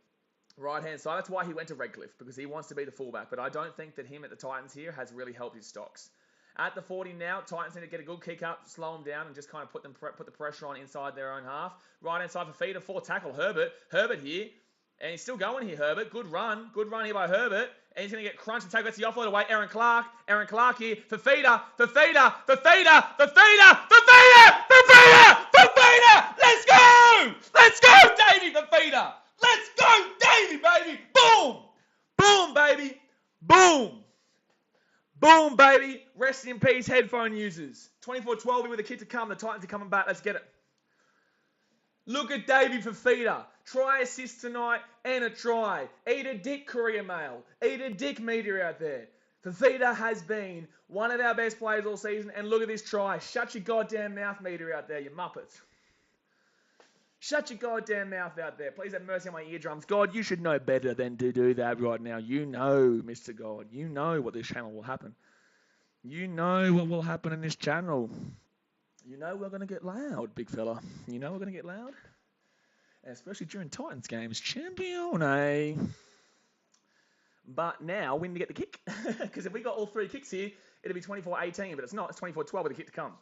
Right-hand side. That's why he went to Redcliffe, because he wants to be the fullback. But I don't think that him at the Titans here has really helped his stocks. At the 40 now, Titans need to get a good kick up, slow them down, and just kind of put the pressure on inside their own half. Right-hand side for feeder, forward tackle, Herbert. Herbert here. And he's still going here, Herbert. Good run here by Herbert. And he's going to get crunched and take that's the offload away. Aaron Clark here for feeder. Let's go, Davey, for feeder. Let's go, Davey, baby. Boom. Boom, baby. Boom. Boom, baby. Rest in peace, headphone users. 24-12 with a kick to come. The Titans are coming back. Let's get it. Look at Davey Fafita. Try assist tonight and a try. Eat a dick, Korea Mail. Eat a dick, media out there. Fafita has been one of our best players all season. And look at this try. Shut your goddamn mouth, media out there, you muppets. Shut your goddamn mouth out there. Please have mercy on my eardrums. God, you should know better than to do that right now. You know, Mr. God. You know what this channel will happen. You know what will happen in this channel. You know we're going to get loud, big fella. You know we're going to get loud. Especially during Titans games. Champion, eh? But now we need to get the kick. Because if we got all three kicks here, it'll be 24-18. But it's not. It's 24-12 with a kick to come.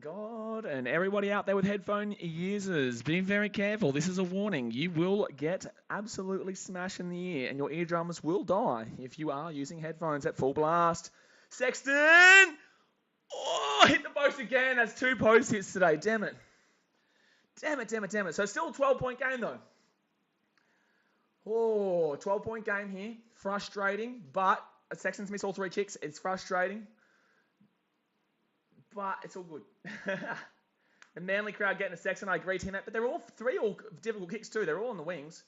God, and everybody out there with headphone users, be very careful. This is a warning. You will get absolutely smashed in the ear, and your eardrums will die if you are using headphones at full blast. Sexton! Oh, hit the post again. That's 2 post hits today. Damn it. Damn it. So still a 12-point game, though. Oh, 12-point game here. Frustrating, but Sexton's missed all 3 kicks. It's frustrating. But it's all good. The Manly crowd getting a Sexton, I agree to him. But they're all 3 difficult kicks too. They're all on the wings.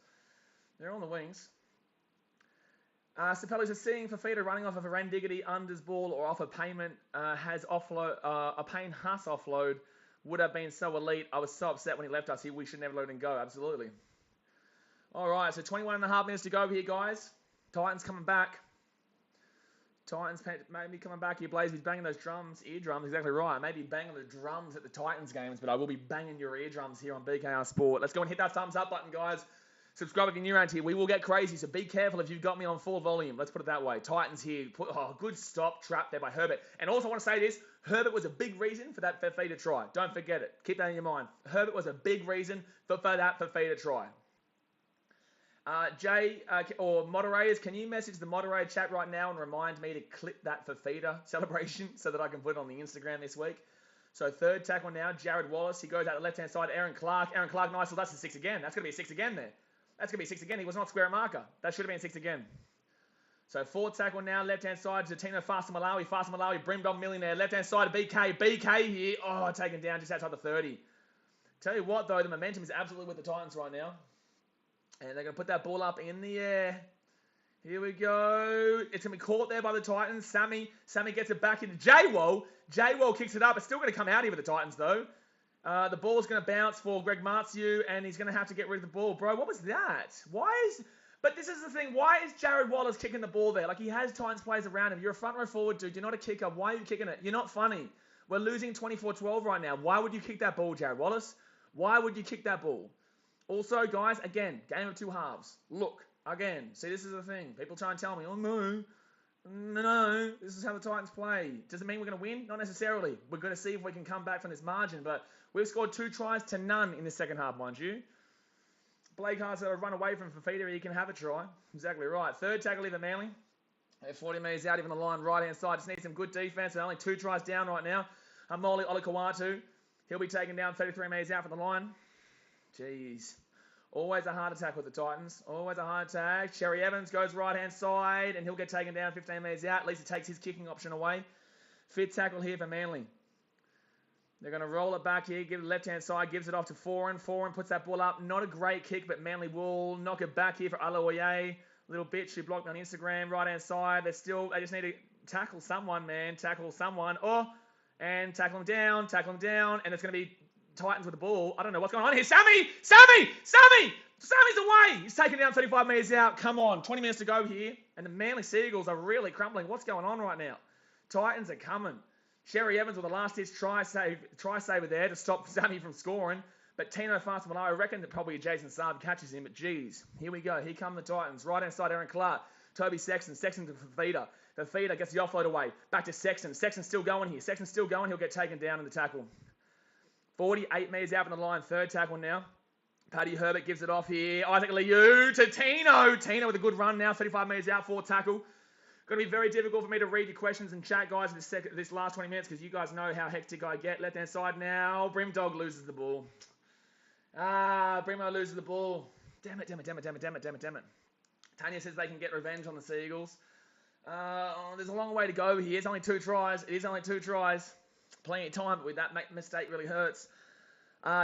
Sapelli's is seeing Fafita running off of a Randiggity unders ball or off a payment has offload a Payne Huss offload would have been so elite. I was so upset when he left us. We should never let him go. Absolutely. All right, so 21.5 minutes to go here, guys. Titans coming back. Titans maybe coming back here, Blaze. He's banging those eardrums, exactly right. Maybe banging the drums at the Titans games, but I will be banging your eardrums here on BKRsport. Let's go and hit that thumbs up button, guys. Subscribe if you're new around here. We will get crazy, so be careful if you've got me on full volume. Let's put it that way. Titans here. Good stop, trap there by Herbert. And also I want to say this. Herbert was a big reason for that Fafita try. Don't forget it. Keep that in your mind. Herbert was a big reason for that Fafita try. Jay, or moderators, can you message the moderator chat right now and remind me to clip that Fafita celebration so that I can put it on the Instagram this week? So third tackle now, Jared Wallace. He goes out the left-hand side, Aaron Clark. Aaron Clark, nice. Well, that's a 6 again. That's going to be a 6 again there. That's going to be a 6 again. He was not square at marker. That should have been 6 again. So fourth tackle now, left-hand side to Tino Fasa-Malawi, Brimdom Millionaire. Left-hand side to BK here. Oh, taken down just outside the 30. Tell you what, though, the momentum is absolutely with the Titans right now. And they're going to put that ball up in the air. Here we go. It's going to be caught there by the Titans. Sammy gets it back into J-Woll. J-Woll kicks it up. It's still going to come out here with the Titans, though. The ball's going to bounce for Greg Martiu, and he's going to have to get rid of the ball. Bro, what was that? But this is the thing. Why is Jared Wallace kicking the ball there? Like, he has Titans players around him. You're a front row forward, dude. You're not a kicker. Why are you kicking it? You're not funny. We're losing 24-12 right now. Why would you kick that ball, Jared Wallace? Why would you kick that ball? Also, guys, again, game of 2 halves. Look, again, see, this is the thing. People try and tell me, oh, no, this is how the Titans play. Does it mean we're going to win? Not necessarily. We're going to see if we can come back from this margin, but we've scored 2 tries to none in the second half, mind you. Blake Hart's got to run away from Fafita. He can have a try. Exactly right. Third tackle even Manly. 40 metres out, even the line, right-hand side. Just needs some good defence. We're only 2 tries down right now. Amoli Olakawatu. He'll be taken down 33 metres out from the line. Jeez. Always a heart attack with the Titans. Always a heart attack. Sherry Evans goes right-hand side, and he'll get taken down 15 metres out. At least he takes his kicking option away. Fifth tackle here for Manly. They're going to roll it back here, give it left-hand side, gives it off to Foran. Foran puts that ball up. Not a great kick, but Manly will knock it back here for Aloye. Little bitch who blocked on Instagram. Right-hand side. They just need to tackle someone, man. Tackle someone. And tackle him down. And it's going to be Titans with the ball. I don't know what's going on here. Sammy! Sammy's away! He's taken down 35 metres out. Come on. 20 minutes to go here. And the Manly Seagulls are really crumbling. What's going on right now? Titans are coming. Sherry Evans with the last-ditch try saver there to stop Sammy from scoring. But Tino Fasa-Malawi, I reckon that probably Jason Saab catches him. But geez, here we go. Here come the Titans. Right-hand side, Aaron Clark. Toby Sexton to Fafita. Fafita gets the offload away. Back to Sexton. Sexton's still going here. He'll get taken down in the tackle. 48 metres out from the line. Third tackle now. Paddy Herbert gives it off here. Isaac Liu to Tino. Tino with a good run now. 35 metres out. Fourth tackle. Going to be very difficult for me to read your questions and chat, guys, this last 20 minutes because you guys know how hectic I get. Left-hand side now. Brimdog loses the ball. Brimo loses the ball. Damn it. Tanya says they can get revenge on the Seagulls. There's a long way to go here. It's only 2 tries. It is only 2 tries. Plenty of time, but with that mistake really hurts.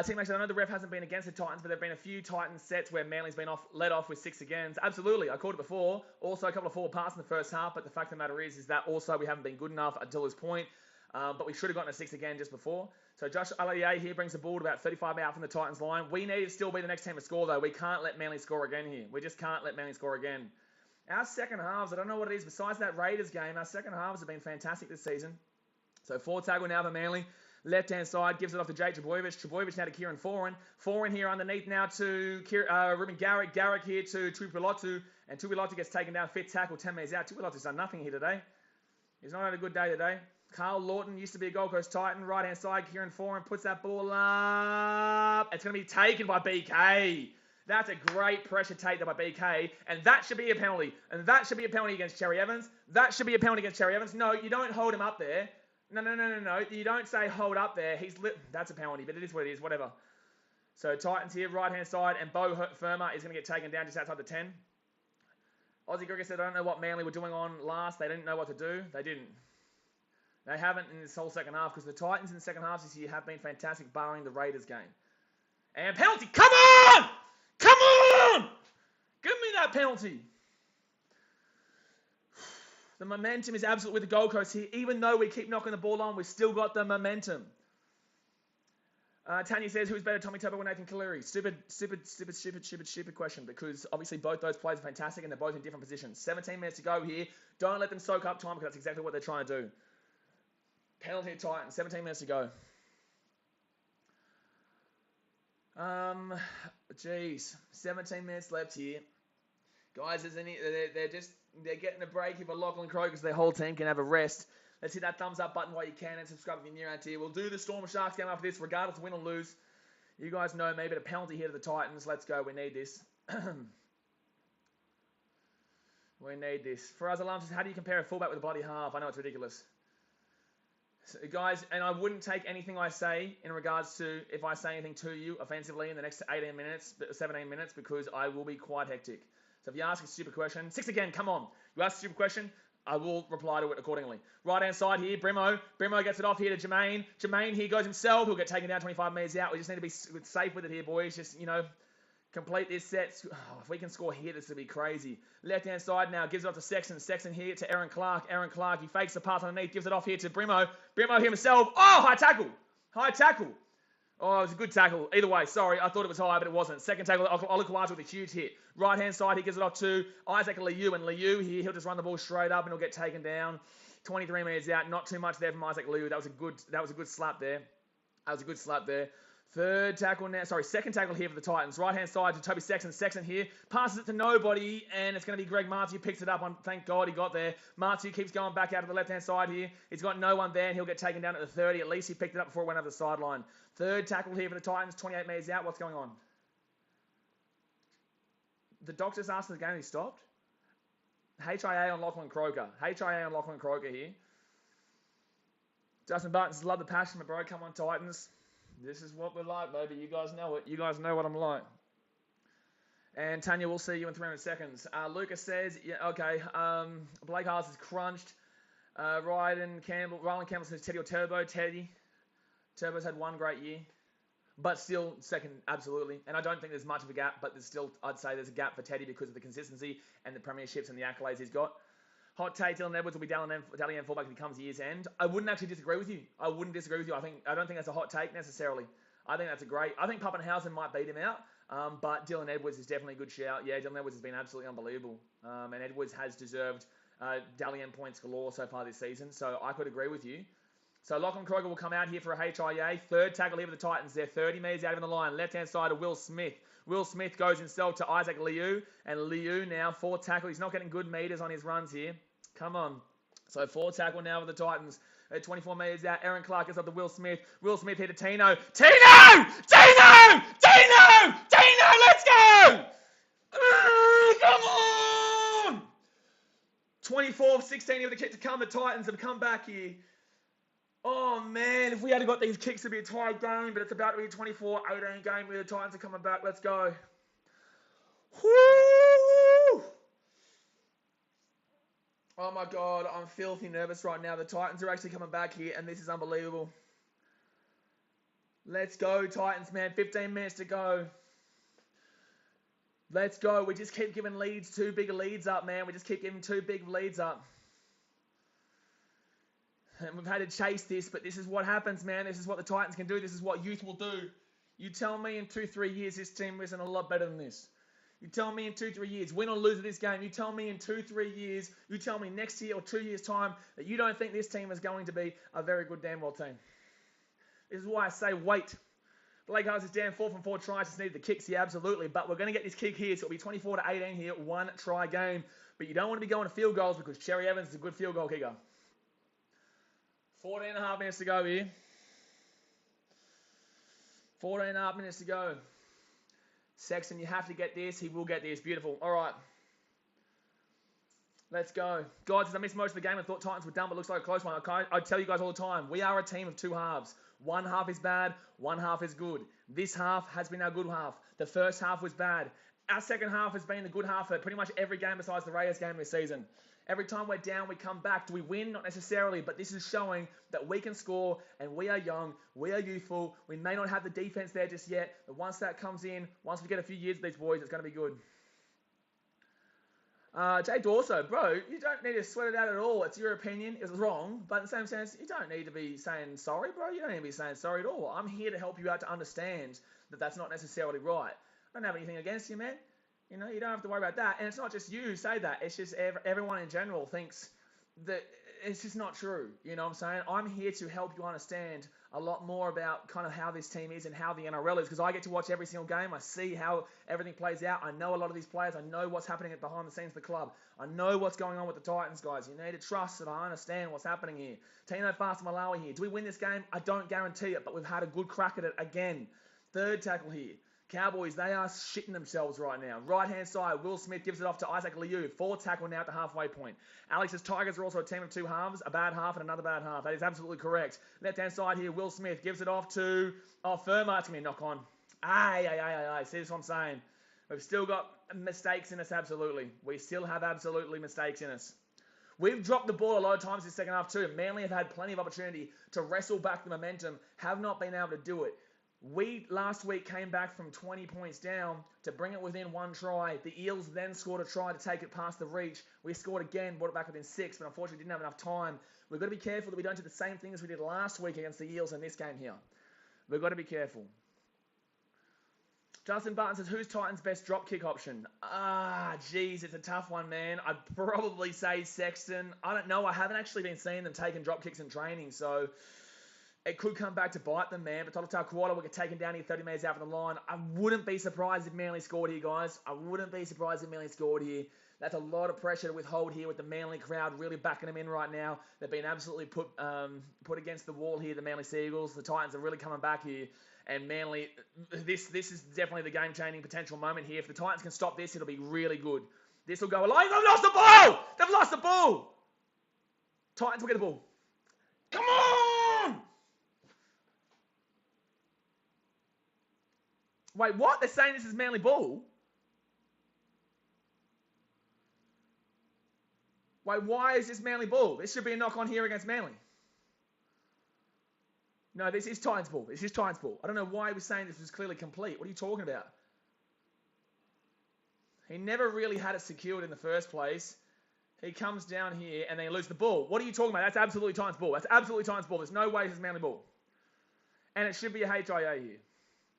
Team Action, I know the ref hasn't been against the Titans, but there have been a few Titans sets where Manly's been led off with 6 agains. Absolutely, I called it before. Also, a couple of forward passes in the first half, but the fact of the matter is that also we haven't been good enough until this point. But we should have gotten a 6 again just before. So Josh Allier here brings the ball to about 35 out from the Titans line. We need to still be the next team to score, though. We can't let Manly score again here. We just can't let Manly score again. Our second halves, I don't know what it is, besides that Raiders game, our second halves have been fantastic this season. So forward tackle now for Manly. Left-hand side, gives it off to Jake Trbojevic. Trbojevic now to Kieran Foran. Foran here underneath now to Ruben Garrick. Garrick here to Tuipulotu. And Tuipulotu gets taken down. Fit tackle, 10 metres out. Tuipulotu's done nothing here today. He's not had a good day today. Carl Lawton used to be a Gold Coast Titan. Right-hand side, Kieran Foran puts that ball up. It's going to be taken by BK. That's a great pressure take by BK. And that should be a penalty. And that should be a penalty against Cherry Evans. That should be a penalty against Cherry Evans. No, you don't hold him up there. No. You don't say hold up there. That's a penalty, but it is what it is. Whatever. So Titans here, right-hand side, and Bo Firma is going to get taken down just outside the 10. Aussie Gregor said, I don't know what Manly were doing on last. They didn't know what to do. They didn't. They haven't in this whole second half, because the Titans in the second half this year have been fantastic, barring the Raiders game. And penalty. Come on! Come on! Give me that penalty. The momentum is absolute with the Gold Coast here. Even though we keep knocking the ball on, we've still got the momentum. Tanya says, who's better, Tommy Turbo or Nathan Cleary? Stupid question, because obviously both those players are fantastic and they're both in different positions. 17 minutes to go here. Don't let them soak up time, because that's exactly what they're trying to do. Penalty to Titans, 17 minutes to go. Geez, 17 minutes left here. Guys, they're getting a break here for Lachlan Croker, because their whole team can have a rest. Let's hit that thumbs up button while you can, and subscribe if you're new around here. We'll do the Storm Sharks game after this, regardless of win or lose. You guys know me, but a penalty here to the Titans. Let's go. We need this. We need this. For us alarms, how do you compare a fullback with a bloody half? I know it's ridiculous. So, guys, and I wouldn't take anything I say in regards to if I say anything to you offensively in the next 18 minutes, 17 minutes, because I will be quite hectic. So if you ask a stupid question, 6 again, come on. You ask a stupid question, I will reply to it accordingly. Right-hand side here, Brimo. Brimo gets it off here to Jermaine. Jermaine here goes himself. He'll get taken down 25 metres out. We just need to be safe with it here, boys. Just, complete this set. Oh, if we can score here, this will be crazy. Left-hand side now, gives it off to Sexton. Sexton here to Aaron Clark. Aaron Clark, he fakes the pass underneath, gives it off here to Brimo. Brimo himself. Oh, high tackle. High tackle. Oh, it was a good tackle. Either way, sorry, I thought it was high, but it wasn't. Second tackle, Olukawaji with a huge hit. Right-hand side, he gives it off to Isaac Liu. And Liu here, he'll just run the ball straight up and he'll get taken down. 23 metres out. Not too much there from Isaac Liu. That was a good slap there. Second tackle here for the Titans. Right-hand side to Toby Sexton. Sexton here. Passes it to nobody, and it's going to be Greg Martiu. Picks it up. Thank God he got there. Martiu keeps going back out to the left-hand side here. He's got no one there, and he'll get taken down at the 30. At least he picked it up before it went over the sideline. Third tackle here for the Titans. 28 metres out. What's going on? The doctors asked the game to be stopped. HIA on Lachlan Croker. HIA on Lachlan Croker here. Justin Barton says, love the passion, but bro, come on, Titans. This is what we're like, baby. You guys know it. You guys know what I'm like. And Tanya, we'll see you in 300 seconds. Lucas says, yeah, okay. Blake Harris is crunched. Rylan Campbell says Teddy or Turbo. Teddy. Turbo's had one great year. But still second, absolutely. And I don't think there's much of a gap, but I'd say there's a gap for Teddy because of the consistency and the premierships and the accolades he's got. Hot take, Dylan Edwards will be Dally M fullback if he comes year's end. I wouldn't actually disagree with you. I don't think that's a hot take necessarily. I think that's I think Pappenhausen might beat him out, but Dylan Edwards is definitely a good shout. Yeah, Dylan Edwards has been absolutely unbelievable. And Edwards has deserved Dally M points galore so far this season, so I could agree with you. So Lachlan Croker will come out here for a HIA. Third tackle here for the Titans. They're 30 metres out of the line. Left-hand side to Will Smith. Will Smith goes himself to Isaac Liu. And Liu now, fourth tackle. He's not getting good metres on his runs here. Come on. So fourth tackle now for the Titans. 24 metres out. Aaron Clark gets up to Will Smith. Will Smith here to Tino. Tino! Let's go! Come on! 24-16 with the kick to come. The Titans have come back here. Oh, man, if we had got these kicks, it'd be a tied game, but it's about to be a 24-18 game where the Titans are coming back. Let's go. Woo! Oh my God, I'm filthy nervous right now. The Titans are actually coming back here, and this is unbelievable. Let's go, Titans, man. 15 minutes to go. Let's go. We just keep giving leads, too big leads up, man. We just keep giving too big leads up. And we've had to chase this, but this is what happens, man. This is what the Titans can do. This is what youth will do. You tell me in 2-3 years this team isn't a lot better than this. You tell me in 2-3 years, win or lose this game. You tell me in 2-3 years, you tell me next year or 2 years' time that you don't think this team is going to be a very good damn well team. This is why I say wait. Blake Harris is down 4 from 4 tries. Just needed the kicks here, absolutely. But we're going to get this kick here, so it'll be 24-18 here, 1 try game. But you don't want to be going to field goals because Cherry Evans is a good field goal kicker. 14.5 minutes to go here. 14.5 minutes to go. Sexton, you have to get this. He will get this. Beautiful. All right. Let's go. Guys, as I missed most of the game, I thought Titans were done, but it looks like a close one. I tell you guys all the time, we are a team of 2 halves. 1 half is bad, 1 half is good. This half has been our good half. The first half was bad. Our second half has been the good half for pretty much every game besides the Raiders game this season. Every time we're down, we come back. Do we win? Not necessarily, but this is showing that we can score, and we are young, we are youthful. We may not have the defense there just yet, but once that comes in, once we get a few years with these boys, it's going to be good. Jay Dorso, bro, you don't need to sweat it out at all. It's your opinion. It's wrong, but in the same sense, you don't need to be saying sorry, bro. You don't need to be saying sorry at all. I'm here to help you out to understand that that's not necessarily right. I don't have anything against you, man. You know, you don't have to worry about that. And it's not just you who say that. It's just everyone in general thinks that it's just not true. You know what I'm saying? I'm here to help you understand a lot more about kind of how this team is and how the NRL is, because I get to watch every single game. I see how everything plays out. I know a lot of these players. I know what's happening behind the scenes of the club. I know what's going on with the Titans, guys. You need to trust that I understand what's happening here. Tino Fast Malawi here. Do we win this game? I don't guarantee it, but we've had a good crack at it again. Third tackle here. Cowboys, they are shitting themselves right now. Right-hand side, Will Smith gives it off to Isaac Liu. 4th tackle now at the halfway point. Alex's Tigers are also a team of 2 halves, a bad half and another bad half. That is absolutely correct. Left-hand side here, Will Smith gives it off to... Oh, Firma, it's going to be a knock-on. Aye. See, this is what I'm saying. We've still got mistakes in us, absolutely. We still have absolutely mistakes in us. We've dropped the ball a lot of times this second half too. Manly have had plenty of opportunity to wrestle back the momentum, have not been able to do it. We, last week, came back from 20 points down to bring it within 1 try. The Eels then scored a try to take it past the reach. We scored again, brought it back within 6, but unfortunately didn't have enough time. We've got to be careful that we don't do the same thing as we did last week against the Eels in this game here. We've got to be careful. Justin Barton says, who's Titans' best drop kick option? Geez, it's a tough one, man. I'd probably say Sexton. I don't know. I haven't actually been seeing them taking drop kicks in training, so... It could come back to bite them, man. But Total Kuala will get taken down here 30 metres out from the line. I wouldn't be surprised if Manly scored here, guys. I wouldn't be surprised if Manly scored here. That's a lot of pressure to withhold here with the Manly crowd really backing them in right now. They've been absolutely put against the wall here, the Manly Seagulls. The Titans are really coming back here. And Manly, this is definitely the game-changing potential moment here. If the Titans can stop this, it'll be really good. This will go along. They've lost the ball! They've lost the ball! Titans will get the ball. Come on! Wait, what? They're saying this is Manly ball? Wait, why is this Manly ball? This should be a knock-on here against Manly. No, this is Titans ball. This is Titans ball. I don't know why he was saying this was clearly complete. What are you talking about? He never really had it secured in the first place. He comes down here and they lose the ball. What are you talking about? That's absolutely Titans ball. That's absolutely Titans ball. There's no way this is Manly ball. And it should be a HIA here.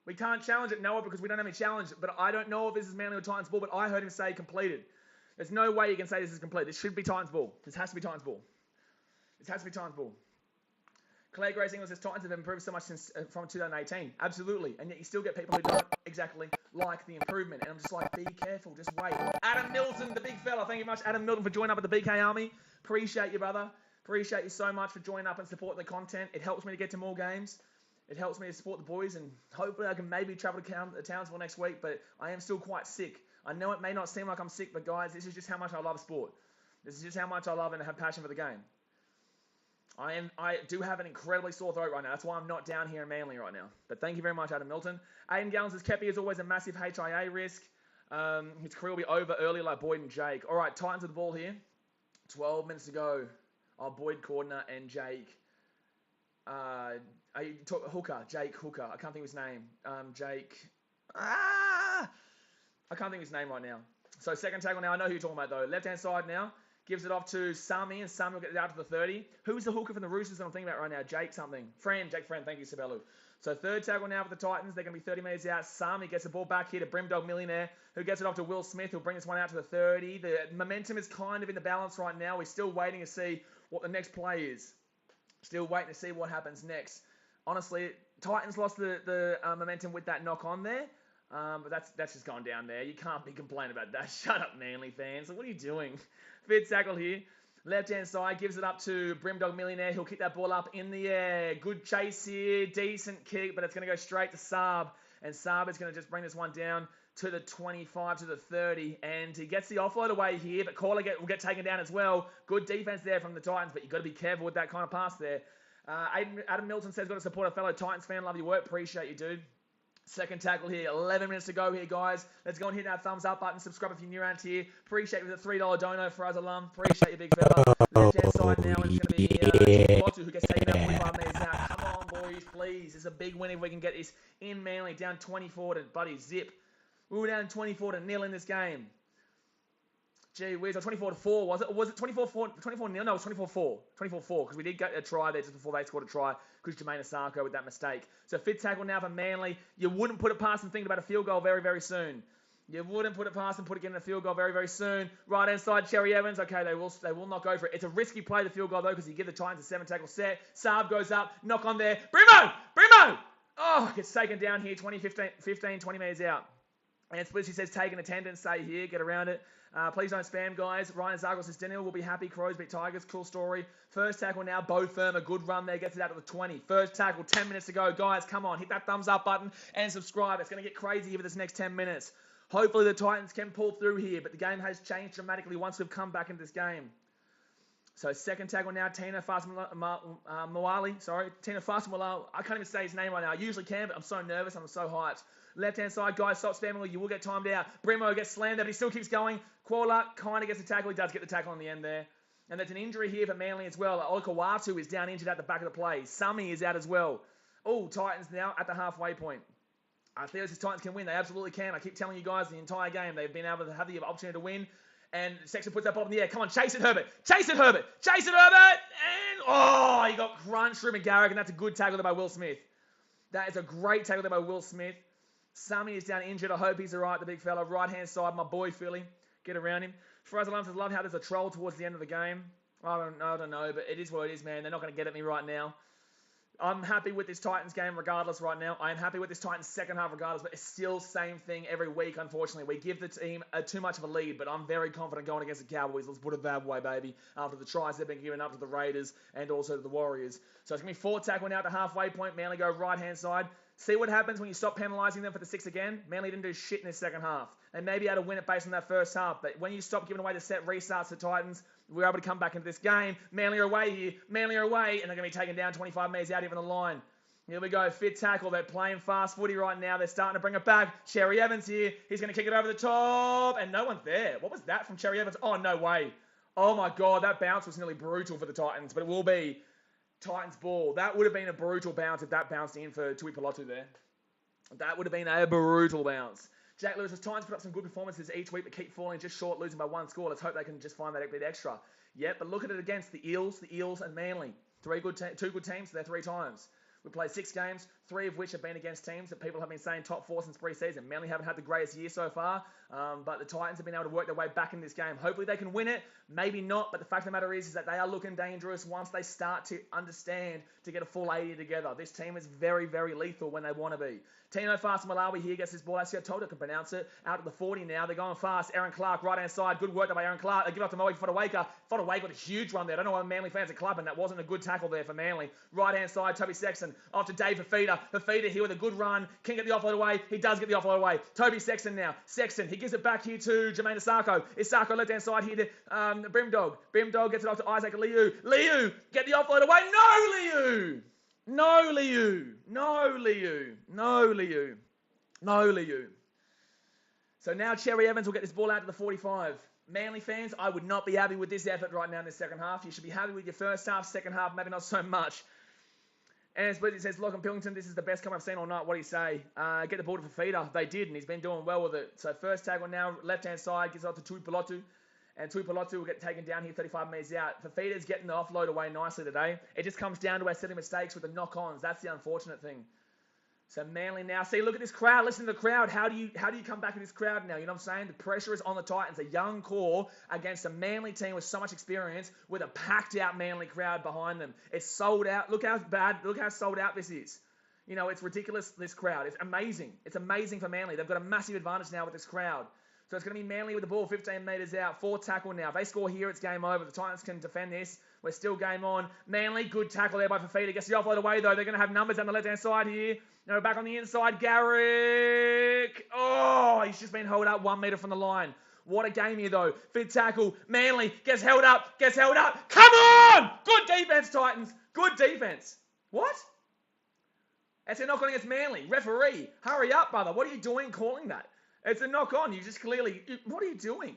We can't challenge it, Noah, because we don't have any challenge. But I don't know if this is Manly or Titans ball, but I heard him say completed. There's no way you can say this is complete. This should be Titans ball. This has to be Titans ball. This has to be Titans ball. Claire Grace England says Titans have improved so much since from 2018. Absolutely. And yet you still get people who don't exactly like the improvement. And I'm just like, be careful. Just wait. Adam Milton, the big fella. Thank you very much, Adam Milton, for joining up at the BKRmy. Appreciate you, brother. Appreciate you so much for joining up and supporting the content. It helps me to get to more games. It helps me to support the boys, and hopefully I can maybe travel to Townsville next week, but I am still quite sick. I know it may not seem like I'm sick, but guys, this is just how much I love sport. This is just how much I love and have passion for the game. I do have an incredibly sore throat right now. That's why I'm not down here in Manly right now. But thank you very much, Adam Milton. Aiden Gallon says Kepi is always a massive HIA risk. His career will be over early like Boyd and Jake. All right, Titans with the ball here. 12 minutes to go. Oh, Boyd Cordner and Jake. Hooker. Jake Hooker. I can't think of his name. Jake. I can't think of his name right now. So second tackle now. I know who you're talking about though. Left hand side now. Gives it off to Sami, and Sami will get it out to the 30. Who's the hooker from the Roosters that I'm thinking about right now? Jake something. Jake Friend. Thank you, Sabelu. So third tackle now for the Titans. They're going to be 30 metres out. Sami gets the ball back here to Brimdog Millionaire, who gets it off to Will Smith, who'll bring this one out to the 30. The momentum is kind of in the balance right now. We're still waiting to see what the next play is. Still waiting to see what happens next. Honestly, Titans lost the momentum with that knock on there. But that's just gone down there. You can't be complaining about that. Shut up, Manly fans. What are you doing? Fifth tackle here. Left-hand side, gives it up to Brimdog Millionaire. He'll kick that ball up in the air. Good chase here. Decent kick, but it's going to go straight to Saab. And Saab is going to just bring this one down to the 25, to the 30. And he gets the offload away here, but Caller will get taken down as well. Good defense there from the Titans, but you've got to be careful with that kind of pass there. Adam Milton says, got to support a fellow Titans fan. Love your work. Appreciate you, dude. Second tackle here. 11 minutes to go here, guys. Let's go and hit that thumbs up button. Subscribe if you're new around here. Appreciate you with a $3 dono for us alum. Appreciate you, big fella. Left-hand side now, and it's going to be Lotu, who gets taken out 45 metres out. Come on, boys, please. It's a big win if we can get this in Manly. Down 24 to bloody zip. We were down 24 to 0 in this game. Gee whiz, or 24-4, was it? Or was it 24-4? No, it was 24-4. 24-4, because we did get a try there just before they scored a try, because Jermaine Asako with that mistake. So fifth tackle now for Manly. You wouldn't put it past them thinking about a field goal very, very soon. You wouldn't put it past them getting a field goal very, very soon. Right hand side, Cherry Evans. Okay, they will not go for it. It's a risky play, the field goal, though, because you give the Titans a 7-tackle set. Saab goes up, knock on there. Brimo! Oh, gets taken down here, 20 metres out. And Splitsy says, take an attendance, stay here, get around it. Please don't spam, guys. Ryan Zargos says, Daniel will be happy. Crows beat Tigers. Cool story. First tackle now. Bo Firma. Good run there. Gets it out to the 20. First tackle. 10 minutes to go. Guys, come on. Hit that thumbs up button and subscribe. It's going to get crazy here for this next 10 minutes. Hopefully the Titans can pull through here, but the game has changed dramatically once we've come back into this game. So second tackle now. Tina Fast-Mawali. Tina Fast-Mawali. I can't even say his name right now. I usually can, but I'm so nervous. I'm so hyped. Left-hand side, guys, stop spamming. You will get timed out. Brimo gets slammed there, but he still keeps going. Koala kind of gets the tackle. He does get the tackle on the end there. And there's an injury here for Manly as well. Olakawatu is down injured at the back of the play. Sami is out as well. Oh, Titans now at the halfway point. I feel this Titans can win. They absolutely can. I keep telling you guys the entire game they've been able to have the opportunity to win. And Sexton puts that ball in the air. Come on, chase it, Herbert. Chase it, Herbert. Chase it, Herbert. And, oh, he got crunched through McGarrick, and that's a good tackle there by Will Smith. That is a great tackle there by Will Smith. Sami is down injured. I hope he's all right, the big fella. Right-hand side, my boy, Philly. Get around him. Faraz Alam says, love how there's a troll towards the end of the game. I don't know, but it is what it is, man. They're not going to get at me right now. I'm happy with this Titans game regardless right now. I am happy with this Titans second half regardless, but it's still same thing every week, unfortunately. We give the team too much of a lead, but I'm very confident going against the Cowboys. Let's put it that way, baby, after the tries they've been giving up to the Raiders and also to the Warriors. So it's going to be fourth tackle now at the halfway point. Manly go right-hand side. See what happens when you stop penalising them for the 6 again. Manly didn't do shit in this second half. They may be able to win it based on that first half, but when you stop giving away the set restarts to Titans, we're able to come back into this game. Manly are away here. Manly are away, and they're going to be taken down 25 metres out even the line. Here we go, fifth tackle. They're playing fast footy right now. They're starting to bring it back. Cherry Evans here. He's going to kick it over the top, and no one's there. What was that from Cherry Evans? Oh, no way. Oh, my God, that bounce was nearly brutal for the Titans, but it will be Titans ball. That would have been a brutal bounce if that bounced in for Tui Pilotu there. That would have been a brutal bounce. Jack Lewis says, Titans put up some good performances each week, but keep falling just short, losing by one score. Let's hope they can just find that bit extra. Yep, but look at it against the Eels and Manly. Two good teams, so they're 3 times. We played 6 games, 3 of which have been against teams that people have been saying top 4 since pre-season. Manly haven't had the greatest year so far, but the Titans have been able to work their way back in this game. Hopefully they can win it, maybe not, but the fact of the matter is that they are looking dangerous once they start to understand to get a full 80 together. This team is very, very lethal when they want to be. Tino Fast Malawi here gets this ball. Actually, I told her to pronounce it. Out to the 40 now. They're going fast. Aaron Clark, right-hand side. Good work there by Aaron Clark. They give up to Moe Fodawaker. Fodawaker with a huge run there. I don't know why Manly fans are clubbing. That wasn't a good tackle there for Manly. Right-hand side, Toby Sexton. Off to Dave Fafita. Fafita here with a good run. Can get the offload away. He does get the offload away. Toby Sexton now. Sexton, he gives it back here to Jermaine Asako. Asako left-hand side here to Brimdog. Brimdog gets it off to Isaac Liu. Liu, get the offload away. No, Liu! No, Liu! No, Liu! No, Liu! No, Liu. So now Cherry Evans will get this ball out to the 45. Manly fans, I would not be happy with this effort right now in the second half. You should be happy with your first half, second half, maybe not so much. And Split says, Lachlan Pilkington, this is the best come I've seen all night. What do you say? Get the ball to Fafita. They did, and he's been doing well with it. So first tackle now, left-hand side, gives it up to Tuipulotu. And Tuipulotu will get taken down here 35 metres out. Fafita's getting the offload away nicely today. It just comes down to our silly mistakes with the knock-ons. That's the unfortunate thing. So Manly now, see, look at this crowd. Listen to the crowd. How do you come back in this crowd now? You know what I'm saying? The pressure is on the Titans, a young core against a Manly team with so much experience, with a packed out Manly crowd behind them. It's sold out. Look how sold out this is. You know, it's ridiculous, this crowd. It's amazing. It's amazing for Manly. They've got a massive advantage now with this crowd. So it's going to be Manly with the ball 15 metres out. 4 tackle now. If they score here, it's game over. The Titans can defend this. We're still game on. Manly, good tackle there by Fafita. Gets the offload away, though. They're going to have numbers on the left-hand side here. No, back on the inside. Garrick. Oh, he's just been held up 1 metre from the line. What a game here, though. Fifth tackle. Manly gets held up. Gets held up. Come on! Good defence, Titans. Good defence. What? It's a knock-on against Manly. Referee, hurry up, brother. What are you doing calling that? It's a knock-on. You just clearly... What are you doing?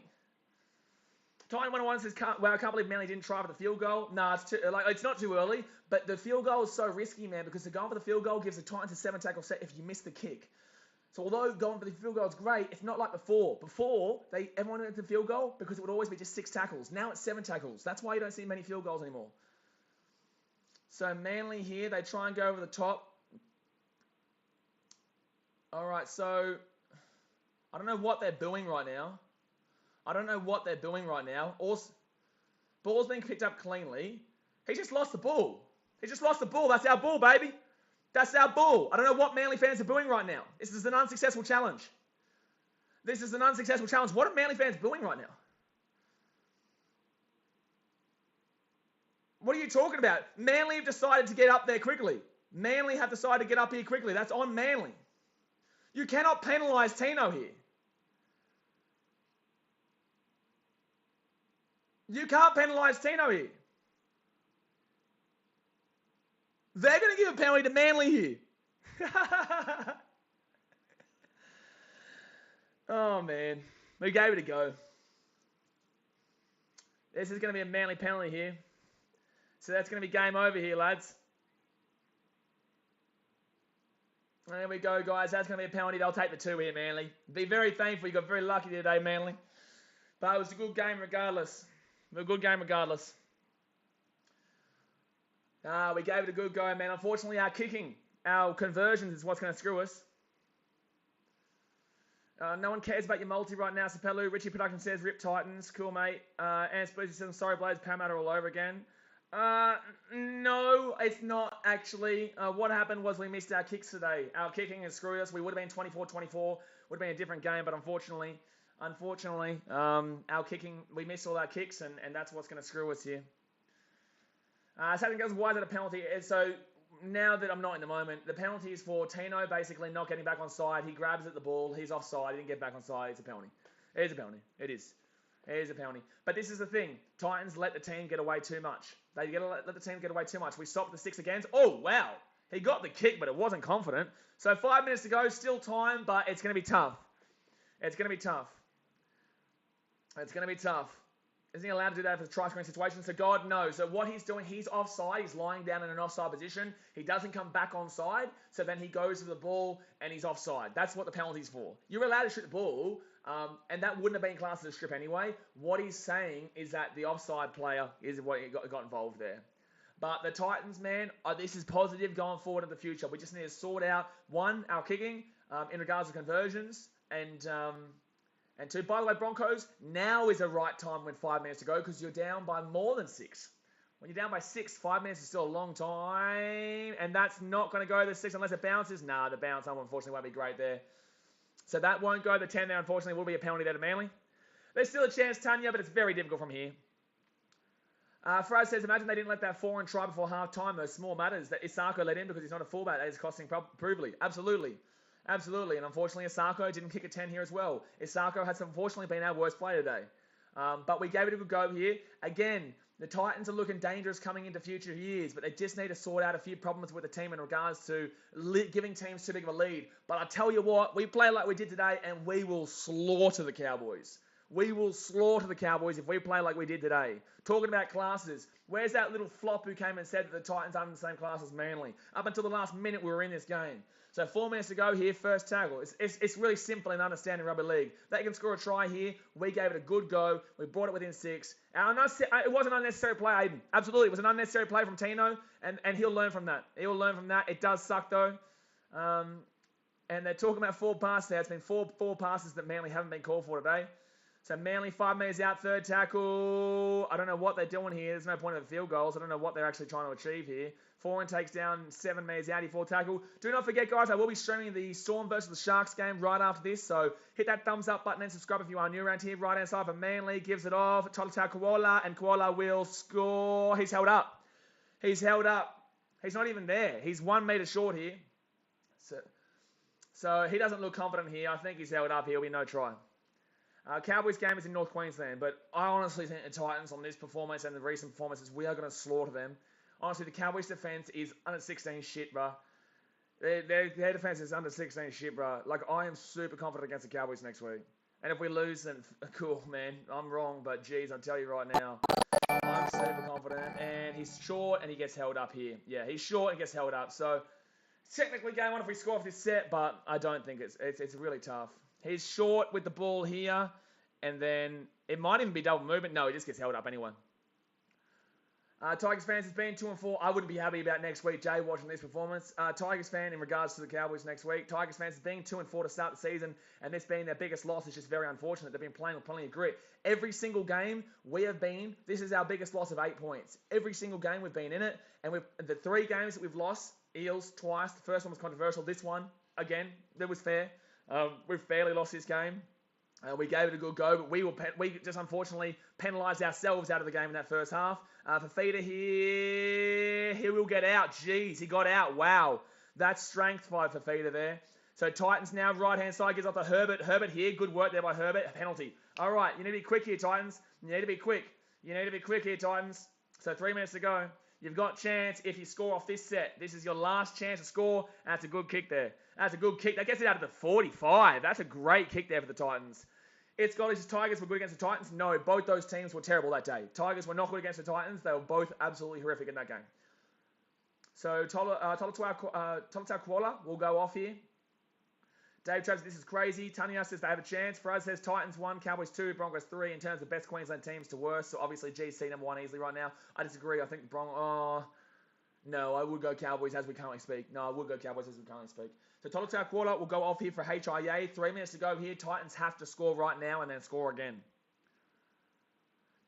Titan 101 says, well, I can't believe Manly didn't try for the field goal. Nah, it's not too early, but the field goal is so risky, man, because the going for the field goal gives the Titans a 7-tackle set if you miss the kick. So although going for the field goal is great, it's not like before. Before, everyone went to the field goal because it would always be just 6 tackles. Now it's 7 tackles. That's why you don't see many field goals anymore. So Manly here, they try and go over the top. All right, so I don't know what they're doing right now. Ball's being picked up cleanly. He just lost the ball. That's our ball, baby. That's our ball. I don't know what Manly fans are booing right now. This is an unsuccessful challenge. What are Manly fans booing right now? What are you talking about? Manly have decided to get up there quickly. That's on Manly. You cannot penalise Tino here. You can't penalise Tino here. They're going to give a penalty to Manly here. Oh, man. We gave it a go. This is going to be a Manly penalty here. So that's going to be game over here, lads. There we go, guys. That's going to be a penalty. They'll take the 2 here, Manly. Be very thankful. You got very lucky today, Manly. But it was a good game regardless. We gave it a good go, man. Unfortunately, our kicking, our conversions is what's going to screw us. No one cares about your multi right now, Sapelu. Richie Production says, Rip Titans. Cool, mate. And Spoozy says, I'm sorry, Blaze, Parramatta all over again. No, it's not actually. What happened was we missed our kicks today. Our kicking has screwed us. We would have been 24-24. Would have been a different game, but unfortunately, our kicking, we missed all our kicks, and that's what's going to screw us here. Second goes, why is it a penalty? So now that I'm not in the moment, the penalty is for Tino basically not getting back on side. He grabs at the ball. He's offside. He didn't get back on side. It's a penalty. It is a penalty. It is. It is a penalty. But this is the thing. Titans let the team get away too much. They let the team get away too much. We stopped the 6 against. Oh, wow. He got the kick, but it wasn't confident. So 5 minutes to go. Still time, but it's going to be tough. Isn't he allowed to do that for the try scoring situation? So God knows. So what he's doing, he's offside. He's lying down in an offside position. He doesn't come back onside. So then he goes to the ball and he's offside. That's what the penalty's for. You're allowed to shoot the ball, and that wouldn't have been classed as a strip anyway. What he's saying is that the offside player is what got involved there. But the Titans, man, this is positive going forward in the future. We just need to sort out, 1, our kicking in regards to conversions, and 2, by the way, Broncos, now is the right time with 5 minutes to go because you're down by more than 6. When you're down by 6, 5 minutes is still a long time, and that's not going to go to the 6 unless it bounces. Nah, the bounce, unfortunately, won't be great there. So that won't go to the 10 there, unfortunately. Will be a penalty there to Manly. There's still a chance, Tanya, but it's very difficult from here. Fraz says, imagine they didn't let that 4 and try before half-time. Those small matters that Isako let in because he's not a fullback. That is costing provably. Absolutely. And unfortunately, Isako didn't kick a 10 here as well. Isako has unfortunately been our worst player today. But we gave it a good go here. Again, the Titans are looking dangerous coming into future years, but they just need to sort out a few problems with the team in regards to giving teams too big of a lead. But I tell you what, we play like we did today, and we will slaughter the Cowboys. We will slaughter the Cowboys if we play like we did today. Talking about classes, where's that little flop who came and said that the Titans aren't in the same class as Manly? Up until the last minute we were in this game. So 4 minutes to go here, first tackle. It's really simple in understanding rugby league. They can score a try here. We gave it a good go. We brought it within 6. It wasn't an unnecessary play, Aiden. Absolutely, it was an unnecessary play from Tino, and he'll learn from that. He'll learn from that. It does suck, though. And they're talking about 4 passes there. It's been four passes that Manly haven't been called for today. So Manly 5 metres out, third tackle. I don't know what they're doing here. There's no point of field goals. I don't know what they're actually trying to achieve here. Foreign takes down 7 metres out, 4 tackle. Do not forget, guys, I will be streaming the Storm versus the Sharks game right after this. So hit that thumbs up button and subscribe if you are new around here. Right hand side for Manly. Gives it off. Tolotau Koala. And Koala will score. He's held up. He's held up. He's not even there. He's 1 metre short here. So he doesn't look confident here. I think he's held up. He'll be no try. Cowboys game is in North Queensland, but I honestly think the Titans on this performance and the recent performances, we are going to slaughter them. Honestly, the Cowboys defense is under 16 shit, bruh. Their defense is under 16 shit, bruh. Like, I am super confident against the Cowboys next week. And if we lose, then cool, man. I'm wrong, but geez, I'll tell you right now. I'm super confident. And he's short and he gets held up here. Yeah, he's short and gets held up. So, technically game on if we score off this set, but I don't think it's really tough. He's short with the ball here, and then it might even be double movement. No, he just gets held up anyway. Tigers fans, it's been 2-4. I wouldn't be happy about next week, Jay, watching this performance. Tigers fan, in regards to the Cowboys next week, Tigers fans, it's been 2-4 to start the season, and this being their biggest loss is just very unfortunate. They've been playing with plenty of grit. Every single game this is our biggest loss of 8 points. Every single game we've been in it, and the 3 games that we've lost, Eels twice. The first one was controversial. This one, again, that was fair. We've fairly lost this game. We gave it a good go, but we just unfortunately penalised ourselves out of the game in that first half. Fafita here, he will get out. Jeez, he got out. Wow, that's strength by Fafita there. So Titans now, right-hand side, gives off to Herbert. Herbert here, good work there by Herbert. A penalty. All right, you need to be quick here, Titans. You need to be quick. You need to be quick here, Titans. So 3 minutes to go. You've got chance if you score off this set. This is your last chance to score, and that's a good kick there. That's a good kick. That gets it out of the 45. That's a great kick there for the Titans. It's got his Tigers were good against the Titans. No, both those teams were terrible that day. Tigers were not good against the Titans. They were both absolutely horrific in that game. So Tolotau Koala will go off here. Dave Travis, this is crazy. Tanya says they have a chance. Faraz says Titans 1, Cowboys 2, Broncos 3 in terms of best Queensland teams to worst. So obviously GC number 1 easily right now. I disagree. I think no, I would go Cowboys as we currently speak. No, I would go Cowboys as we currently speak. So Tolotau Koala will go off here for HIA. 3 minutes to go here. Titans have to score right now and then score again.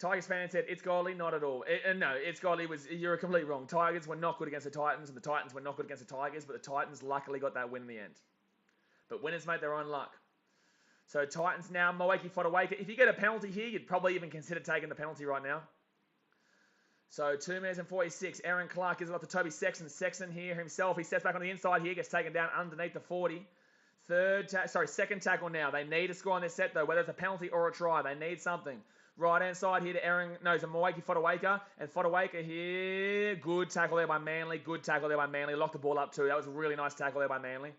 Tigers fan said, it's godly, not at all. No, it's godly. You're completely wrong. Tigers were not good against the Titans, and the Titans were not good against the Tigers, but the Titans luckily got that win in the end. But winners make their own luck. So Titans now, Moeki Fodawaker. If you get a penalty here, you'd probably even consider taking the penalty right now. So 2 minutes and 46. Aaron Clark gives it up to Toby Sexton. Sexton here himself. He steps back on the inside here, gets taken down underneath the 40. Second tackle now. They need to score on this set though, whether it's a penalty or a try. They need something. Right hand side here to Moeki Fodawaker. And Fodawaker here. Good tackle there by Manly. Good tackle there by Manly. Locked the ball up too. That was a really nice tackle there by Manly.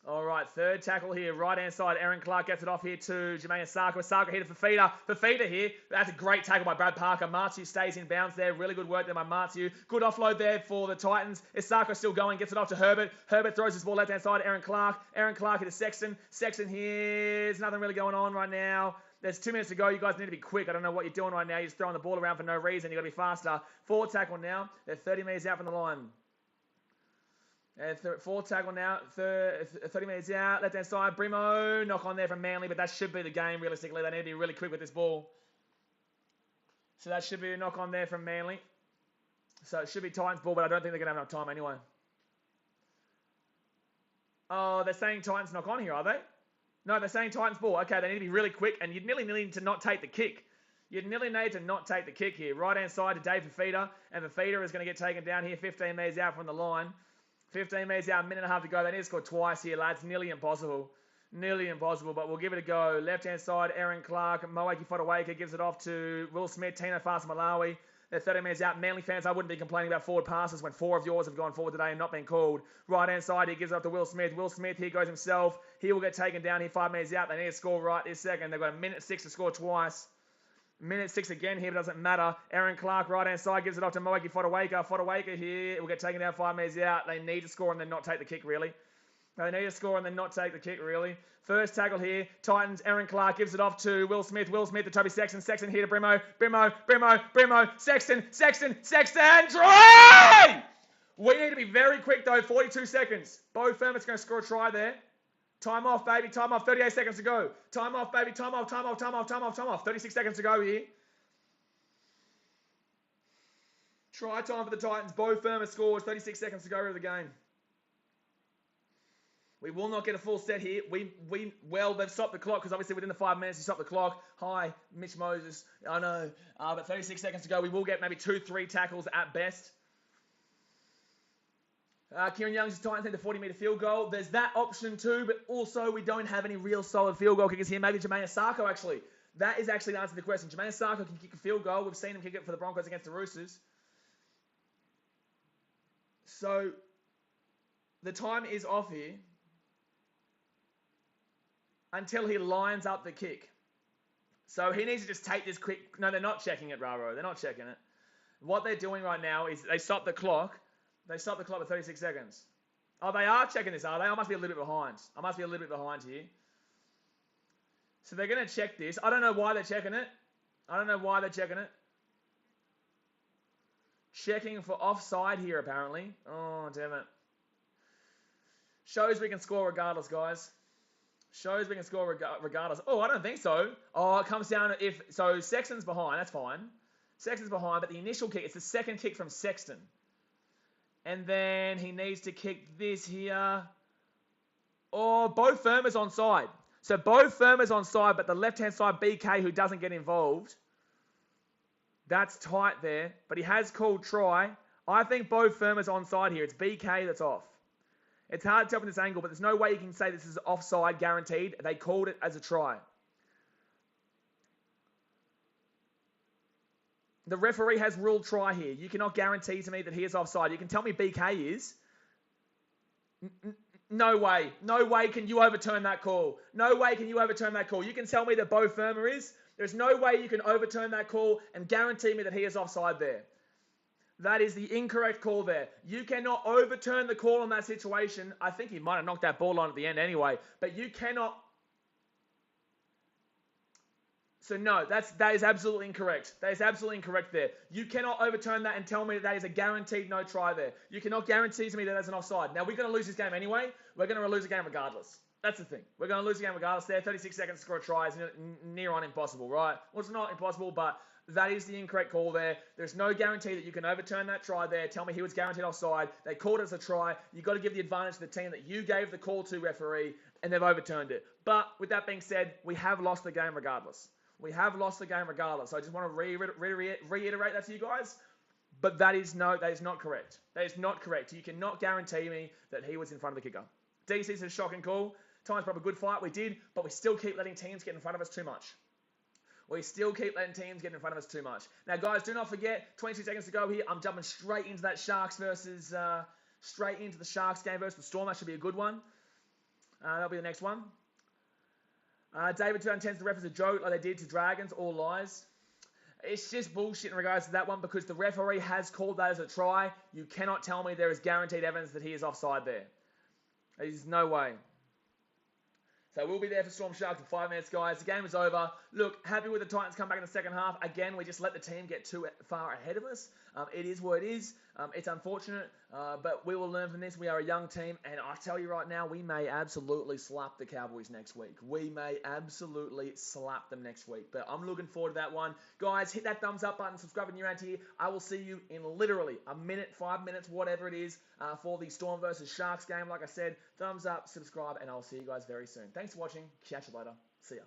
All right, third tackle here, right-hand side. Aaron Clark gets it off here to Jermaine Asako. Asako here to Fafita. Fafita here. That's a great tackle by Brad Parker. Matthew stays in bounds there. Really good work there by Matthew. Good offload there for the Titans. Asako still going. Gets it off to Herbert. Herbert throws his ball left-hand side. Aaron Clark. Aaron Clark here to Sexton. Sexton here. There's nothing really going on right now. There's 2 minutes to go. You guys need to be quick. I don't know what you're doing right now. You're just throwing the ball around for no reason. You've got to be faster. Forward tackle now. They're 30 metres out from the line. Fourth tackle now, 30 minutes out, left-hand side, Brimo, knock on there from Manly, but that should be the game, realistically. They need to be really quick with this ball. So that should be a knock on there from Manly. So it should be Titans ball, but I don't think they're going to have enough time anyway. Oh, they're saying Titans knock on here, are they? No, they're saying Titans ball. Okay, they need to be really quick, and you'd nearly need to not take the kick. You'd nearly need to not take the kick here. Right-hand side to Dave Fafita, and Fafita is going to get taken down here 15 metres out from the line. 15 metres out, a minute and a half to go. They need to score twice here, lads. Nearly impossible. Nearly impossible, but we'll give it a go. Left-hand side, Aaron Clark. Moeki Fodawaker gives it off to Will Smith. Tino Fasa Malawi. They're 30 minutes out. Manly fans, I wouldn't be complaining about forward passes when 4 of yours have gone forward today and not been called. Right-hand side, he gives it up to Will Smith. Will Smith, here goes himself. He will get taken down here 5 minutes out. They need to score right this second. They've got a minute 6 to score twice. Minute 6 again here, but doesn't matter. Aaron Clark, right-hand side, gives it off to Moeki Fotuaika. Fotuaika here will get taken down 5 minutes out. They need to score and then not take the kick, really. They need to score and then not take the kick, really. First tackle here. Titans, Aaron Clark gives it off to Will Smith. Will Smith to Toby Sexton. Sexton here to Brimo. Brimo. Sexton. Try! We need to be very quick, though. 42 seconds. Bo Fermat's going to score a try there. Time off, baby. Time off. 38 seconds to go. Time off, baby. Time off. 36 seconds to go here. Try time for the Titans. Bo Fermat scores. 36 seconds to go of the game. We will not get a full set here. Well, they've stopped the clock because obviously within the 5 minutes, you stop the clock. Hi, Mitch Moses. I know. But 36 seconds to go. We will get maybe 2-3 tackles at best. Kieran Young's Titans need a 40-metre field goal. There's that option too, but also we don't have any real solid field goal kickers here. Maybe Jermaine Asako, actually. That is actually the answer to the question. Jermaine Asako can kick a field goal. We've seen him kick it for the Broncos against the Roosters. So, the time is off here until he lines up the kick. So he needs to just take this quick... No, they're not checking it, Raro. They're not checking it. What they're doing right now is they stop the clock. They stop the clock at 36 seconds. Oh, they are checking this, are they? I must be a little bit behind. Here. So they're going to check this. I don't know why they're checking it. Checking for offside here, apparently. Oh, damn it. Shows we can score regardless, guys. Shows we can score regardless. Oh, I don't think so. Oh, it comes down to if... So, Sexton's behind. That's fine. Sexton's behind, but the initial kick, it's the second kick from Sexton. And then he needs to kick this here. Oh, Bo Ferma's onside. So, Bo Ferma's onside, but the left-hand side BK, who doesn't get involved. That's tight there. But he has called try. I think Bo Ferma's onside here. It's BK that's off. It's hard to tell from this angle, but there's no way you can say this is offside, guaranteed. They called it as a try. The referee has ruled try here. You cannot guarantee to me that he is offside. You can tell me BK is. No way. No way can you overturn that call. You can tell me that Bo Ferma is. There's no way you can overturn that call and guarantee me that he is offside there. That is the incorrect call there. You cannot overturn the call on that situation. I think he might have knocked that ball on at the end anyway. But you cannot... So no, that is absolutely incorrect. That is absolutely incorrect there. You cannot overturn that and tell me that is a guaranteed no try there. You cannot guarantee to me that that's an offside. Now, we're going to lose this game anyway. We're going to lose the game regardless. That's the thing. We're going to lose the game regardless there. 36 seconds to score a try is near on impossible, right? Well, it's not impossible, but... That is the incorrect call there. There's no guarantee that you can overturn that try there. Tell me he was guaranteed offside. They called it as a try. You've got to give the advantage to the team that you gave the call to, referee, and they've overturned it. But with that being said, we have lost the game regardless. So I just want to reiterate that to you guys. But that is not correct. That is not correct. You cannot guarantee me that he was in front of the kicker. DC's a shocking call. Times probably a good fight. We did, but we still keep letting teams get in front of us too much. Now, guys, do not forget, 22 seconds to go here. I'm jumping straight into that straight into the Sharks game versus the Storm. That should be a good one. That'll be the next one. David 2010's the ref is a joke like they did to Dragons. All lies. It's just bullshit in regards to that one because the referee has called that as a try. You cannot tell me there is guaranteed evidence that he is offside there. There's no way. So we'll be there for Storm Sharks in 5 minutes, guys. The game is over. Look, happy with the Titans come back in the second half. Again, we just let the team get too far ahead of us. It is what it is. It's unfortunate, but we will learn from this. We are a young team, and I tell you right now, we may absolutely slap the Cowboys next week. But I'm looking forward to that one. Guys, hit that thumbs up button, subscribe if you're around here. I will see you in literally a minute, 5 minutes, whatever it is, for the Storm versus Sharks game. Like I said, thumbs up, subscribe, and I'll see you guys very soon. Thanks for watching. Catch you later. See ya.